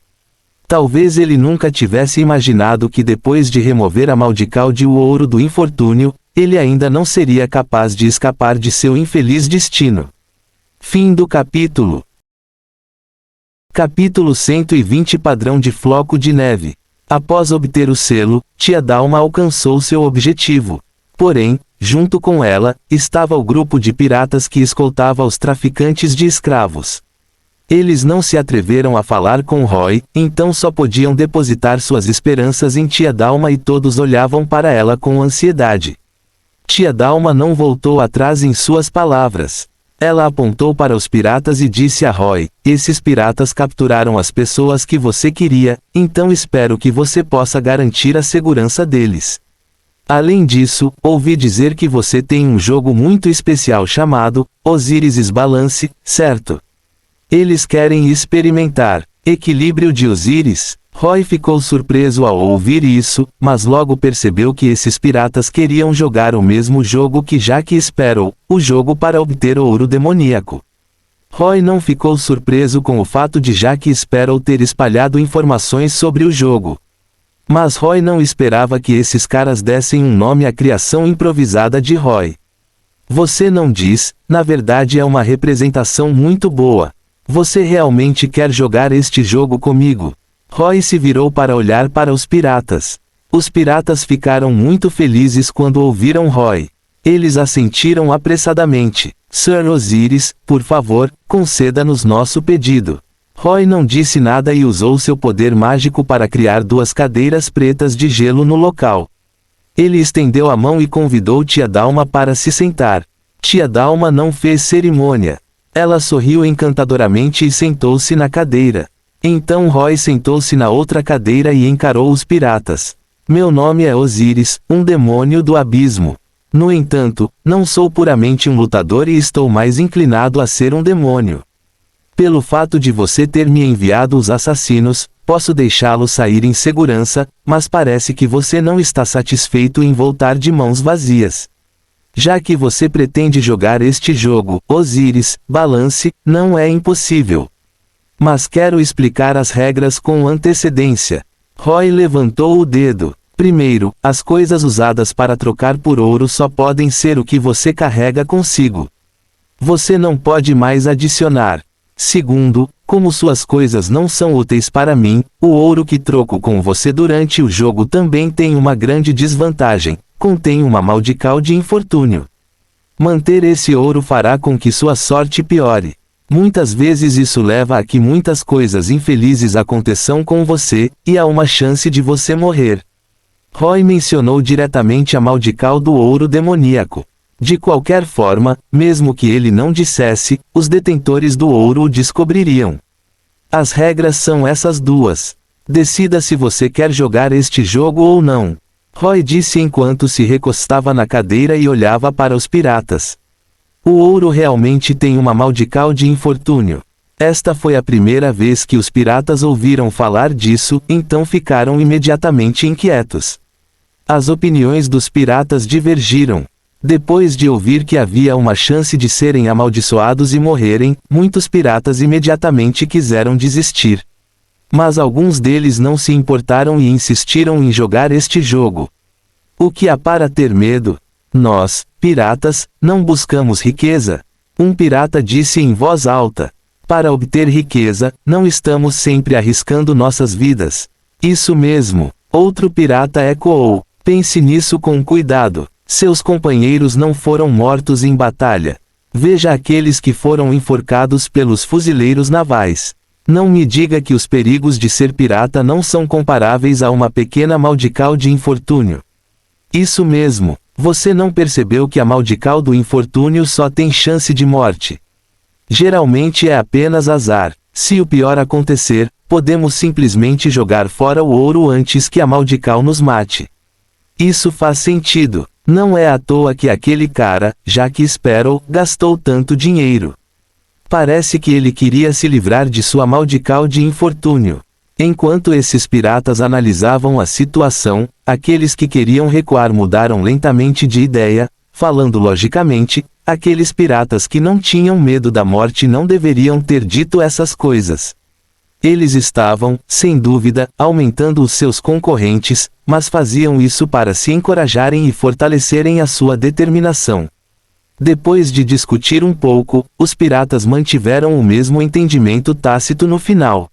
Talvez ele nunca tivesse imaginado que depois de remover a maldicalde e o ouro do infortúnio, ele ainda não seria capaz de escapar de seu infeliz destino. Fim do capítulo. Capítulo 120 Padrão de floco de neve. Após obter o selo, tia Dalma alcançou seu objetivo. Porém, junto com ela, estava o grupo de piratas que escoltava os traficantes de escravos. Eles não se atreveram a falar com Roy, então só podiam depositar suas esperanças em tia Dalma e todos olhavam para ela com ansiedade. Tia Dalma não voltou atrás em suas palavras. Ela apontou para os piratas e disse a Roy: esses piratas capturaram as pessoas que você queria, então espero que você possa garantir a segurança deles. Além disso, ouvi dizer que você tem um jogo muito especial chamado Osiris Balance, certo? Eles querem experimentar equilíbrio de Osiris. Roy ficou surpreso ao ouvir isso, mas logo percebeu que esses piratas queriam jogar o mesmo jogo que Jack Sparrow, o jogo para obter ouro demoníaco. Roy não ficou surpreso com o fato de Jack Sparrow ter espalhado informações sobre o jogo. Mas Roy não esperava que esses caras dessem um nome à criação improvisada de Roy. Você não diz, na verdade é uma representação muito boa. Você realmente quer jogar este jogo comigo? Roy se virou para olhar para os piratas. Os piratas ficaram muito felizes quando ouviram Roy. Eles assentiram apressadamente. Sir Osiris, por favor, conceda-nos nosso pedido. Roy não disse nada e usou seu poder mágico para criar 2 cadeiras pretas de gelo no local. Ele estendeu a mão e convidou Tia Dalma para se sentar. Tia Dalma não fez cerimônia. Ela sorriu encantadoramente e sentou-se na cadeira. Então Roy sentou-se na outra cadeira e encarou os piratas. Meu nome é Osiris, um demônio do abismo. No entanto, não sou puramente um lutador e estou mais inclinado a ser um demônio. Pelo fato de você ter me enviado os assassinos, posso deixá-los sair em segurança, mas parece que você não está satisfeito em voltar de mãos vazias. Já que você pretende jogar este jogo, Osiris, balance, não é impossível. Mas quero explicar as regras com antecedência. Roy levantou o dedo. Primeiro, as coisas usadas para trocar por ouro só podem ser o que você carrega consigo. Você não pode mais adicionar. Segundo, como suas coisas não são úteis para mim, o ouro que troco com você durante o jogo também tem uma grande desvantagem, contém uma maldical de infortúnio. Manter esse ouro fará com que sua sorte piore. Muitas vezes isso leva a que muitas coisas infelizes aconteçam com você, e há uma chance de você morrer. Roy mencionou diretamente a maldical do ouro demoníaco. De qualquer forma, mesmo que ele não dissesse, os detentores do ouro o descobririam. As regras são essas 2. Decida se você quer jogar este jogo ou não. Roy disse enquanto se recostava na cadeira e olhava para os piratas. O ouro realmente tem uma maldical de infortúnio. Esta foi a primeira vez que os piratas ouviram falar disso, então ficaram imediatamente inquietos. As opiniões dos piratas divergiram. Depois de ouvir que havia uma chance de serem amaldiçoados e morrerem, muitos piratas imediatamente quiseram desistir. Mas alguns deles não se importaram e insistiram em jogar este jogo. O que há para ter medo? Nós, piratas, não buscamos riqueza. Um pirata disse em voz alta. Para obter riqueza, não estamos sempre arriscando nossas vidas. Isso mesmo, outro pirata ecoou. Pense nisso com cuidado. Seus companheiros não foram mortos em batalha. Veja aqueles que foram enforcados pelos fuzileiros navais. Não me diga que os perigos de ser pirata não são comparáveis a uma pequena maldical de infortúnio. Isso mesmo, você não percebeu que a maldical do infortúnio só tem chance de morte. Geralmente é apenas azar. Se o pior acontecer, podemos simplesmente jogar fora o ouro antes que a maldical nos mate. Isso faz sentido. Não é à toa que aquele cara, Jack Sparrow, gastou tanto dinheiro. Parece que ele queria se livrar de sua maldical de infortúnio. Enquanto esses piratas analisavam a situação, aqueles que queriam recuar mudaram lentamente de ideia, falando logicamente, aqueles piratas que não tinham medo da morte não deveriam ter dito essas coisas. Eles estavam, sem dúvida, aumentando os seus concorrentes, mas faziam isso para se encorajarem e fortalecerem a sua determinação. Depois de discutir um pouco, os piratas mantiveram o mesmo entendimento tácito no final.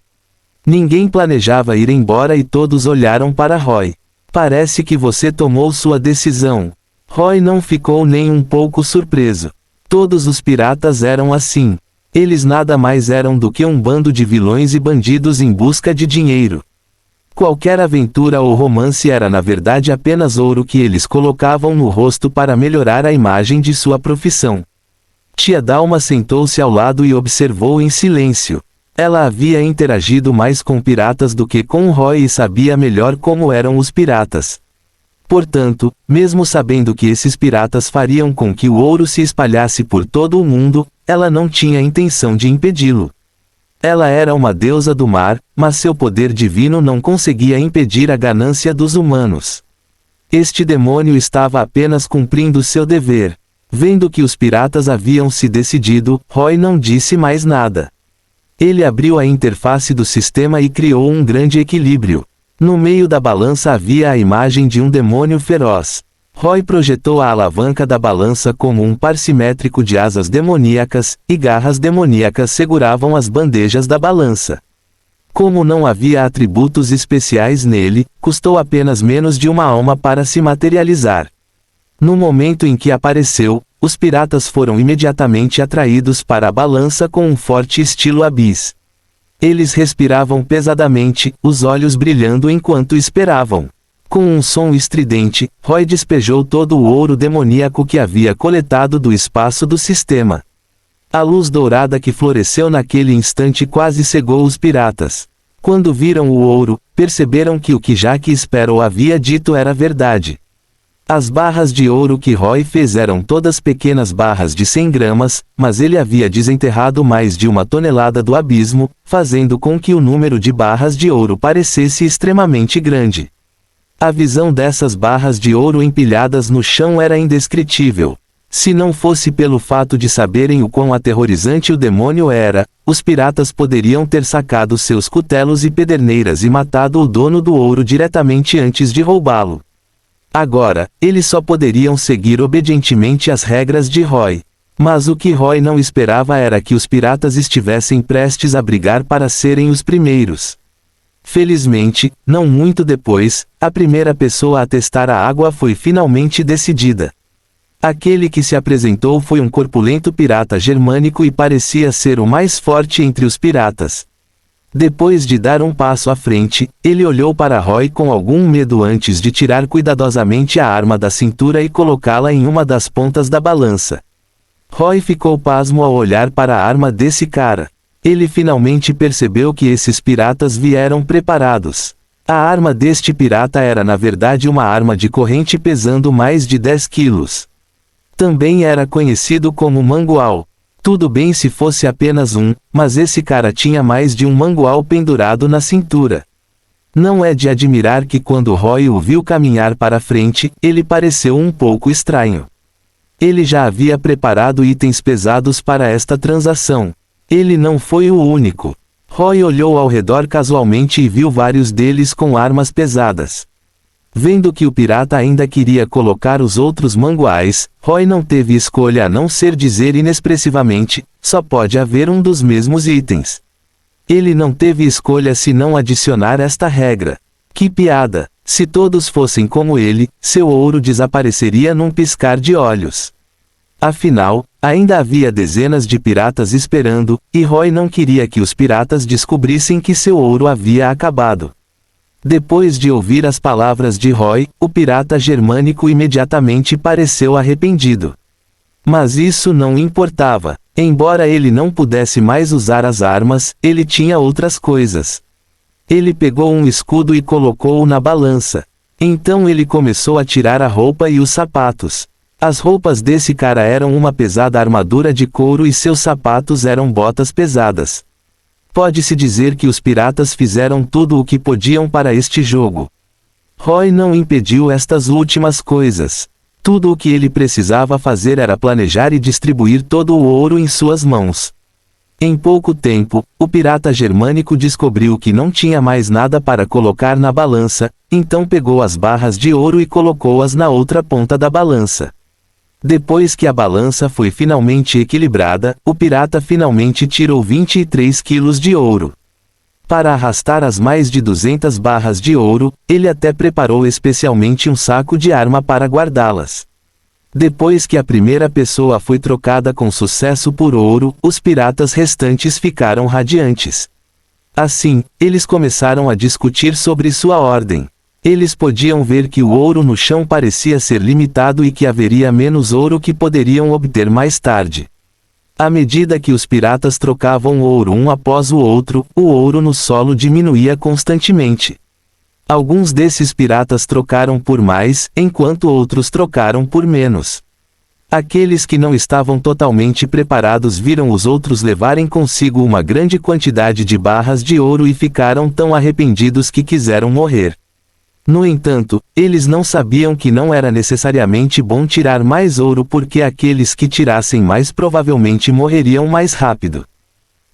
Ninguém planejava ir embora e todos olharam para Roy. Parece que você tomou sua decisão. Roy não ficou nem um pouco surpreso. Todos os piratas eram assim. Eles nada mais eram do que um bando de vilões e bandidos em busca de dinheiro. Qualquer aventura ou romance era na verdade apenas ouro que eles colocavam no rosto para melhorar a imagem de sua profissão. Tia Dalma sentou-se ao lado e observou em silêncio. Ela havia interagido mais com piratas do que com Roy e sabia melhor como eram os piratas. Portanto, mesmo sabendo que esses piratas fariam com que o ouro se espalhasse por todo o mundo, ela não tinha intenção de impedi-lo. Ela era uma deusa do mar, mas seu poder divino não conseguia impedir a ganância dos humanos. Este demônio estava apenas cumprindo seu dever. Vendo que os piratas haviam se decidido, Roy não disse mais nada. Ele abriu a interface do sistema e criou um grande equilíbrio. No meio da balança havia a imagem de um demônio feroz. Roy projetou a alavanca da balança como um par simétrico de asas demoníacas, e garras demoníacas seguravam as bandejas da balança. Como não havia atributos especiais nele, custou apenas menos de uma alma para se materializar. No momento em que apareceu, os piratas foram imediatamente atraídos para a balança com um forte estilo Abyss. Eles respiravam pesadamente, os olhos brilhando enquanto esperavam. Com um som estridente, Roy despejou todo o ouro demoníaco que havia coletado do espaço do sistema. A luz dourada que floresceu naquele instante quase cegou os piratas. Quando viram o ouro, perceberam que o que Jack Sparrow havia dito era verdade. As barras de ouro que Roy fez eram todas pequenas barras de 100 gramas, mas ele havia desenterrado mais de 1 tonelada do abismo, fazendo com que o número de barras de ouro parecesse extremamente grande. A visão dessas barras de ouro empilhadas no chão era indescritível. Se não fosse pelo fato de saberem o quão aterrorizante o demônio era, os piratas poderiam ter sacado seus cutelos e pederneiras e matado o dono do ouro diretamente antes de roubá-lo. Agora, eles só poderiam seguir obedientemente as regras de Roy. Mas o que Roy não esperava era que os piratas estivessem prestes a brigar para serem os primeiros. Felizmente, não muito depois, a primeira pessoa a testar a água foi finalmente decidida. Aquele que se apresentou foi um corpulento pirata germânico e parecia ser o mais forte entre os piratas. Depois de dar um passo à frente, ele olhou para Roy com algum medo antes de tirar cuidadosamente a arma da cintura e colocá-la em uma das pontas da balança. Roy ficou pasmo ao olhar para a arma desse cara. Ele finalmente percebeu que esses piratas vieram preparados. A arma deste pirata era na verdade uma arma de corrente pesando mais de 10 quilos. Também era conhecido como mangual. Tudo bem se fosse apenas um, mas esse cara tinha mais de um mangual pendurado na cintura. Não é de admirar que quando Roy o viu caminhar para frente, ele pareceu um pouco estranho. Ele já havia preparado itens pesados para esta transação. Ele não foi o único. Roy olhou ao redor casualmente e viu vários deles com armas pesadas. Vendo que o pirata ainda queria colocar os outros manguais, Roy não teve escolha a não ser dizer inexpressivamente, só pode haver um dos mesmos itens. Ele não teve escolha senão adicionar esta regra. Que piada! Se todos fossem como ele, seu ouro desapareceria num piscar de olhos. Afinal, ainda havia dezenas de piratas esperando, e Roy não queria que os piratas descobrissem que seu ouro havia acabado. Depois de ouvir as palavras de Roy, o pirata germânico imediatamente pareceu arrependido. Mas isso não importava. Embora ele não pudesse mais usar as armas, ele tinha outras coisas. Ele pegou um escudo e colocou-o na balança. Então ele começou a tirar a roupa e os sapatos. As roupas desse cara eram uma pesada armadura de couro e seus sapatos eram botas pesadas. Pode-se dizer que os piratas fizeram tudo o que podiam para este jogo. Roy não impediu estas últimas coisas. Tudo o que ele precisava fazer era planejar e distribuir todo o ouro em suas mãos. Em pouco tempo, o pirata germânico descobriu que não tinha mais nada para colocar na balança, então pegou as barras de ouro e colocou-as na outra ponta da balança. Depois que a balança foi finalmente equilibrada, o pirata finalmente tirou 23 quilos de ouro. Para arrastar as mais de 200 barras de ouro, ele até preparou especialmente um saco de arma para guardá-las. Depois que a primeira pessoa foi trocada com sucesso por ouro, os piratas restantes ficaram radiantes. Assim, eles começaram a discutir sobre sua ordem. Eles podiam ver que o ouro no chão parecia ser limitado e que haveria menos ouro que poderiam obter mais tarde. À medida que os piratas trocavam ouro um após o ouro no solo diminuía constantemente. Alguns desses piratas trocaram por mais, enquanto outros trocaram por menos. Aqueles que não estavam totalmente preparados viram os outros levarem consigo uma grande quantidade de barras de ouro e ficaram tão arrependidos que quiseram morrer. No entanto, eles não sabiam que não era necessariamente bom tirar mais ouro porque aqueles que tirassem mais provavelmente morreriam mais rápido.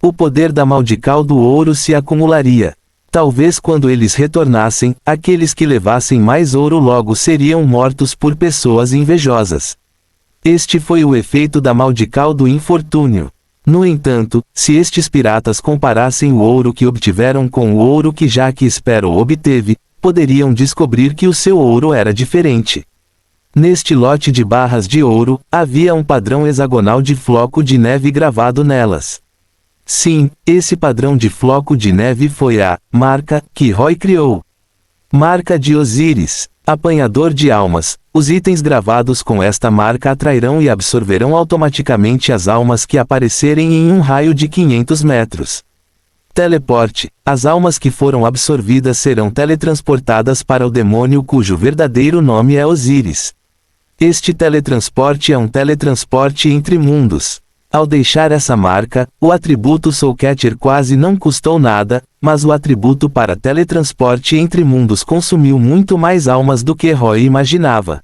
O poder da maldical do ouro se acumularia. Talvez quando eles retornassem, aqueles que levassem mais ouro logo seriam mortos por pessoas invejosas. Este foi o efeito da maldical do infortúnio. No entanto, se estes piratas comparassem o ouro que obtiveram com o ouro que Jack Sparrow obteve, poderiam descobrir que o seu ouro era diferente. Neste lote de barras de ouro, havia um padrão hexagonal de floco de neve gravado nelas. Sim, esse padrão de floco de neve foi a marca que Roy criou. Marca de Osíris, apanhador de almas. Os itens gravados com esta marca atrairão e absorverão automaticamente as almas que aparecerem em um raio de 500 metros. Teleporte. As almas que foram absorvidas serão teletransportadas para o demônio cujo verdadeiro nome é Osíris. Este teletransporte é um teletransporte entre mundos. Ao deixar essa marca, o atributo Soulcatcher quase não custou nada, mas o atributo para teletransporte entre mundos consumiu muito mais almas do que Roy imaginava.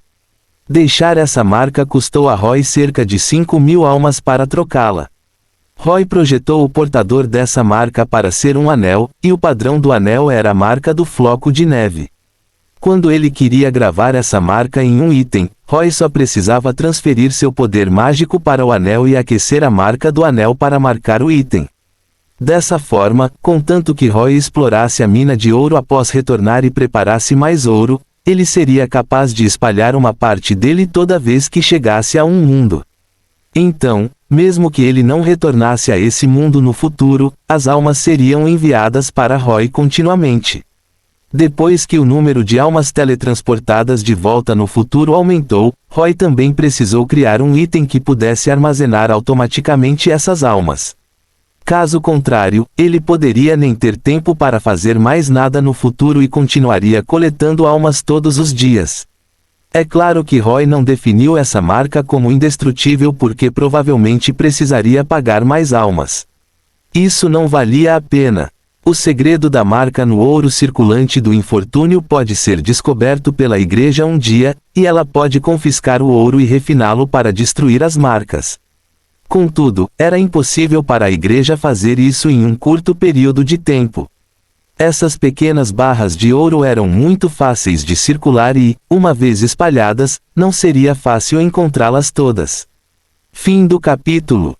Deixar essa marca custou a Roy cerca de 5.000 almas para trocá-la. Roy projetou o portador dessa marca para ser um anel, e o padrão do anel era a marca do floco de neve. Quando ele queria gravar essa marca em um item, Roy só precisava transferir seu poder mágico para o anel e aquecer a marca do anel para marcar o item. Dessa forma, contanto que Roy explorasse a mina de ouro após retornar e preparasse mais ouro, ele seria capaz de espalhar uma parte dele toda vez que chegasse a um mundo. Então, mesmo que ele não retornasse a esse mundo no futuro, as almas seriam enviadas para Roy continuamente. Depois que o número de almas teletransportadas de volta no futuro aumentou, Roy também precisou criar um item que pudesse armazenar automaticamente essas almas. Caso contrário, ele poderia nem ter tempo para fazer mais nada no futuro e continuaria coletando almas todos os dias. É claro que Roy não definiu essa marca como indestrutível porque provavelmente precisaria pagar mais almas. Isso não valia a pena. O segredo da marca no ouro circulante do infortúnio pode ser descoberto pela igreja um dia, e ela pode confiscar o ouro e refiná-lo para destruir as marcas. Contudo, era impossível para a igreja fazer isso em um curto período de tempo. Essas pequenas barras de ouro eram muito fáceis de circular e, uma vez espalhadas, não seria fácil encontrá-las todas. Fim do capítulo.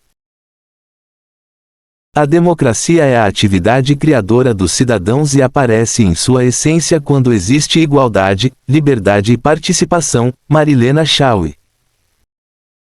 A democracia é a atividade criadora dos cidadãos e aparece em sua essência quando existe igualdade, liberdade e participação. Marilena Chauí.